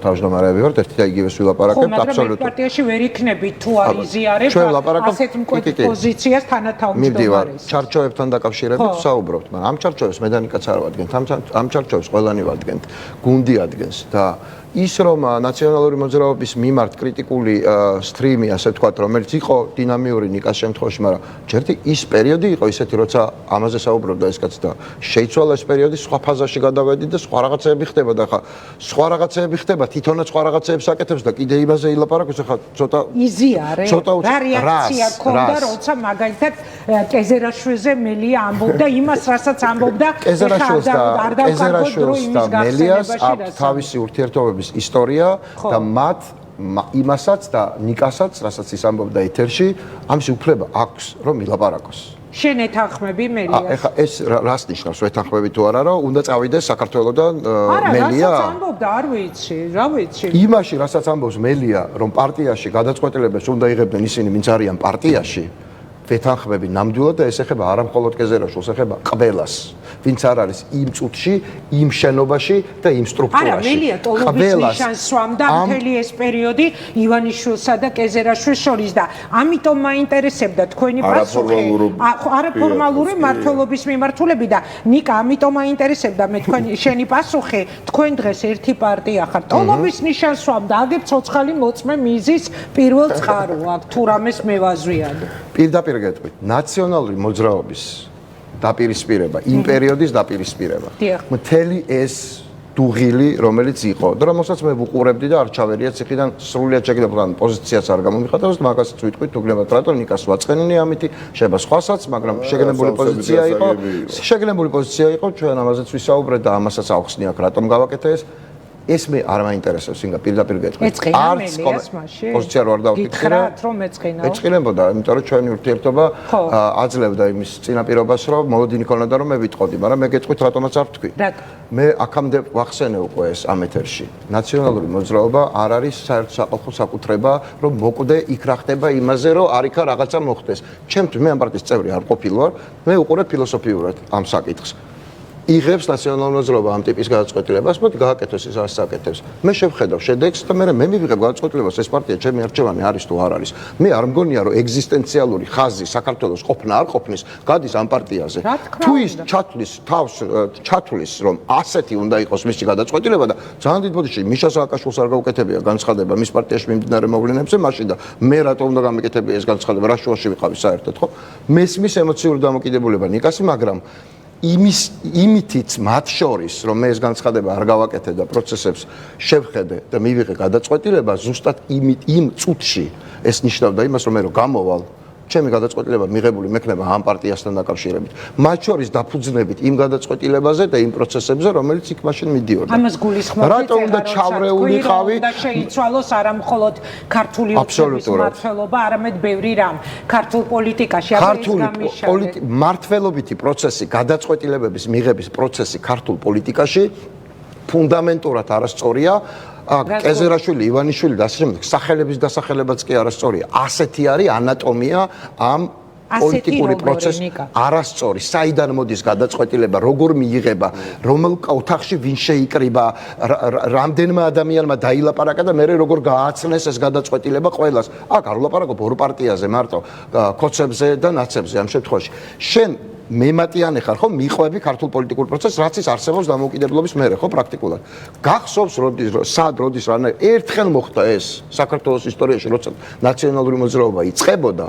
თავმჯდომარეები ვართ, ერთი და იგივეს ვილაპარაკებთ აბსოლუტურად. მაგრამ პარტიაში ვერ იქნებით თუ არ იზიარებ ასეთ მკვეთ პოზიციას თანათავმჯდომარეს. ჩარჩოებთან დაკავშირებით ვსაუბრობთ, მაგრამ ამ ჩარჩოებს მე და ნიკაც არ ვადგენთ, ამ ჩარჩოებს ყველანი ვადგენთ, გუნდი ადგენს და ის რომ ნაციონალური მოძრაობის მიმართ კრიტიკული სტრიმი, ასე ვთქვათ, რომელიც იყო დინამიური ნიკას შემთხვევაში, მაგრამ ჯერტი ის პერიოდი იყო ისეთი, როცა ამაზე საუბრობდა ეს კაცი და შეიცვალა ეს პერიოდი, სხვა ფაზაში გადავედი და სხვა რაღაცეები ხდება და ხა სხვა რაღაცეები ხდება, თვითონაც სხვა რაღაცეებს აკეთებს და კიდე იმაზე ილაპარაკოს, ხა ცოტა იზიარე. რა რეაქცია ქონდა, როცა მაგალითად კეზერაშვილზე მელია ამბობდა იმას, რასაც ამბობდა კეზერაშვილს და მელიას თავისი ურთიერთობები ისტორია და მათ იმასაც და ნიკასაც, რასაც ის ამბობდა ეთერში, ამის უფლება აქვს, რომ ილაპარაკოს. შენ ეთანხმები მელიას? ეხა ეს რას ნიშნავს, ეთანხმები თუ არა, რომ უნდა წავიდეს საქართველოდან მელია? რასაც ამბობდა, არ ვიცი, რა ვიცი. იმაში, რასაც ამბობს მელია, რომ პარტიაში გადაწყვეტილებას უნდა იღებდნენ ისინი, ვინც არიან პარტიაში, ვეთანხმები ნამდვილად და ეს ეხება არა მხოლოდ კეზერაშვილს, ეხება ყველას, ვინც არ არის იმ წუთში, იმ შენობაში და იმ სტრუქტურაში. არა, მელია ტოლობის ნიშანს სვამდა მთელი ეს პერიოდი ივანიშვილსა და კეზერაშვილს შორის და ამიტომ მაინტერესებდა თქვენი პასუხი. არაფორმალური მმართველობის მიმართულებით და ნიკა, ამიტომ მაინტერესებდა მე შენი პასუხი. თქვენ დღეს ერთი პარტია ხართ. ტოლობის ნიშანს სვამდა, აგებ ცოცხალი მოწმე მიზის პირველ წყარო აქ თუ რამეს მევაზვიად. პირდაპირ გეტყვით, ნაციონალური მოძრაობის დაპირისპირება, იმ პერიოდის დაპირისპირება. მთელი ეს დუღილი, რომელიც იყო. და რომელსაც მე ვუყურებდი და არ ჩავერია ციხიდან სრულიად შეგიძლია პოზიციაც არ გამომიხატავს, მაგასაც ვიტყვით უგლებად რატომ ნიკას ვაწყენინე ამითი, შეიძლება სხვასაც, მაგრამ შეგნებული პოზიცია იყო. შეგნებული პოზიცია იყო, ჩვენ ამაზეც ვისაუბრეთ და ამასაც ავხსნი აქ რატომ გავაკეთე ეს მე არ მაინტერესებს, ვინდა პირდაპირ გეტყვით. პოზიცია რო არ დავკითხე, რომ ეწყინა. ეწყინებოდა, იმიტომ რომ ჩვენი ურთიერთობა აძლევდა იმის წინაპირობას, რომ მოლოდინი ქონოდა რომ მე ვიტყოდი, მაგრამ მე გეტყვით რატომაც არ ვთქვი. მე აქამდე ვახსენე უკვე ეს ამ ეთერში. ნაციონალური მოძრაობა არ არის საერთო საკუთრება, რომ მოკვდე იქ რა ხდება იმაზე, რომ არიქა რაღაცა მოხდეს. ჩემთვის მე ამ პარტიის წევრი არ ყოფილი ვარ, მე უყურებ ფილოსოფიურად ამ საკითხს. იღებს ნაციონალური მოძრაობა ამ ტიპის გადაწყვეტილებას, მოდი გააკეთოს ის რაც აკეთებს. მე შევხედავ შედეგს და მე მივიღებ გადაწყვეტილებას, ეს პარტია ჩემი არჩევანი არის თუ არ არის. მე არ მგონია რომ ეგზისტენციალური ხაზი საქართველოს ყოფნა არ ყოფნის გადის ამ პარტიაზე. თუ ის ჩათვლის რომ ასეთი უნდა იყოს მისი გადაწყვეტილება და ძალიან დიდ ბოდიში მიშა სააკაშვილს არ გაუკეთებია განცხადება მის პარტიაში მიმდინარე მოვლენებზე, მაშინ და მე რატომ უნდა გამეკეთებია ეს განცხადება, რა შუაში ვიყავი საერთოდ, ხო? მესმის ემოციური დამოკიდებულება ნიკასი, მაგრამ იმითიც მათ შორის რომ მე ეს განცხადება არ გავაკეთე და პროცესებს შევხედე და მივიღე გადაწყვეტილება ზუსტად იმ წუთში ეს ნიშნავდა იმას რომ მე რომ გამოვალ ჩემი გადაწყვეტილება მიღებული მექნება ამ პარტიასთან დაკავშირებით მათ შორის დაფუძნებით იმ გადაწყვეტილებაზე და იმ პროცესებზე რომელიც იქ მაშინ მიდიოდა ამას გულისხმობთ რატომ უნდა ჩავრეულიყავი და შეიცვალოს არა მხოლოდ ქართული ოცნების მმართველობა არამედ ბევრი რამ ქართულ პოლიტიკაში ქართული მმართველობითი პროცესი გადაწყვეტილებების მიღების პროცესი ქართულ პოლიტიკაში ფუნდამენტურად არასწორია კეზერაშვილი, ივანიშვილი და ასე შემდეგ სახელების დასახელებაც კი არასწორია. ასეთი არის ანატომია ამ პოლიტიკური პროცესის არასწორი. საიდან მოდის გადაწყვეტილება, როგორ მიიღება, რომელ ოთახში ვინ შეიკრიბა, რამდენმა ადამიანმა დაილაპარაკა და მე როგორ გააცნეს ეს გადაწყვეტილება ყველას. აქ არ ვლაპარაკობ ორ პარტიაზე მარტო, ქოცებზე და ნაცებზე ამ შემთხვევაში. შენ მემატიანე ხარ ხო მიყვები ქართულ პოლიტიკურ პროცესს რაც ის არსებობს დამოუკიდებლობის მერე ხო პრაქტიკულად გახსოვს როდის რანაირ ერთხელ მოხდა ეს საქართველოს ისტორიაში როცა ნაციონალური მოძრაობა იწყებოდა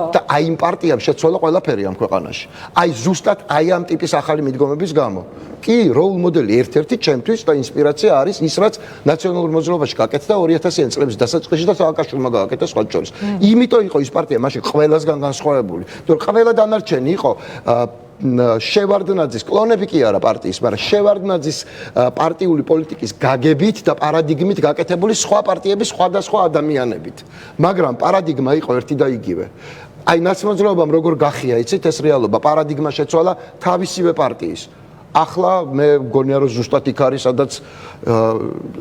და აი იმ პარტიამ შეცვალა ყველაფერი ამ ქვეყანაში აი ზუსტად აი ამ ტიპის ახალი მიდგომების გამო კი როულ მოდელი ერთ-ერთი ჩემთვის და ინსპირაცია არის ის რაც ნაციონალურ მოძრაობაში გაკეთდა 2000-იან წლების დასაწყისში და სააკაშვილმა გააკეთა სხვა შორის იმიტომ იყო ის პარტია მაშინ ყველასგან განსხვავებული თორე ყველა დანარჩენი იყო შევარდნაძის კლონები კი არა პარტიის, მაგრამ შევარდნაძის პარტიული პოლიტიკის გაგებით და პარადიგმით გაკეთებული სხვა პარტიების სხვადასხვა ადამიანებით. მაგრამ პარადიგმა იყო ერთი და იგივე. აი ნაცმოძრაობამ როგორ გახია, იცით ეს რეალობა, პარადიგმა შეცვალა თავისივე პარტიის. ახლა მე მგონია რომ ზუსტად იქ არის, სადაც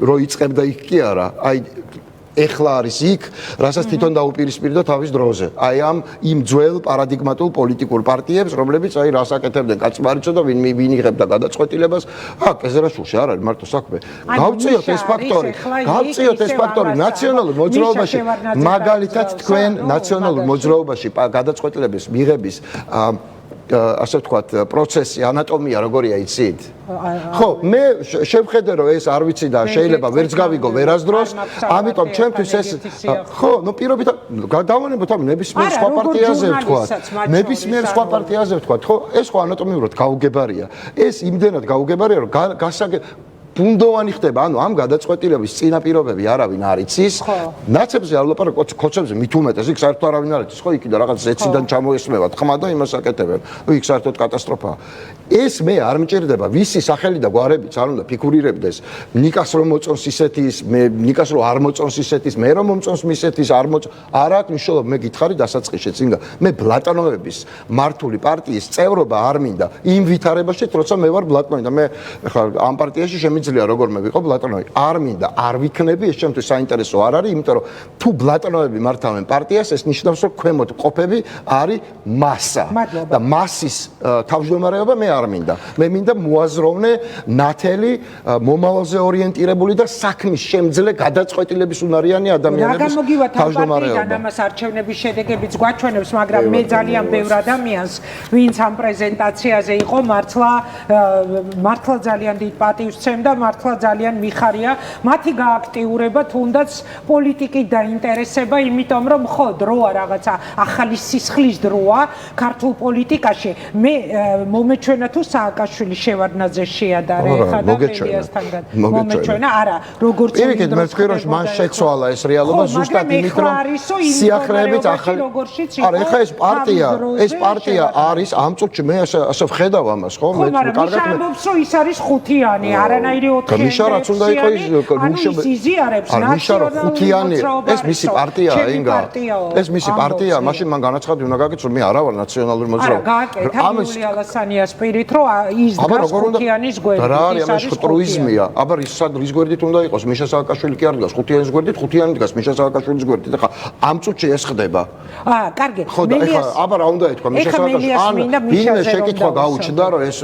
რო იწყებდა იქ კი არა. აი ეხლა არის იქ, რასაც თვითონ დაუპირისპირდა თავის დროზე. აი ამ იმ ძველ პარადიგმატულ პოლიტიკურ პარტიებს, რომლებიც აი რას აკეთებდნენ, კაცმარიჩო და ვინ იღებდა გადაწყვეტილებას. კეზერაშვილში არ არის მარტო საქმე. გავწიოთ ეს ფაქტორი. ნაციონალურ მოძრაობაში, მაგალითად თქვენ ნაციონალურ მოძრაობაში გადაწყვეტილების მიღების ასე ვთქვათ, პროცესი, ანატომია როგორია იცით? ხო, მე შევხედე რომ ეს არ ვიცი და შეიძლება ვერც გავიგო ვერასდროს, ამიტომ ჩემთვის ეს ხო, ნუ პირობით დავანებოთ ამ ნებისმიერ სხვა პარტიაზე ვთქვათ. ნებისმიერ სხვა პარტიაზე ვთქვათ, ხო, ეს ხო ანატომიურად გაუგებარია. ეს იმდენად გაუგებარია, რომ ბუნდოვანი ხდება, ანუ ამ გადაწყვეტილების წინაპირობები არავინ არ იცის. ნაცებზე არ ვლაპარაკობ, ქოცებზე მით უმეტეს, იქ საერთოდ არავინ არ იცის, ხო, იქიდან რაღაც ზეციდან ჩამოესმევათ, ხმა და იმას აკეთებენ. იქ საერთოდ კატასტროფაა. ეს მე არ მჭირდება, ვისი სახელი და გვარებიც არ უნდა ფიგურირებდეს. ნიკას რომ მოწონს ისეთის, მე ნიკას რომ არ მოწონს ისეთის, მე რომ მომწონს მისეთის, არ მოწონს. არა აქვს მნიშვნელობა, მე გითხარი დასაწყისშიც, ინგა. მე ბლატონოების მართული პარტიის წევრობა არ მინდა იმ ვითარებაში, როცა მე ვარ ბლატონოვი და მე ხა ამ პარტიაში შემიძლია როგორ მე ვიყო ბლატონოვი. არ მინდა, არ ვიქნები, ეს ჩემთვის საინტერესო არ არის, იმიტომ რომ თუ ბლატონოვები მართავენ პარტიას, ეს ნიშნავს, რომ ქვემოთ ყოფები არის მასა. და მასის თავმჯდომარეობა მე არ მინდა. მე მინდა მოაზროვნე, ნათელი, მომავალზე ორიენტირებული და საქმის შემძლე გადაწყვეტილების უნარიანი ადამიანების თავმჯდომარეობა. ამას არჩევნების შედეგებიც გვაჩვენებს, მაგრამ მე ძალიან ბევრ ადამიანს, ვინც ამ პრეზენტაციაზე იყო, მართლა ძალიან დიდ პატივს ვცემ და და მართლა ძალიან მიხარია მათი გააქტიურება, თუნდაც პოლიტიკით დაინტერესება, იმიტომ რომ ხო დროა რაღაცა ახალი სისხლის დროა ქართულ პოლიტიკაში. მე მომეჩვენა თუ სააკაშვილი შევარდნაძე შეადარე ხა და მელიასთან მომეჩვენა, არა, როგორც პირიქით მე ვთქვი რომ მან შეცვალა ეს რეალობა ზუსტად იმით რომ სიახლეებით ახალი არა ეხლა ეს პარტია არის ამ წუთში მე ასე ვხედავ ამას ხო მე კარგად მე ამბობს რომ ის არის ხუთიანი არანაირი ოთხიანი მიშა რაც უნდა იყოს რუშები იზიარებს ხუთიანი ეს მისი პარტიაა ინგა ეს მისი პარტია მაშინ მან განაცხადი უნდა გაკეთოს რომ მე არა ვარ ნაციონალური მოძრაობა არა გააკეთა იულია ალასანიას პირით რომ ის დგას ხუთიანის გვერდით რა არის ტრუიზმია აბა რის გვერდით უნდა იყოს მიშა სააკაშვილი კი არ დგას ხუთიანის გვერდით ხუთიანი დგას მიშა სააკაშვილის გვერდით ეხლა ამ წუთში ეს ხდება კარგი ეხლა აბა რა უნდა ითქვა მიშა სააკაშვილი ან ვინმე შეკითხვა გაუჩნდა რომ ეს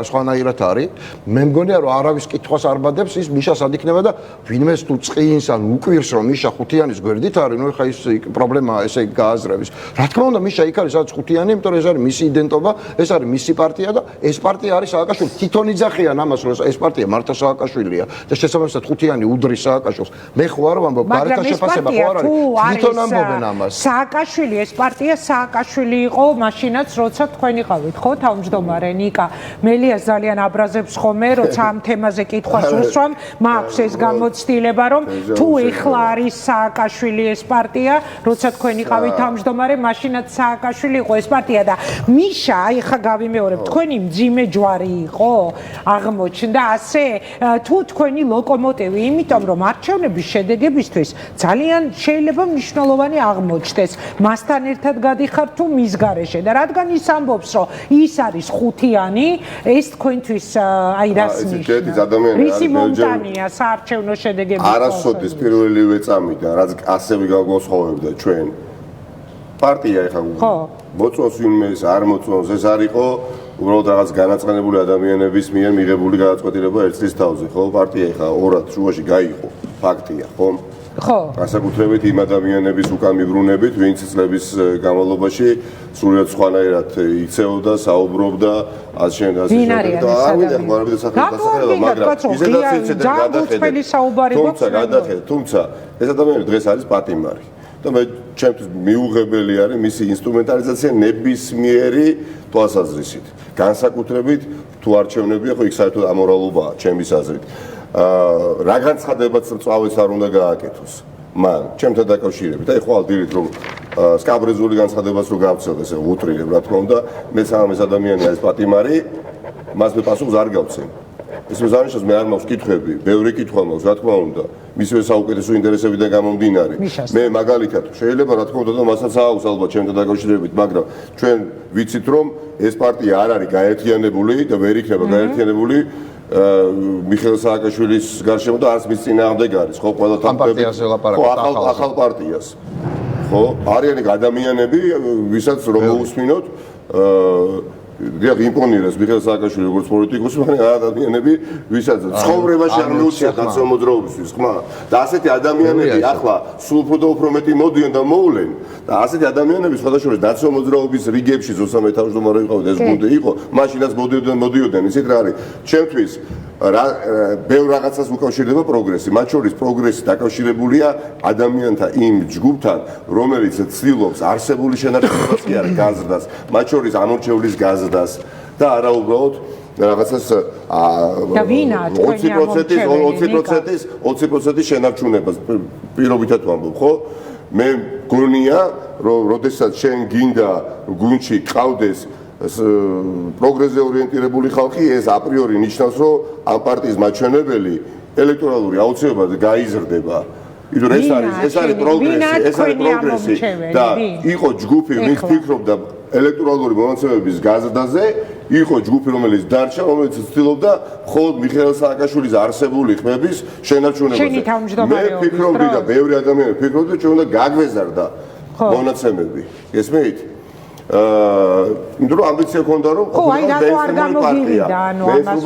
სხვანაირად არის მე მგონია რომ არავის კითხვას არ ბადებს ის მიშა სად იქნება და ვინმე თუ წყინს ან უკვირს რომ მიშა ხუთიანის გვერდით არის ნუ ეხლა ის პრობლემაა ესე გააზრების რა თქმა უნდა მიშა იქ არის სადაც ხუთიანი იმიტომ რომ ეს არის მისი იდენტობა ეს არის მისი პარტია და ეს პარტია არის სააკაშვილი თვითონ იძახიან ამას რომ ეს პარტია მართა სააკაშვილია და შესაბამისად ხუთიანი უდრის სააკაშვილს მე ხო არ ვამბობ გარეთ შეფასება ხო არ არის თვითონ ამბობენ ამას სააკაშვილი ეს პარტია სააკაშვილი იყო მაშინაც როცა თქვენ იყავით ხო თავმჯდომარე ნიკა მელიას ძალიან აბრაზებს ხოლმე როცა ამ თემაზე კითხვას უსვამ მაქვს ეს გამოცდილება რომ თუ ეხლა არის სააკაშვილი ეს პარტია როცა თქვენ იყავით თავმჯდომარე მაშინაც სააკაშვილი იყო ეს პარტია და მიშა აი ხა გავიმეორებ თქვენი მძიმე ჯვარი იყო აღმოჩნდა ასე თუ თქვენი ლოკომოტივი იმიტომ რომ არჩევნების შედეგებისთვის ძალიან შეიძლება მნიშვნელოვანი აღმოჩნდეს მასთან ერთად გადიხართ თუ მის გარეშე და რადგან ის ამბობს რომ ის არის ხუთიანი ეს თქვენთვის აი რას ნიშნავს რისი მომტანია საარჩევნო შედეგების არასოდეს პირველივე წამიდან რაც ასევე გავგოსხოვებდა ჩვენ პარტია ეხლა მოწონს ვინმეს არ მოწონს ეს არისო უბრალოდ რაღაც განაცხადებული ადამიანების მიერ მიღებული გადაწყვეტილება ერთ წლის თავზე ხო პარტია ეხლა ორად შუაში გაიყო ფაქტია ხო ხო განსაკუთრებით იმ ადამიანების უკან მიბრუნებით ვინც წლების განმავლობაში სრულად სხვანაირად იცეოდა საუბრობდა ასე შემდეგ და არამედ სახელმწიფო მაგრამ ისედაც გადახედეთ თუმცა ეს ადამიანი დღეს არის პატიმარი და მე ჩემთვის მიუღებელი არის მისი ინსტრუმენტალიზაცია ნებისმიერი თვალსაზრისით განსაკუთრებით თუ არჩევნებია ხო იქ საერთოდ ამორალობაა ჩემის აზრით რა განცხადებაც წავეს არ უნდა გააკეთოს მან ჩემთან დაკავშირებით აი ხვალ დილით რომ სკაბრეზული განცხადებას რო გავცელდა ესე უტრირებ რა თქმა უნდა მე სამ ეს ადამიანი არის პატიმარი მას მე პასუხს არ გავცემ ეს მზარიშოს მე არ მაქვს კითხვები ბევრი კითხვა მაქვს რა თქმა უნდა მისივე საუკეთესო ინტერესებიდან გამომდინარე მე მაგალითად შეიძლება რა თქმა უნდა და მასაც აქვს ალბათ ჩემთან დაკავშირებით მაგრამ ჩვენ ვიცით რომ ეს პარტია არ არის გაერთიანებული და ვერ იქნება გაერთიანებული მიხეილ სააკაშვილის გარშემო და არც მის წინააღმდეგ არის ხო ყველა პარტიაზე ლაპარაკობთ ახალ პარტიას ხო არიან ადამიანები ვისაც რომ მოусმინოთ დიახ იმპონირებს მიხეილ სააკაშვილი როგორც პოლიტიკოსი მაგრამ ადამიანები ვისაც ცხოვრებაში არ მიუწია ნაციონალურობის ხმა და ასეთი ადამიანები ახლა სულ უფრო და უფრო მეტი მოდიან და მოვლენ და ასეთი ადამიანები სხვადასხვა ნაციონალურობის რიგებში ზუსტად თავმჯდომარე იყო ეს გუნდი იყო მაშინაც მოდიოდნენ ისეთ რა არის ჩემთვის ბევრ რაღაცას უკავშირდება პროგრესი მათ შორის პროგრესი დაკავშირებულია ადამიანთა იმ ჯგუფთან რომელიც ცდილობს არსებული შენარჩუნებას კი არა გაზრდას მათ შორის ამორჩევლის გაზრდას და არა უბრალოდ რაღაცას 20% შენარჩუნებას პირობითად ვამბობ ხო მე გონია რომ როდესაც შენ გინდა გუნდში ყავდეს პროგრესზე ორიენტირებული ხალხი ეს აპრიორი ნიშნავს რომ ამ პარტიის მაჩვენებელი ელექტორალური აუცილებლად გაიზრდება იმიტომ ეს არის პროგრესი და იყო ჯგუფი ვინც ფიქრობდა ელექტორალური მონაცემების გაზრდაზე იყო ჯგუფი რომელიც დარჩა რომელიც ცდილობდა მხოლოდ მიხეილ სააკაშვილის არსებული ხმების შენარჩუნებას მე ფიქრობდი და ბევრი ადამიანი ფიქრობდა ჩვენ უნდა გაგვეზარდა მონაცემები გესმით იმიტომ რომ ამბიცია ქონდა რომ ხო აი რატო არ გამოგივიდა ანუ ამას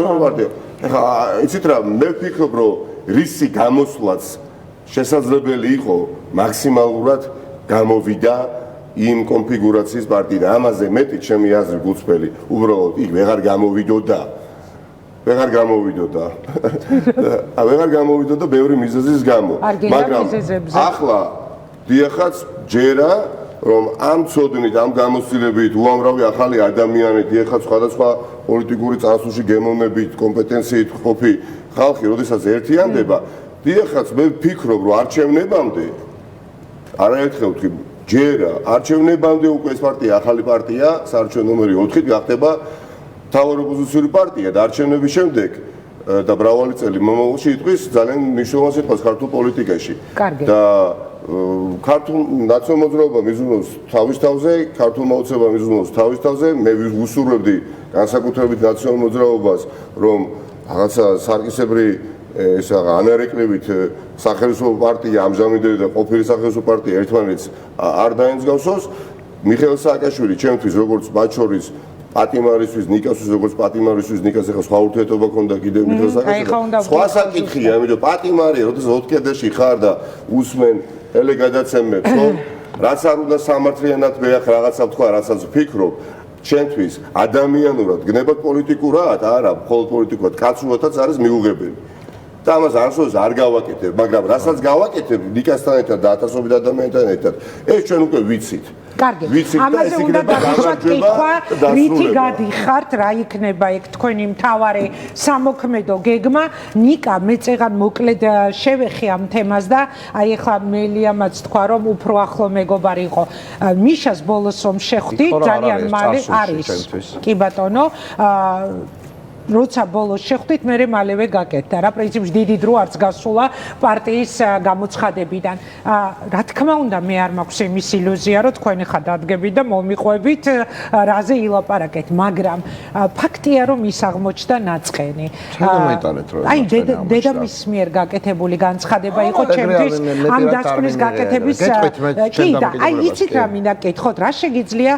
იცით რა მე ვფიქრობ რომ რისი გამოსვლაც შესაძლებელი იყო მაქსიმალურად გამოვიდა იმ კონფიგურაციის პარტიიდან ამაზე მეტი ჩემი აზრი გულწრფელი უბრალოდ იქ ვეღარ გამოვიდოდა ვეღარ გამოვიდოდა. ვეღარ გამოვიდოდა ბევრი მიზეზის გამო. მაგრამ ახლა დიახაც ჯერა რომ ამ ცოდნით, ამ გამოცდილებით უამრავი ახალი ადამიანი დიახაც სხვადასხვა პოლიტიკური წარსულში გემოვნებით, კომპეტენციით ყოფი ხალხი, როდესაც ერთიანდება, დიახაც მე ვფიქრობ, რომ არჩევნებამდე არაერთხელ ვთქვი, ჯერა არჩევნებამდე უკვე ეს პარტია ახალი პარტია, საარჩევნო ნომერი 4-ით გახდება მთავარი ოპოზიციური პარტია და არჩევნების შემდეგ და მრავალი წელი მომავალში იტყვის ძალიან მნიშვნელოვან სიტყვას ქართულ პოლიტიკაში. და ქართულ ნაციონალურ მოძრაობა მიზუნავს თავის თავზე, ქართულ მოძრაობა მიზუნავს თავის თავზე, მე ვუსურვებდი განსაკუთრებით ნაციონალურ მოძრაობას, რომ რაღაცა სარკისებრი ეს ანარეკლებით სახელმწიფო პარტია ამჟამინდელი და ყოფილი სახელმწიფო პარტია ერთმანეთს არ დაემსგავსოს. მიხეილ სააკაშვილი ჩემთვის როგორც მათ შორის პატიმარისთვის, ნიკასთვის როგორც პატიმარისთვის, ნიკას ახლა სხვა ურთიერთობა ქონდა კიდევ მიხეილ სააკაშვილთან. სხვა საკითხია, ამიტომ პატიმარი, როდესაც ოთხკედელში ხარ და უსმენ ელე გადაცემებს, რომ რაც არ უნდა სამართლიანად მე ახლა რაღაცა ვთქვა, რასაც ვფიქრობ, ჩემთვის ადამიანურად, გნებად პოლიტიკურად, არა, მხოლოდ პოლიტიკურად, კაცურადაც არის მიუღებელი. და ამას არასოდეს არ გავაკეთებ, მაგრამ რასაც გავაკეთებ ნიკასთან ერთად და ათასობით ადამიანთან ერთად, ეს ჩვენ უკვე ვიცით. კარგი. ამაზე უნდა დავუშვათ კითხვა, რითი გადიხართ, რა იქნება ეგ თქვენი მთავარი სამოქმედო გეგმა. ნიკა მეწეღან მოკლედ შევეხე ამ თემას და აი ახლა მელიამაც თქვა რომ უფრო ახლო მეგობარი იყო. მიშას ბოლოს რომ შეხვდით, ძალიან მალე არის. კი ბატონო, როცა ბოლოს შეხვდით, მე მალევე გაკეთდა რა, პრინციპში დიდი დრო არც გასულა პარტიის გამოცხადებიდან. რა თქმა უნდა, მე არ მაქვს იმის ილუზია, რომ თქვენ ხა დადგებით და მომიყვებით რაზე ილაპარაკეთ, მაგრამ ფაქტია, რომ ის აღმოჩნდა ნაწყენი. აი, დედამისის მიერ გაკეთებული განცხადება იყო ჩემთვის ამ დასკვნის გაკეთების კი და აი, იცით რა მინდა გკითხოთ, რა შეგიძლია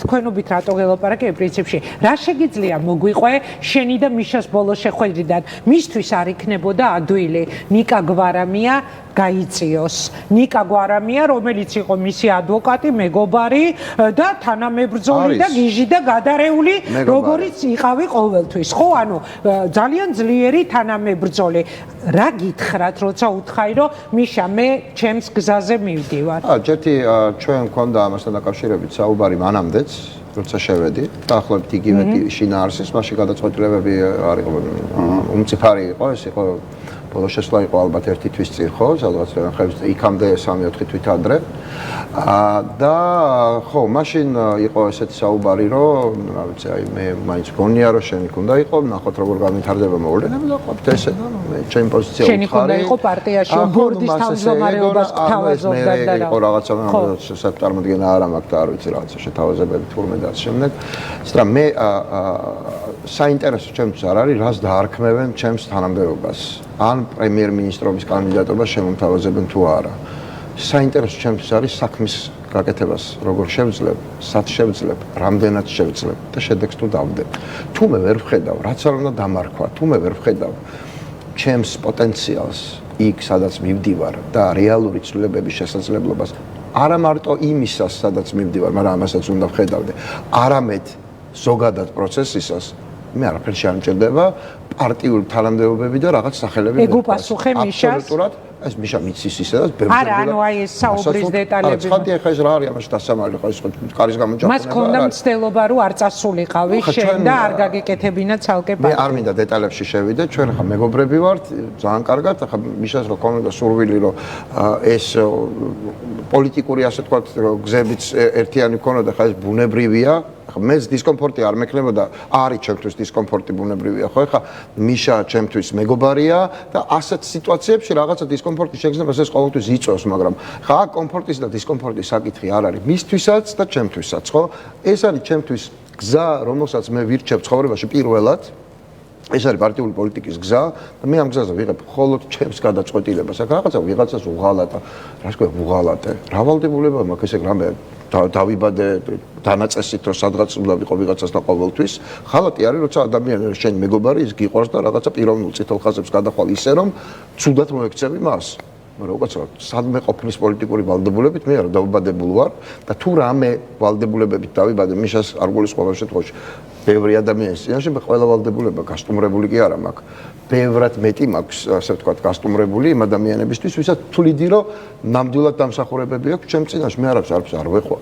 თქვენობით რატო ველაპარაკებ პრინციპში, რა შეგიძლია მოგვიყვე შენი და მიშას ბოლოს შეხვედრიდან მისთვის არ იქნებოდა ადვილი ნიკა გვარამია გაიწიოს ნიკა გვარამია რომელიც იყო მისი ადვოკატი მეგობარი და თანამებრძოლი და გიჟი და გადარეული როგორიც იყავი ყოველთვის ხო ანუ ძალიან ძლიერი თანამებრძოლი რა გითხრათ როცა უთხარი რომ მიშა მე ჩემს გზაზე მივდივარ ჯერთი ჩვენ მქონდა ამასთან დაკავშირებით საუბარი მანამდეც როცა შევედი, დაახლოებით იგივე შინაარსის, მაშინ გადაწყვეტილებები არ იყო უმწიფარი იყო, ეს იყო ბოლოს შესვლა იყო ალბათ ერთი თვის წინ ხო, სადღაც იქამდე 3-4 თვით ადრე. და ხო, მაშინ იყო ესეთი საუბარი, რომ რა ვიცი, აი მე მაინც გონია რომ შენი უნდა იყო, ნახოთ როგორ განვითარდება მოვლენები და ყოფთ ესე და მე ჩემი პოზიცია ვხარი. შენი უნდა იყო პარტიაში, ბორდის თავმჯდომარეობას გთავაზობდა და რა. იყო რაღაცა საფრთხემადგენა არა მაქვს და არ ვიცი რაღაცა შეთავაზებები თურმე და შემდეგ. ისე მე საინტერესო ჩემთვის არ არის, რას დაარქმევენ ჩემს თანამდებობას. ან პრემიერ-მინისტრობის კანდიდატობას შემომთავაზებენ თუ არა. საინტერესო ჩემთვის არის საქმის გაკეთებას, როგორ შევძლებ, სად შევძლებ, რამდენად შევძლებ და შედეგს თუ დავდებ. თუ მე ვერ ვხედავ, რაც არ უნდა დამარქვა, თუ მე ვერ ვხედავ ჩემს პოტენციალს იქ, სადაც მივდივარ და რეალური ცვლილებების შესაძლებლობას, არა მარტო იმისას, სადაც მივდივარ, მაგრამ ამასაც უნდა ვხედავდე, არამედ ზოგადად პროცესისას მე არაფერში არ მჭირდება პარტიული თანამდებობები და რაღაც სახელები. ეგ უპასუხე მიშას. აბსოლუტურად ეს მიშა მიცის ისედაც ბევრი. არა, ანუ აი ეს საუბრის დეტალები. ცხადია ხა ეს რა არის ამაში დასამალი ხა ეს კარის გამოჯაყენება. მას ქონდა მცდელობა რომ არ წასულიყავი შენ და არ გაგეკეთებინა ცალკე პარტია. მე არ მინდა დეტალებში შევიდე, ჩვენ ხა მეგობრები ვართ, ძალიან კარგად, ხა მიშას რო ქონდა სურვილი რომ ეს პოლიტიკური ასე თქვა გზებიც ერთიანი ქონოდა, ხა ეს ბუნებრივია. მეც დისკომფორტი არ მექნებოდა, არის ჩემთვის დისკომფორტი ბუნებრივია, ხო? ეხლა მიშა ჩემთვის მეგობარია და ასეთ სიტუაციებში რაღაცა დისკომფორტი შეგრძნებას ეს ყოველთვის იწვევს, მაგრამ ხა კომფორტის და დისკომფორტის საკითხი არ არის მისთვისაც და ჩემთვისაც, ხო? ეს არის ჩემთვის გზა, რომელსაც მე ვირჩევ ცხოვრებაში პირველად. ეს არის პარტიული პოლიტიკის გზა და მე ამ გზაზე ვიღებ მხოლოდ ჩემს გადაწყვეტილებას. აქ რაღაცა ვიღაცას უღალატა, რა თქვა უღალატე. რა ვალდებულება მაქვს ესე რამე დავიბადე დანაწესით რომ სადღაც უნდა ვიყო ვიღაცას და ყოველთვის. ხალატი არის როცა ადამიანი შენი მეგობარი ის გიყვარს და რაღაცა პიროვნულ წითელ ხაზებს გადახვალ ისე რომ ცუდად მოექცევი მას. მაგრამ უკაცრავად სადმე ყოფნის პოლიტიკური ვალდებულებით მე არ დავიბადებულ ვარ და თუ რამე ვალდებულებებით დავიბადე მიშას არ გულისხმობს შემთხვევაში ბევრი ადამიანის წინაშე მე ყველა ვალდებულება გასტუმრებული კი არა მაქვს. ბევრად მეტი მაქვს, ასე ვთქვათ, გასტუმრებული იმ ადამიანებისთვის, ვისაც თვლიდი, რომ ნამდვილად დამსახურებები აქვს ჩემ წინაშე. მე არაფერს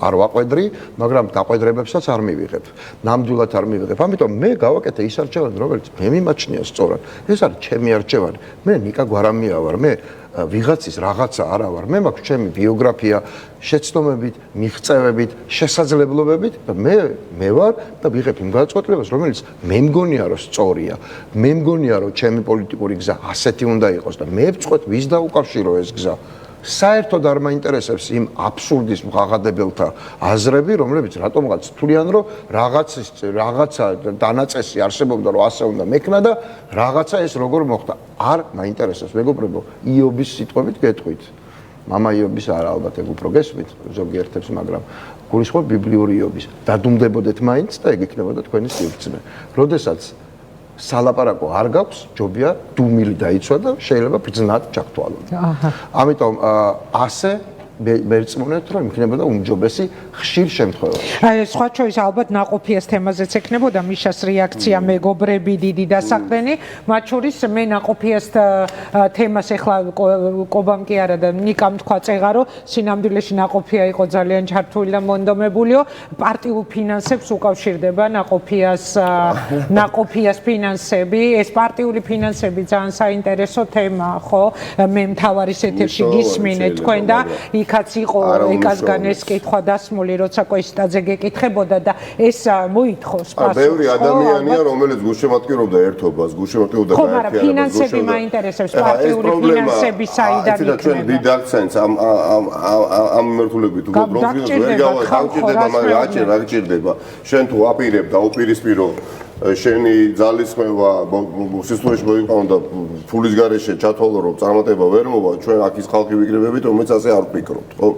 არ ვაყვედრი, მაგრამ დაყვედრებებსაც არ მივიღებ. ნამდვილად არ მივიღებ. ამიტომ მე გავაკეთე ის არჩევანი, რომელიც მე მიმაჩნია სწორად. ეს არის ჩემი არჩევანი. მე ნიკა გვარამია ვარ, მე ვიღაცის რაღაცა არა ვარ. მე მაქვს ჩემი ბიოგრაფია, შეცდომებით, მიღწევებით, შესაძლებლობებით და მე ვარ და ვიღებ იმ გადაწყვეტილებას, რომელიც მე მგონია რომ სწორია. მე მგონია რომ ჩემი პოლიტიკური გზა ასეთი უნდა იყოს და მე ვწყვეტ ვის დაუკავშირო ეს გზა. საერთოდ არ მაინტერესებს იმ აბსურდის მღაღადებელთა აზრები, რომლებიც რატომღაც თვლიან, რომ რაღაცა დანაწესი არსებობდა, რომ ასე უნდა მექნა და რაღაცა ეს როგორ მოხდა. არ მაინტერესებს, მეგობრებო, იობის სიტყვებით გეტყვით. მამა იობის არა ალბათ ეგ უფრო გესმით ზოგიერთებს, მაგრამ გულისხმობ ბიბლიური იობის. დადუმდებოდეთ მაინც და ეგ იქნებოდა თქვენი სივრცე. როდესაც სალაპარაკო არ გაქვს, ჯობია დუმილი დაიცვა და შეიძლება ბრძნად ჩაგთვალო. ამიტომ ასე მერწმუნეთ, რომ იქნებოდა უმჯობესი ხშირ შემთხვევაში. აი სხვა შორის ალბათ ნაყოფიას თემაზეც ექნებოდა მიშას რეაქცია, მეგობრები დიდი დასაყრდენი, მათ შორის მე ნაყოფიას თემას ეხლა კობამ კი არა და ნიკამ თქვა წეღა, რომ სინამდვილეში ნაყოფია იყო ძალიან ჩართული და მონდომებულიო, პარტიულ ფინანსებს უკავშირდება ნაყოფიას ფინანსები, ეს პარტიული ფინანსები ძალიან საინტერესო თემაა, ხო? მე მთავარის ეთერში გისმინე თქვენ და იქაც იყო ეკასგან ეს კითხვა დასმული, როცა კვესტაძე გეკითხებოდა და ეს მოითხოვს პასუხს. ბევრი ადამიანია, რომელიც გულშემატკივრობდა ერთობას, გულშემატკივრობდა გაერთიანებას. მაგრამ ფინანსები მაინტერესებს, პარტიული ფინანსები საიდან იქნება? ჩვენ დიდ აქცენტს ამ მიმართულებით უბრალოდ ვერ გავაჭირდება, მაგრამ რა გჭირდება? შენ თუ აპირებ და უპირისპირო შენი ძალისხმევა სისტემაში მოიყვანო და ფულის გარეშე ჩათვალო, რომ წარმატება ვერ მოვა, ჩვენ აქ ის ხალხი ვიკრიბებით, რომელიც ასე არ ვფიქრობთ, ხო?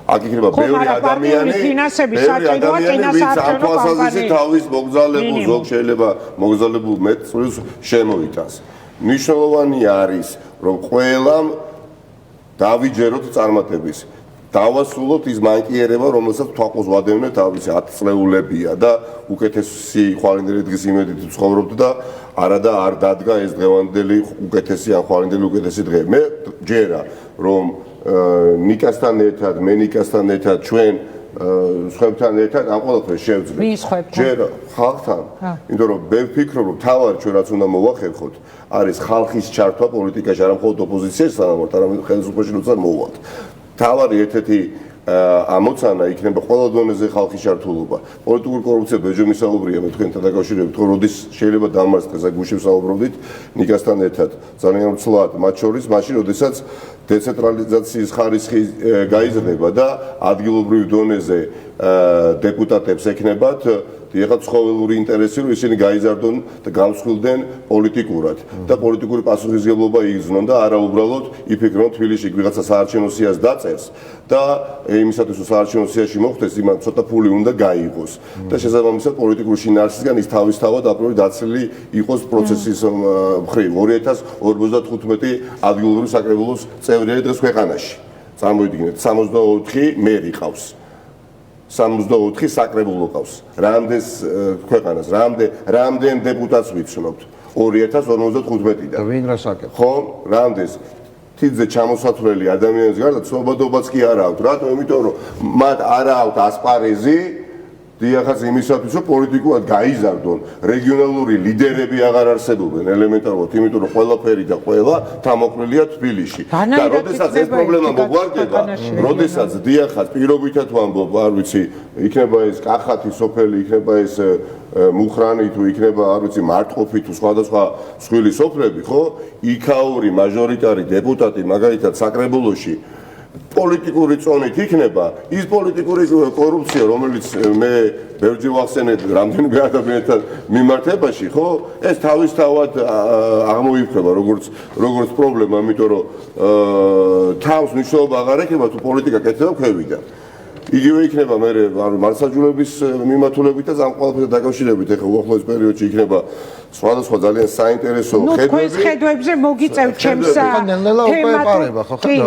აქ იქნება ბევრი ადამიანი, ვინც ამ თვალსაზრისით თავის მოგზალებულ, ზოგ შეიძლება მოგზალებულ მეტ წვლილს შემოიტანს. მნიშვნელოვანი არის, რომ ყველამ დავიჯეროთ წარმატების. დავასრულოთ ის მანკიერება, რომელსაც თვალყოს ვადევნე თავისი 10 წლეულებია და უკეთესი ხვალინდელი დღის იმედით ცხოვრობთ და არა და არ დადგა ეს დღევანდელი უკეთესი ან ხვალინდელი უკეთესი დღე. მე ჯერა რომ ნიკასთან ერთად, მე ნიკასთან ერთად ჩვენ სხვებთან ერთად ამ ყველაფერს შევძლებ. ვის სხვებთან? ჯერა ხალხთან. იმიტომ რომ მე ვფიქრობ, რომ თავად ჩვენ რაც უნდა მოვახერხოთ, არის ხალხის ჩართვა პოლიტიკაში, არა მხოლოდ ოპოზიციაში სანამ არამედ ხელისუფლებაში როცა მოვვალთ. თავარი ერთ-ერთი ამოცანა იქნება ყველა დონეზე ხალხის ჩართულობა. პოლიტიკური კორუფცია ბეჯო მისაუბრია მე თქვენთან დაკავშირებით, რომ როდის შეიძლება დამარცხდეს აი გუშინ ვსაუბრობდით ნიკასთან ერთად. ძალიან ცლად მათ შორის მაშინ, როდესაც დეცენტრალიზაციის ხარისხი გაიზრდება და ადგილობრივ დონეზე დეპუტატებს ექნებათ ეხლა ცხოველური ინტერესი, რომ ისინი გაიზარდონ და გამსხვილდნენ პოლიტიკურად და პოლიტიკური პასუხისმგებლობა იგრძნონ და არა უბრალოდ იფიქრონ თბილისში ვიღაცა საარჩევნო სიას დაწერს და იმისათვის რომ საარჩევნო სიაში მოხვდეს, იმან ცოტა ფული უნდა გაიღოს და შესაბამისად პოლიტიკური შინაარსისგან ის თავისთავად აპრიორი დაცლილი იყოს პროცესის მხრივ. 2055 ადგილობრივი საკრებულოს წევრია დღეს ქვეყანაში. წარმოიდგინეთ, 64 მერი ყავს. 64 საკრებულო ყავს. რამდენს ქვეყანას, რამდენ დეპუტატს ვიცნობთ? 2055-დან. ვინ რას აკეთებს? ხო, რამდენს თითზე ჩამოსათვლელი ადამიანის გარდა ცნობადობაც კი არ აქვს. რატომ? იმიტომ რომ მათ არ აქვს ასპარეზი დიახაც იმისათვის, რომ პოლიტიკურად გაიზარდონ, რეგიონალური ლიდერები აღარ არსებობენ ელემენტარულად, იმიტომ რომ ყველაფერი და ყველა თამოყრილია თბილისში. და როდესაც ეს პრობლემა მოგვარდება, როდესაც დიახაც პირობითად ვამბობ, არ ვიცი, იქნება ეს კახათი სოფელი, იქნება ეს მუხრანი თუ იქნება, არ ვიცი, მარტყოფი თუ სხვადასხვა სხვილი სოფლები, ხო? იქაური მაჟორიტარი დეპუტატი მაგალითად საკრებულოში პოლიტიკური წონით იქნება ის პოლიტიკური კორუფცია, რომელიც მე ბევრჯერ ვახსენეთ რამდენიმე ადამიანთან მიმართებაში, ხო? ეს თავისთავად აღმოიფრება როგორც პრობლემა, იმიტომ რომ თავს მნიშვნელობა აღარ ექნება თუ პოლიტიკა კეთდება ქვევიდან. იგივე იქნება მე მართლმსაჯულების მიმართულებით და ამ ყველაფერთან დაკავშირებით, ეხლა უახლოეს პერიოდში იქნება სხვადასხვა ძალიან საინტერესო ხედვები. ნუ ხედვებზე მოგიწევთ ჩემს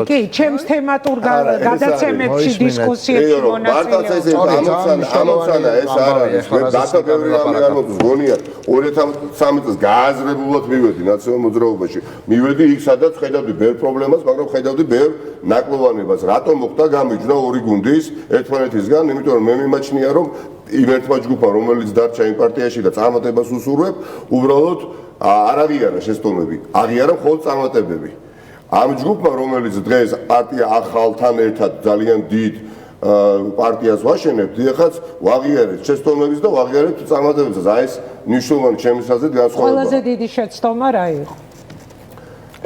კი, ჩემს თემატურ გადაცემებში დისკუსიებში მონაწილეობთ. ამოცანა ეს არ არის. მე დაკა ბევრი რამე არ მოგვს გონია 2013 წელს გააზრებულად მივედი ნაციონალურ მოძრაობაში. მივედი იქ სადაც ხედავდი ბევრ პრობლემას, მაგრამ ხედავდი ბევრ ნაკლოვანებას. რატომ მოხდა გამიჯნა ორი გუნდის ერთმანეთისგან? იმიტომ რომ მე მიმაჩნია რომ იმ ერთმა ჯგუფმა რომელიც დარჩა იმ პარტიაში და წარმატებას უსურვებ, უბრალოდ არ აღიარა შეცდომები, აღიარა მხოლოდ წარმატებები. ამ ჯგუფმა რომელიც დღეს პარტია ახალთან ერთად ძალიან დიდ პარტიას ვაშენებთ, ეხაც ვაღიარეთ შეცდომებს და ვაღიარეთ წარმატებებსაც. აი ეს მნიშვნელოვანი ჩემს აზრით განსხვავება. ყველაზე დიდი შეცდომა რა იყო?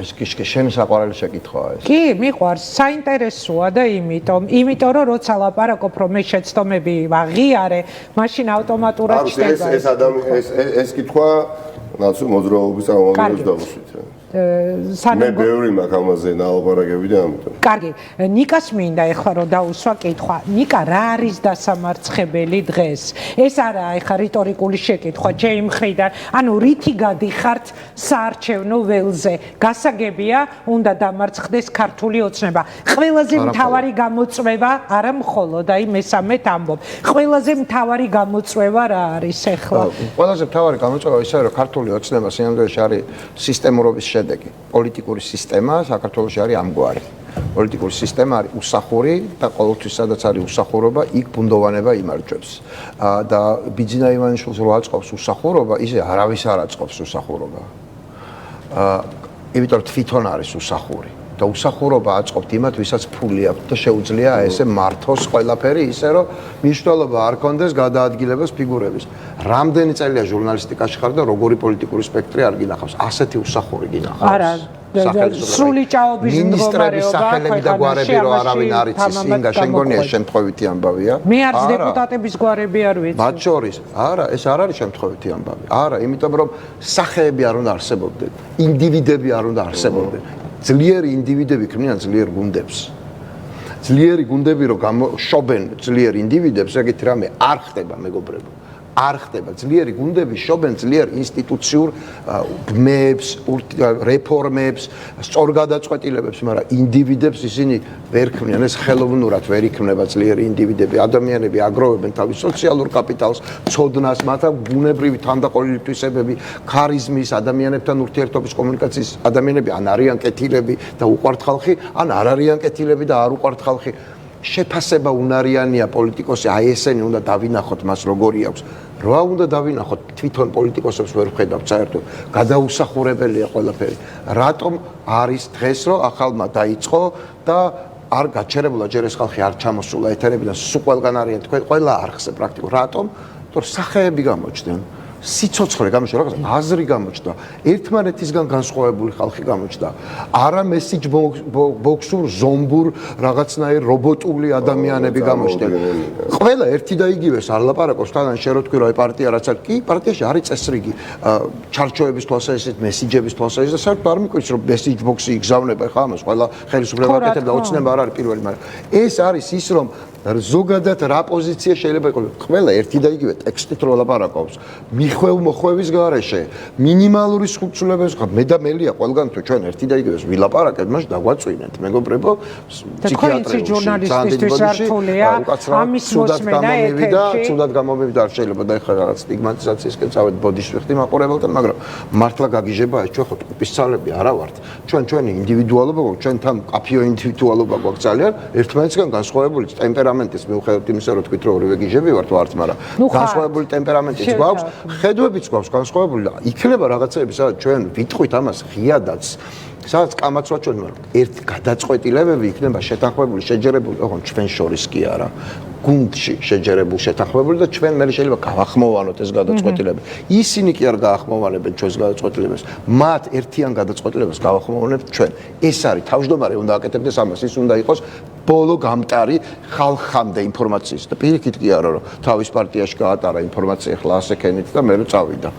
ეს კი შენი საყვარელი შეკითხვაა ეს. კი, მიყვარს, საინტერესოა და იმიტომ რომ როცა ლაპარაკობ რომ მე შეცდომები ვაღიარე, მაშინ ავტომატურად ჩდება. ეს კითხვა ნაციონალური მოძრაობის წარმომადგენლებს დავუსვით. მე ბევრი მაქვს ამაზე ნალაპარაკები და ამიტომ. კარგი, ნიკას მინდა ეხლა რომ დაუსვა კითხვა. ნიკა, რა არის დასამარცხებელი დღეს? ეს არა ეხლა რიტორიკული შეკითხვა ჩემი მხრიდან. ანუ რითი გადიხართ საარჩევნო ველზე? გასაგებია, უნდა დამარცხდეს ქართული ოცნება. ყველაზე მთავარი გამოწვევა, არა მხოლოდ, აი მესამედ ამბობ. ყველაზე მთავარი გამოწვევა რა არის ეხლა? ყველაზე მთავარი გამოწვევა ისაა, რომ ქართული ოცნება სინამდვილეში არის სისტემურობის შედეგი. პოლიტიკური სისტემა საქართველოში არის ამგვარი. პოლიტიკური სისტემა არის უსახური და ყოველთვის სადაც არის უსახურობა, იქ ბუნდოვანება იმარჯვებს. და ბიძინა ივანიშვილს რო აწყობს უსახურობა, ისე არავის არ აწყობს უსახურობა. იმიტომ რომ თვითონ არის უსახური. და უსახურობა აწყობთ იმათ, ვისაც ფული აქვს და შეუძლია ესე მართოს ყველაფერი ისე რომ მნიშვნელობა არ კონდეს გადაადგილებას ფიგურების. რამდენი წელია ჟურნალისტიკაში ხარ და როგორი პოლიტიკური სპექტრი არ გინახავს? ასეთი უსახური გინახავს. არა, სრული ჭაობის მინისტრების სახელები და გვარები რო არავინ არ იცის, ინგა შენ გონია შემთხვევითი ამბავია? მე არც დეპუტატების გვარები არ ვიცი. მათ შორის, არა, ეს არ არის შემთხვევითი ამბავი. არა, იმიტომ რომ სახეები არ უნდა არსებობდნენ, ინდივიდები არ უნდა არსებობდნენ. ძლიერი ინდივიდები ქმნიან ძლიერ გუნდებს. ძლიერი გუნდები რო შობენ ძლიერ ინდივიდებს, ეგეთ რამე არ ხდება, მეგობრებო. არ ხდება. ძლიერი გუნდები შობენ ძლიერ ინსტიტუციურ ბმებს, რეფორმებს, სწორ გადაწყვეტილებებს, მაგრამ ინდივიდებს ისინი ვერ ქმნიან, ეს ხელოვნურად ვერ იქმნება ძლიერი ინდივიდები. ადამიანები აგროვებენ თავის სოციალურ კაპიტალს, ცოდნას, მათ აქვს ბუნებრივი თანდაყოლილი თვისებები, ქარიზმის, ადამიანებთან ურთიერთობის კომუნიკაციის ადამიანები ან არიან კეთილები და უყვართ ხალხი, ან არ არიან კეთილები და არ უყვართ ხალხი. შეფასება უნარიანია პოლიტიკოსი, აი ესენი უნდა დავინახოთ მას როგორი აქვს. რა უნდა დავინახოთ, თვითონ პოლიტიკოსებს ვერ ვხედავთ საერთოდ. გადაუსახურებელია ყველაფერი. რატომ არის დღეს რომ ახალმა დაიწყო და არ გაჩერებულა ჯერ ეს ხალხი არ ჩამოსულა ეთერებიდან, სულ ყველგან არიან თქვენ ყველა არხზე პრაქტიკულად. რატომ? თორე სახეები გამოჩნდნენ. სიცოცხლე გამოჩნდა, რაღაც აზრი გამოჩნდა, ერთმანეთისგან განსხვავებული ხალხი გამოჩნდა. არა მესიჯ ბოქსურ, ზომბურ, რაღაცნაირ რობოტული ადამიანები გამოჩნდნენ. ყველა ერთი და იგივეს არ ლაპარაკობს, თან შენ რო თქვი რომ აი პარტია რაც არის, კი, პარტიაში არის წესრიგი, ჩარჩოების თვალსაზრისით, მესიჯების თვალსაზრისით და საერთოდ არ მიკვირს რომ მესიჯ ბოქსი იგზავნება ხა ამას, ყველა ხელისუფლება აკეთებს და ოცნება არ არის პირველი, მაგრამ ეს არის ის რომ ზოგადად რა პოზიცია შეიძლება იყოს. ყველა ერთი და იგივე ტექსტით რო ლაპარაკობს. მიხვევ-მოხვევის გარეშე, მინიმალური სრულწლების ხარ, მე და მელია ყველგან თუ ჩვენ ერთი და იგივეს ვილაპარაკებთ, მაშინ დაგვაწვინეთ, მეგობრებო, ფსიქიატრიაში, ჟურნალისტისთვის რთულია ამის მოსმენა ეთერში. ცუდად გამომივიდა, არ შეიძლება და ეხლა რაღაც სტიგმატიზაციისკენ წავედ ბოდიშვიხტი მაყურებელთან, მაგრამ მართლა გაგიჟება ეს ჩვენ ხო ტყუპის ცალები არა ვართ. ჩვენი ინდივიდუალობა გვაქვს, ჩვენ თან კაფიო ინდივიდუალობა გვაქვს ძალიან, ერთმანეთისგან განსხვავებული ტემპერამენტის მიუხედავად იმისა, რომ თქვით რომ ორივე გიჟები ვართ ვართ, მაგრამ განსხვავებული ტემპერამენტიც გვაქვს. ხედვებიც გვაქვს განსხვავებული და იქნება რაღაცეები, სადაც ჩვენ ვიტყვით ამას ღიადაც, სადაც კამაც ვაჩვენებთ, მაგრამ ერთ გადაწყვეტილებები იქნება შეთანხმებული, შეჯერებული, ოღონდ ჩვენ შორის კი არა. გუნდში შეჯერებული, შეთანხმებული და ჩვენ მე შეიძლება გავახმოვანოთ ეს გადაწყვეტილებები. ისინი კი არ გაახმოვანებენ ჩვენს გადაწყვეტილებებს. მათ ერთიან გადაწყვეტილებებს გავახმოვანებთ ჩვენ. ეს არის თავმჯდომარე უნდა აკეთებდეს ამას, ის უნდა იყოს ბოლო გამტარი ხალხამდე ინფორმაციის და პირიქით კი არა რომ თავის პარტიაში გაატარა ინფორმაცია ხლა ასექენით და მე წავიდა.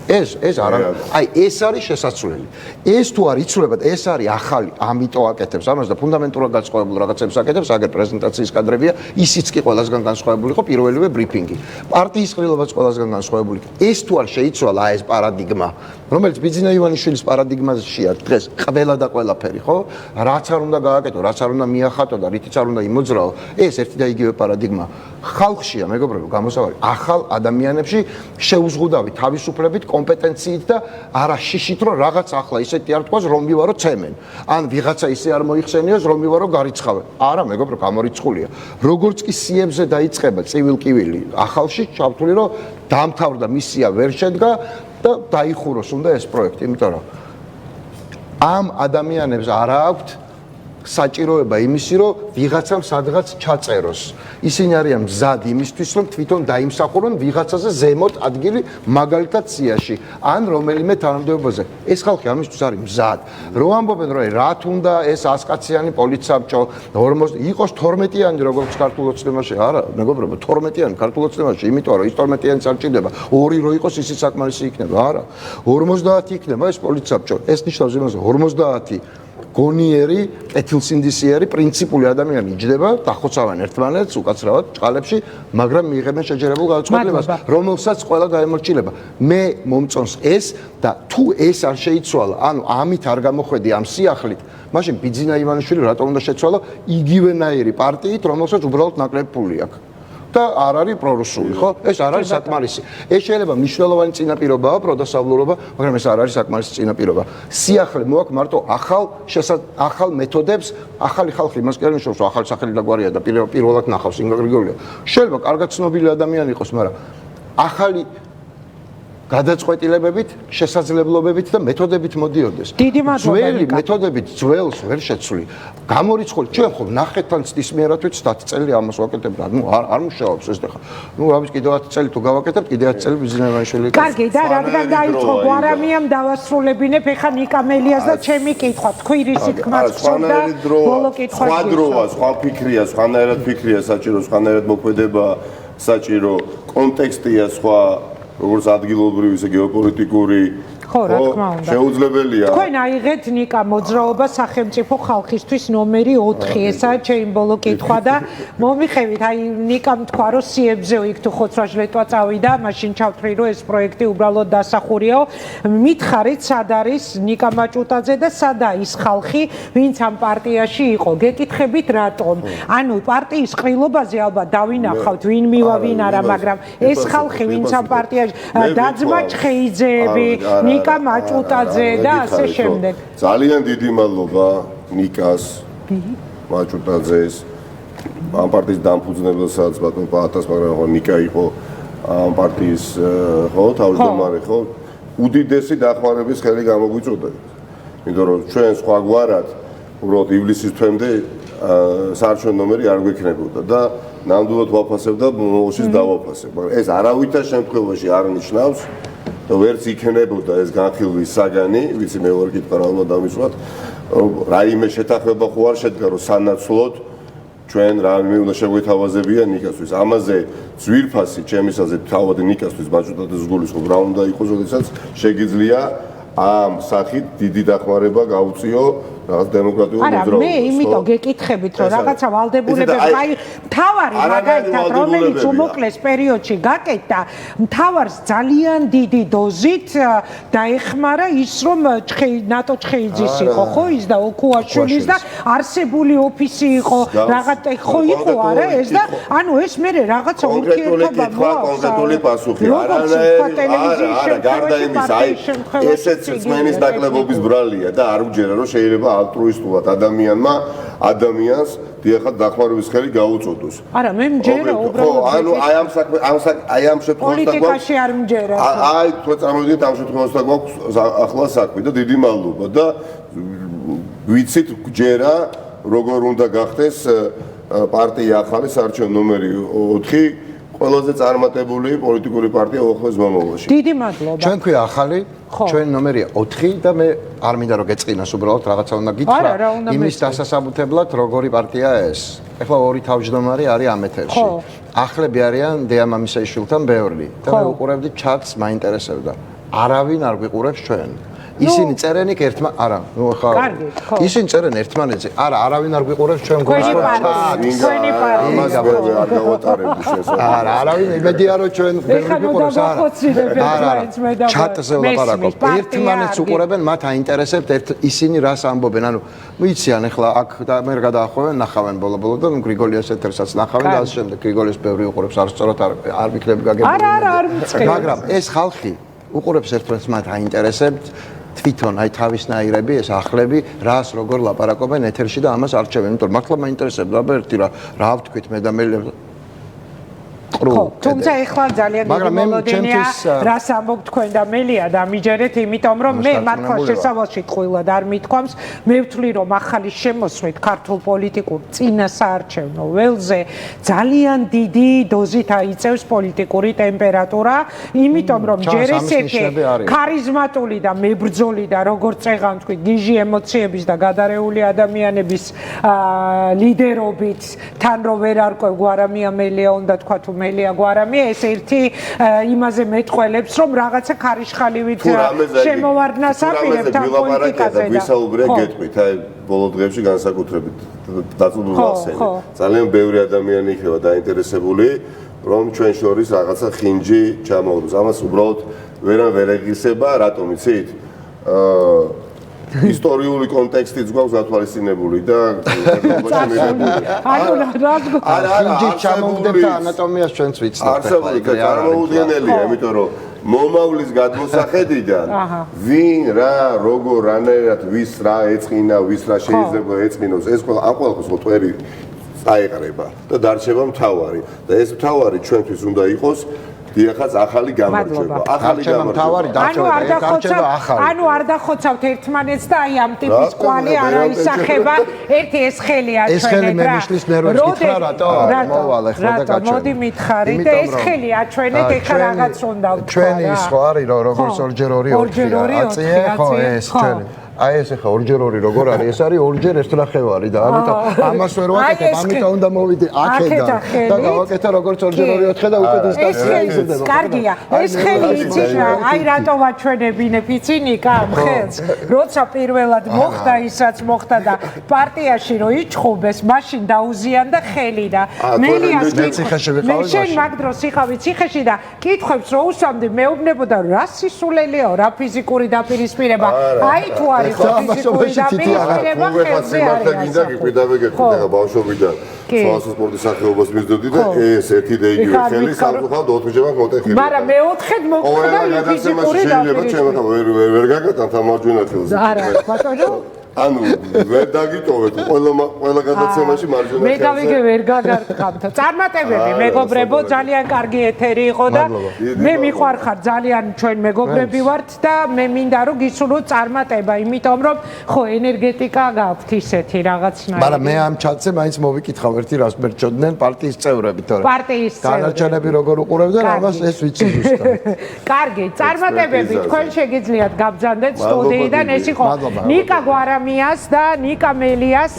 ეს არა. აი ეს არის შესაძლებელი. ეს თუ არ იცვლებათ, ეს არის ახალი, ამიტომ აკეთებს ამას და ფუნდამენტურად განსხვავებულ რაღაცებს აკეთებს, აგერ პრეზენტაციის კადრებია, ისიც კი ყველასგან განსხვავებული იყო პირველივე ბრიფინგი. პარტიის ყრილობაც ყველასგან განსხვავებული. ეს თუ არ შეიცვალა ეს პარადიგმა, რომელიც ბიძინა ივანიშვილის პარადიგმაშია დღეს ყველა და ყველაფერი, ხო? რაც არ უნდა გააკეთო, რაც არ უნდა მიახატო და რითიც არ უნდა იმოძრაო, ეს ერთი და იგივე პარადიგმა. ხალხშია, მეგობრებო, გამოსავალი ახალ ადამიანებში შეუზღუდავი თავისუფლებით, კომპეტენციით და არა შიშით, რომ რაღაც ახლა ისეთი არ თქვას, რომ მივარო ცემენ. ან ვიღაცა ისე არ მოიხსენიოს, რომ მივარო გარიცხავენ. არა, მეგობრო, გამორიცხულია. როგორც კი სიებზე დაიწყება წივილ-კივილი ახალში, ჩავთვლი, რომ დამთავრდა მისია ვერ შედგა და დაიხუროს უნდა ეს პროექტი, იმიტომ რომ ამ ადამიანებს არ აქვთ საჭიროება იმისი, რომ ვიღაცამ სადღაც ჩაწეროს. ისინი არიან მზად იმისთვის, რომ თვითონ დაიმსახურონ ვიღაცაზე ზემოთ ადგილი, მაგალითად სიაში, ან რომელიმე თანამდებობაზე. ეს ხალხი ამისთვის არის მზად. რო ამბობენ, რომ რათ უნდა ეს 100-კაციანი პოლიცსაბჭო, 40 იყოს 12-იანი, როგორც ქართულ ოცნებაში. არა, მეგობრებო, 12-იანი ქართულ ოცნებაში, იმიტომ რომ ის 12-იანი არ ჭირდება. 2 რო იყოს, ისიც საკმარისი იქნება. არა. 50 იქნება ეს პოლიცსაბჭო. ეს ნიშნავს იმას, 50 გონიერი, კეთილსინდისიერი, პრინციპული ადამიანი იჯდება, დახოცავენ ერთმანეთს უკაცრავად ჭყალებში, მაგრამ მიიღებენ შეჯერებულ გადაწყვეტილებას, რომელსაც ყველა დაემორჩილება. მე მომწონს ეს და თუ ეს არ შეიცვალა, ანუ ამით არ გამოხვედი ამ სიახლით, მაშინ ბიძინა ივანიშვილი რატომ უნდა შეცვალო იგივენაირი პარტიით, რომელსაც უბრალოდ ნაკლები ფული აქვს. და არ არის პრორუსული, ხო? ეს არ არის საკმარისი. ეს შეიძლება მნიშვნელოვანი წინაპირობაა, პროდასავლურობა, მაგრამ ეს არ არის საკმარისი წინაპირობა. სიახლე მოაქვს მარტო ახალ მეთოდებს, ახალი ხალხი იმას კი არ ნიშნავს, რომ ახალი სახელი და გვარია და პირველად ნახავს ინგა გრიგორია. შეიძლება კარგად ცნობილი ადამიანი იყოს, მაგრამ ახალი გადაწყვეტილებებით, შესაძლებლობებით და მეთოდებით მოდიოდეს. დიდი მადლობა. ძველი მეთოდებით ძველს ვერ შეცვლი. გამორიცხული, ჩვენ ხო ნახეთთან ცდისმიერად 10 წელი ამას ვაკეთებ და არ მუშაობს ეს ხა. რამის კიდევ 10 წელი თუ გავაკეთებ, კიდე 10 წელი ბიზნესმენი მაშელი. კარგი, და რადგან დაიწყო გვარამიამ დავასრულებინებ, ეხა ნიკამელიას და ჩემი კითხვა, თქვი რისი თქმაც გწევდა, ბოლო კითხვა. სხვა დროა, სხვა ფიქრია, სხვანაირად ფიქრია საჭირო, სხვანაირად მოქმედება საჭირო, კონტექსტია სხვა, როგორც ადგილობრივი, ისე გეოპოლიტიკური. ხო, რა თქმა უნდა. შეუძლებელია. თქვენ აიღეთ ნიკა მოძრაობა სახელმწიფო ხალხისთვის ნომერი 4, ესაა ჩემი ბოლო კითხვა და მომიხევით, აი ნიკამ თქვა, რომ სიებზე იქ თუ ხოცვა-ჟლეტვა წავიდა, მაშინ ჩავთვლი, რომ ეს პროექტი უბრალოდ დასახურიაო. მითხარით, სად არის ნიკა მაჭუტაძე და სადაა ის ხალხი, ვინც ამ პარტიაში იყო. გეკითხებით რატომ? ანუ პარტიის ყრილობაზე ალბათ დავინახავთ, ვინ მივა, ვინ არა, მაგრამ ეს ხალხი, ვინც ამ პარტიაში დაძმა ჩხეიძეები, ნიკა მაჭუტაძე და ასე შემდეგ. ძალიან დიდი მადლობა ნიკას, მაჭუტაძეს, ამ პარტიის დამფუძნებელსაც ბატონ პაატას, მაგრამ ხო ნიკა იყო ამ პარტიის ხო თავმჯდომარე ხო? უდიდესი დახმარების ხელი გამოგვიწოდეთ. იმიტომ რომ ჩვენ სხვაგვარად უბრალოდ ივლისის თვემდე საარჩევნო ნომერი არ გვექნებოდა და ნამდვილად ვაფასებ და მოშიც დავაფასებ. მაგრამ ეს არავითარ შემთხვევაში არ ნიშნავს და ვერც იქნებოდა ეს განხილვის საგანი, ვიცი მე ვარ კითხვა რა უნდა დავისვათ, რაიმე შეთანხმება ხო არ შედგა, რომ სანაცვლოდ ჩვენ რაიმე უნდა შეგვეთავაზებიან ნიკასთვის. ამაზე ძვირფასი ჩემისაზე თავად ნიკასთვის მაჭუტაძეს გულისხმობ რა უნდა იყოს, როდესაც შეგიძლია ამ სახით დიდი დახმარება გაუწიო რაღაც დემოკრატიულ მოძრაობას. არა, მე იმიტომ გეკითხებით, რომ რაღაცა ვალდებულებები, აი, მთავარი მაგალითად, რომელიც უმოკლეს პერიოდში გაკეთდა, მთავარს ძალიან დიდი დოზით დაეხმარა ის, რომ ნატო ჩხეიძის იყო, ხო, ის და ოქუაშვილის და არსებული ოფისი იყო, რაღაც ხო იყო არა ეს და ანუ ეს მე რაღაცა ურთიერთობა მოაქვს. კონკრეტული პასუხი. არა, გარდა იმისა, აი, ესეც წმენის დაკლებობის ბრალია და არ უჯერა, რომ შეიძლება ალტრუისტულად ადამიანს დიახად დახმარების ხელი გაუწოდოს. არა, მე მჯერა უბრალოდ. ხო, ანუ აი ამ შემთხვევაში პოლიტიკაში არ მჯერა. აი, თქვენ წარმოვიდგინეთ ამ შემთხვევაში გვაქვს ახლა საქმე და დიდი მადლობა და ვიცით გჯერა როგორ უნდა გახდეს პარტია ახალი საარჩევნო ნომერი 4 ყველაზე წარმატებული პოლიტიკური პარტია უახლოეს მომავალში. დიდი მადლობა. ჩვენ ქვია ახალი, ჩვენ ნომერია 4 და მე არ მინდა რომ გეწყინას უბრალოდ რაღაცა უნდა გითხრა. იმის დასასაბუთებლად როგორი პარტიაა ეს. ეხლა ორი თავმჯდომარე არის ამ ეთერში. ახლები არიან დეა მამისაშვილთან ბევრი და მე უყურებდი ჩატს, მაინტერესებდა. არავინ არ გვიყურებს ჩვენ. ისინი წერენ იქ არა, ნუ ხა. ისინი წერენ ერთმანეთზე. არავინ არ გვიყურებს ჩვენ არავინ იმედია რომ ჩვენ ვერ გვიყურებს ჩატზე ვლაპარაკობ. ერთმანეთს უყურებენ, მათ აინტერესებთ ისინი რას ამბობენ. ანუ მოიციან ახლა აქ და მე გადაახვევენ, ნახავენ ბოლო-ბოლო და გრიგოლიას ეთერსაც ნახავენ და ასე შემდეგ. გრიგოლიას ბევრი უყურებს, არასწორად არ ვიქნები გაგებული. მაგრამ ეს ხალხი უყურებს ერთმანეთს, მათ აინტერესებთ თვითონ აი თავისნაირები ეს ახლები რას როგორ ლაპარაკობენ ეთერში და ამას არჩევენ. იმიტომ რომ მართლა მაინტერესებდა ერთი რა ვთქვით მე და მე თუმცა ეხლა ძალიან დიდი მოლოდინია რას ამბობ თქვენ და მელია და მიჯერეთ იმიტომ რომ მე მართლა შესავალში ტყუილად არ მithქვამს მე ვთვლი რომ ახალი შემოსვლით ქართულ პოლიტიკურ წინასაარჩევნო ველზე ძალიან დიდი დოზით აიწევს პოლიტიკური ტემპერატურა იმიტომ რომ ჯერ ესეთი ქარიზმატული და მებრძოლი და როგორც წეღან თქვი გიჟი ემოციების და გადარეული ადამიანების ლიდერობით თან რო ვერ არკვევ გვარამია მელია უნდა თქვა თუ მელია გვარამია ეს ერთი იმაზე მეტყველებს რომ რაღაცა ქარიშხალივით შემოვარდნას აპირებთ ამ პოლიტიკაზე და ვისაუბრია გეტყვით აი ბოლო დღეებში განსაკუთრებით დაწუნულ ახსენე ძალიან ბევრი ადამიანი იქნება დაინტერესებული რომ ჩვენ შორის რაღაცა ხინჯი ჩამოვდოს ამას უბრალოდ ვერ ეგისება რატომ იცით ისტორიული კონტექსტიც გვაქვს ათვალისწინებული და ხინჯი ჩამოვდებ და ანატომიას ჩვენც ვიცნობთ. არსებული წარმოუდგენელია, იმიტომ რომ მომავლის გადმოსახედიდან ვინ რა როგორ რანაირად ვის რა ეწყინა, ვის რა შეიძლება ეწყინოს, ეს ამ ყველაფერს ყველი წაეყრება და დარჩება მთავარი და ეს მთავარი ჩვენთვის უნდა იყოს დიახაც ახალი გამარჯვება. ახალი გამარჯვება. ანუ არ დახოცავთ ერთმანეთს და აი ამ ტიპის კვალი არ აისახება. ერთი ეს ხელია ჩვენ. ეს ხელი მე მიშლის ნერვებს გითხრა რატო? მოვალ ახლა და გაჩვენ. მოდი მითხარი და ეს ხელი აჩვენეთ ეხლა რაღაც უნდა ვთქვა. ჩვენი ის ხო არის რომ როგორც ორჯერ 2 აწიე ხო ეს ჩვენი აი ეს ახლა ორჯერ 2 როგორ არის? ეს არის ორჯერ 1.5 და ამიტომ ამას ვერ ვაკეთებ, ამიტომ უნდა მოვიდე აქედან და გავაკეთე როგორც ორჯერ 2 4 და უკვე დისკუსია. კარგია. ეს ხელი იცი რა, აი რატო ვაჩვენებინებ იცინიკა ამ ხელს? როცა პირველად მოხდა ისაც მოხდა და პარტიაში რო იჩხუბეს, მაშინ დაუზიან და ხელი და მელიას მე შენ მაგ დროს იყავი ციხეში და კითხებს რო უსვამდი მეუბნებოდა რა სისულელეო, რა ფიზიკური დაპირისპირება. აი თუ ფიზიკური დაპირისპირება ხელზე არის. და ბავშვობიდან სპორტის სახეობას მისდევდი და ეს ერთი და იგივე ხელი სამწუხაროდ 4 ჯერად მოტეხილი. მაგრამ მე-4-ედ მოხდა ფიზიკური დაპირისპირება. ვერ გაგატანთ ამ მარჯვენა ხელზე. არა, ბატონო ანუ ვერ დაგიტოვეთ ყველა გადაცემაში მარჯვენა ხელზე. მე გავიგე ვერ გაგარტყამთ. წარმატებები მეგობრებო, ძალიან კარგი ეთერი იყო და მე მიყვარხარ ძალიან ჩვენ მეგობრები ვართ და მე მინდა რომ გისურვოთ წარმატება, იმიტომ რომ ხო ენერგეტიკა გაქვთ ისეთი რაღაცნაირი. მაგრამ მე ამ ჩატზე მაინც მოვიკითხავ ერთი რას მერჩოდნენ პარტიის წევრები, თორე პარტიის წევრები. დანარჩენები როგორ უყურებდნენ, ამას ეს ვიცი ზუსტად. კარგი, წარმატებები თქვენ შეგიძლიათ გაბრძანდეთ სტუდიიდან ეს იყო ნიკა გვარამიას და ნიკა მელიას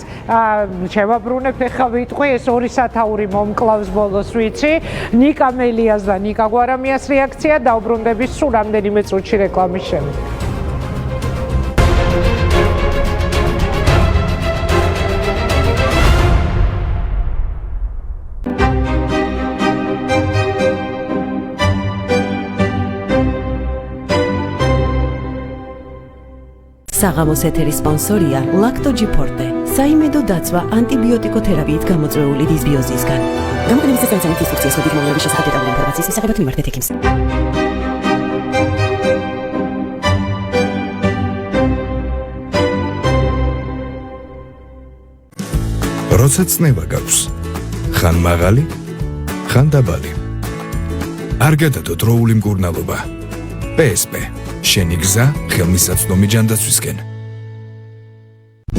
შევაბრუნებ ახლა ვიტყვი ეს 2 სათაური მომკლავს ბოლოს ვიცი ნიკა მელიას და ნიკა გვარამიას რეაქცია დაუბრუნდების სულ რამდენიმე წუთში რეკლამის შემდეგ. საღამოს ეთერის სპონსორია ლაქტოჯი ფორტე. საიმედო დაცვა ანტიბიოტიკოთერაპიით გამოწვეული დისბიოზისგან. გამოყენების საწარმოო ინსტრუქციას მოდით მომლების შესახებ დეტალური ინფორმაციის მისაღებად მიმართეთ ექიმს. როცა წნება გაქვს, ხან მაღალი, ხან დაბალი. არ გადადო დროული მკურნალობა. PSP შენი გზა ხელმისაწვდომი ჯანდაცვისკენ.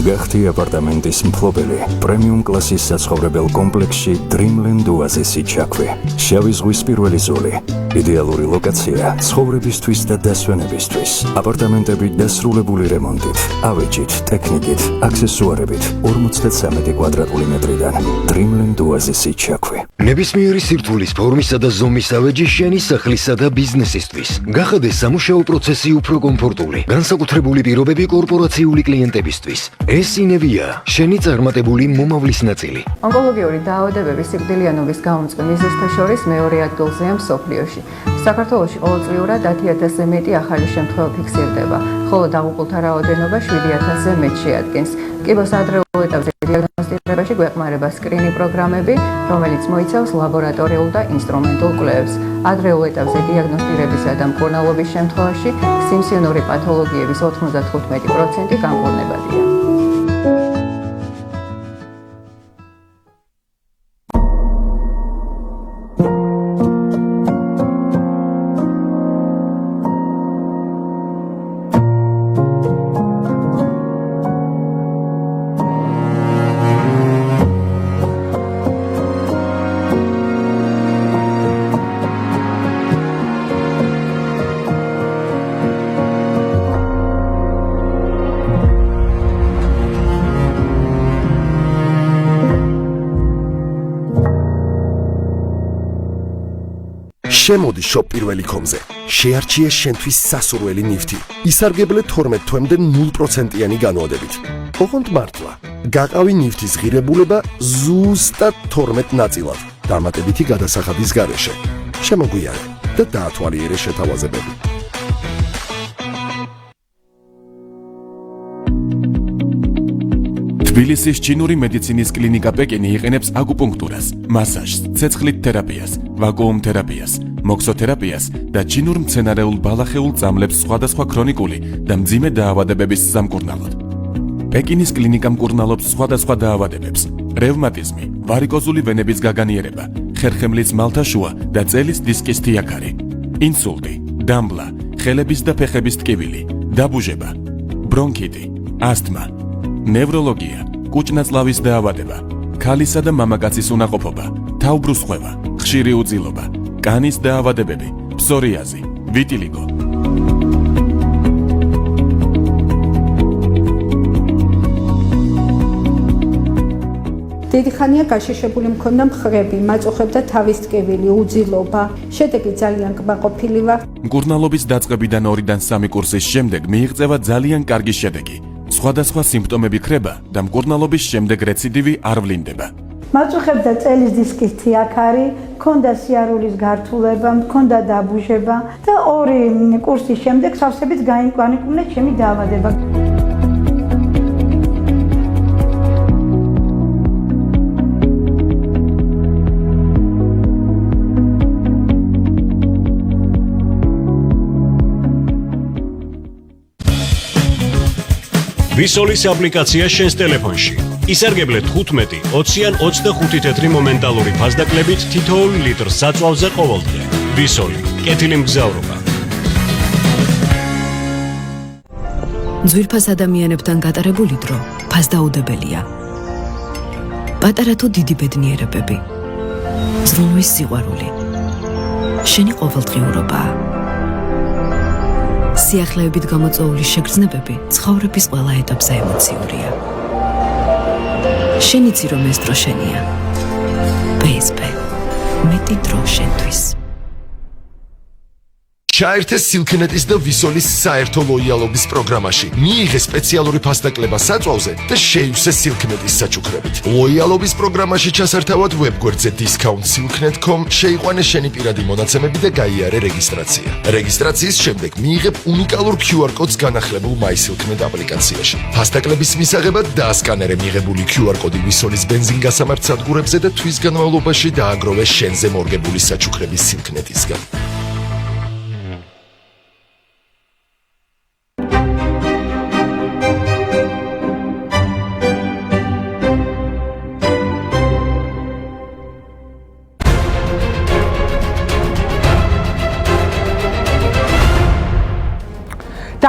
გახდი აპარტამენტის მფლობელი. პრემიუმ კლასის საცხოვრებელ კომპლექსში Dreamland Oasis-ი ჩაქვი. შავი ზღვის პირველი ზოლი. იდეალური ლოკაცია ცხოვრებისთვის და დასვენებისთვის. აპარტამენტები დასრულებული რემონტით, ავეჯით, ტექნიკით, აქსესუარებით 53 კვადრატული მეტრიდან. Dreamland Oasis-ი ჩაქვი. ნებისმიერი სირთულის ფორმისა და ზომის ავეჯი შენი სახლისა და ბიზნესისთვის. გახადე სამუშაო პროცესი უფრო კომფორტული. განსაკუთრებული პირობები კორპორაციული კლიენტებისთვის. ეს ინევია, შენი წარმატებული მომავლის ნაწილი. ონკოლოგიური დაავადებების სიკვდილიანობის გამომწვევ მიზეზთა შორის მეორე ადგილზეა მსოფლიოში. საქართველოში ყოველწლიურად 10,000-ზე მეტი ახალი შემთხვევა ფიქსირდება, ხოლო დაღუპულთა რაოდენობა 7,000-ზე მეტ შეადგენს. კიბოს ადრეულ ეტაპზე დიაგნოსტირებაში გვეხმარება სკრინინგ პროგრამები, რომელიც მოიცავს ლაბორატორიულ და ინსტრუმენტულ კვლევებს. ადრეულ ეტაპზე დიაგნოსტირებისა და მკურნალობის შემთხვევაში სიმსივნური პათოლოგიების 95% განკურნებადია. შემოდი შოპ პირველი კომზე. შეარჩიე შენთვის სასურველი ნივთი. ისარგებლე 12 თვემდე 0%-იანი განმავლობით. ოღონდ მართლა. გაყავი ნივთის ღირებულება ზუსტად 12 ნაწილად. დამატებითი გადასახადის გარეშე. შემოგვიარე და დაათვალიერე შეთავაზებები. თბილისის ჩინური მედიცინის კლინიკა პეკინი იყენებს აკუპუნქტურას, მასაჟს, ცეცხლით თერაპიას, ვაკუუმ თერაპიას, მოქსოთერაპიას და ჩინურ მცენარეულ ბალახეულ წამლებს სხვადასხვა ქრონიკული და მძიმე დაავადებების სამკურნალოდ. პეკინის კლინიკა მკურნალობს სხვადასხვა დაავადებებს: რევმატიზმი, ვარიკოზული ვენების გაგანიერება, ხერხემლის მალთაშუა და წელის დისკის თიაქარი, ინსულტი, დამბლა, ხელების და ფეხების ტკივილი, დაბუჟება, ბრონქიტი, ასთმა, ნევროლოგია, კუჭნაწლავის დაავადება, ქალისა და მამაკაცის უნაყოფობა, თავბრუსხვევა, ხშირი უძილობა, კანის დაავადებები, ფსორიაზი, ვიტილიგო. დიდი ხანია გაშიშებული მქონდა მხრები, მაწუხებდა თავის ტკივილი, უძილობა. შედეგი ძალიან კმაყოფილი ვარ. მკურნალობის დაწყებიდან 2-დან 3 კურსის შემდეგ მიიღწევა ძალიან კარგი შედეგი. სხვადასხვა სიმპტომები ქრება და მკურნალობის შემდეგ რეციდივი არ ვლინდება. მაწუხებდა წელის დისკის თიაქარი, მქონდა სიარულის გართულება, მქონდა დაბუჟება და 2 კურსის შემდეგ სავსებით გაინკვანიკულა ჩემი დაავადება. ვისოლის აპლიკაცია შენს ტელეფონში. ისარგებლე 15, 20 ან 25 თეთრი მომენტალური ფასდაკლებით თითოეულ ლიტრს საწვავზე ყოველდღე. ვისოლი, კეთილი მგზავრობა. ძვირფას ადამიანებთან გატარებული დრო ფასდაუდებელია. პატარა თუ დიდი ბედნიერებები. ზრუნვის სიყვარული. შენი ყოველდღიურობაა. სიახლეებით გამოწვეული შეგრძნებები ცხოვრების ყველა ეტაპზე ემოციურია. შენ იცი რომ ეს დრო შენია. PSP მეტი დრო შენთვის. ჩაერთე სილქნეტის და ვისოლის საერთო ლოიალობის პროგრამაში. მიიღე სპეციალური ფასდაკლება საწვავზე და შეივსე სილქნეტის საჩუქრებით. ლოიალობის პროგრამაში ჩასართავად ვებგვერდზე discount.silknet.com შეიყვანე შენი პირადი მონაცემები და გაიარე რეგისტრაცია. რეგისტრაციის შემდეგ მიიღებ უნიკალურ QR კოდს განახლებულ MySilknet აპლიკაციაში. ფასდაკლების მისაღებად დაასკანერე მიღებული QR კოდი ვისოლის ბენზინგასამართ სადგურებზე და თვის განმავლობაში დააგროვე შენზე მორგებული საჩუქრების სილქნეტისგან.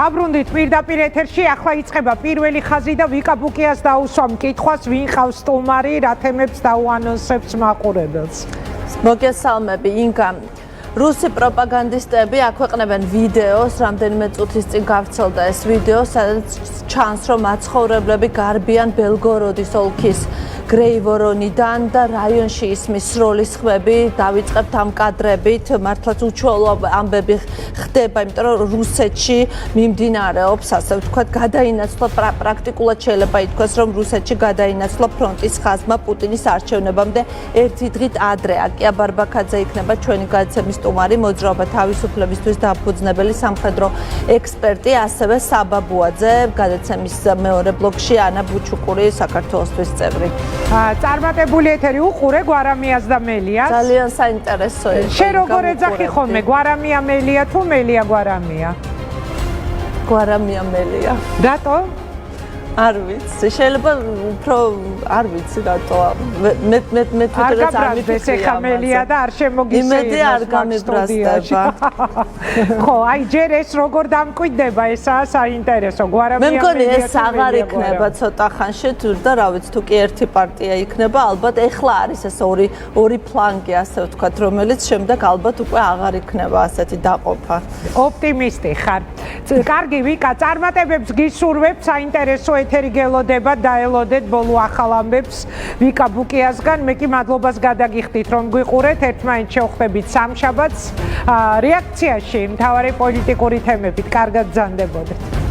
დაბრუნდით პირდაპირ ეთერში, ახლა იწყება პირველი ხაზი და ვიკა ბუკიას დაუსვამ კითხვას, ვინ ყავს სტუმარი, რა თემებს დაუანონსებს მაყურებელს. მოგესალმები, ინგა. რუსი პროპაგანდისტები აქვეყნებენ ვიდეოს, რამდენიმე წუთის წინ გავრცელდა ეს ვიდეო, სადაც ჩანს, რომ მაცხოვრებლები გარბიან ბელგოროდის ოლქის გრეივორონიდან და რაიონში ისმის სროლის ხმები. დავიწყებთ ამ კადრებით, მართლაც უჩვეულო ამბები ხდება, იმიტომ რომ რუსეთში მიმდინარეობს, ასე ვთქვათ, გადაინაცვლა პრაქტიკულად შეიძლება ითქვას, რომ რუსეთში გადაინაცვლა ფრონტის ხაზმა პუტინის არჩევნებამდე ერთი დღით ადრე. აკია ბარბაკაძე იქნება ჩვენი გადაცემის სტუმარი, მოძრაობა თავისუფლებისთვის დაფუძნებელი სამხედრო ექსპერტი, ასევე საბა ბუაძე, გადაცემის მეორე ბლოკში ანა ბუჩუკური, საქართველოსთვის წევრი. წარმატებული ეთერი უყურე გვარამიას და მელიას. ძალიან საინტერესო იყო. შენ როგორ ეძახი ხოლმე, გვარამია მელია თუ მელია გვარამია? გვარამია მელია. რატო? არ ვიცი, შეიძლება უფრო არ ვიცი რატო. მე თვითონაც არ მიფიქრია ხამელია და არ შემოგისეირნოს. იმედი არ გამიბრასდება. ხო, აი ჯერ ეს როგორ დამკვიდდება, ესაა საინტერესო. გვარამია მე მგონი ეს აღარ იქნება ცოტა ხანში და რა ვიცი, თუ კი ერთი პარტია იქნება, ალბათ ეხლა არის ეს ორი ფლანგი, ასე ვთქვათ, რომელიც შემდეგ ალბათ უკვე აღარ იქნება ასეთი დაყოფა. ოპტიმისტი ხარ. კარგი, ვიკა, წარმატებებს გისურვებ, საინტერესო ეთერი გელოდება, დაელოდეთ ბოლო ახალ ამბებს ვიკა ბუკიასგან. მე კი მადლობას გადაგიხდით, რომ გვიყურეთ, ერთმანეთს შევხვდებით სამშაბათს. რეაქციაში მთავარი პოლიტიკური თემებით კარგად ბრძანდებოდეთ.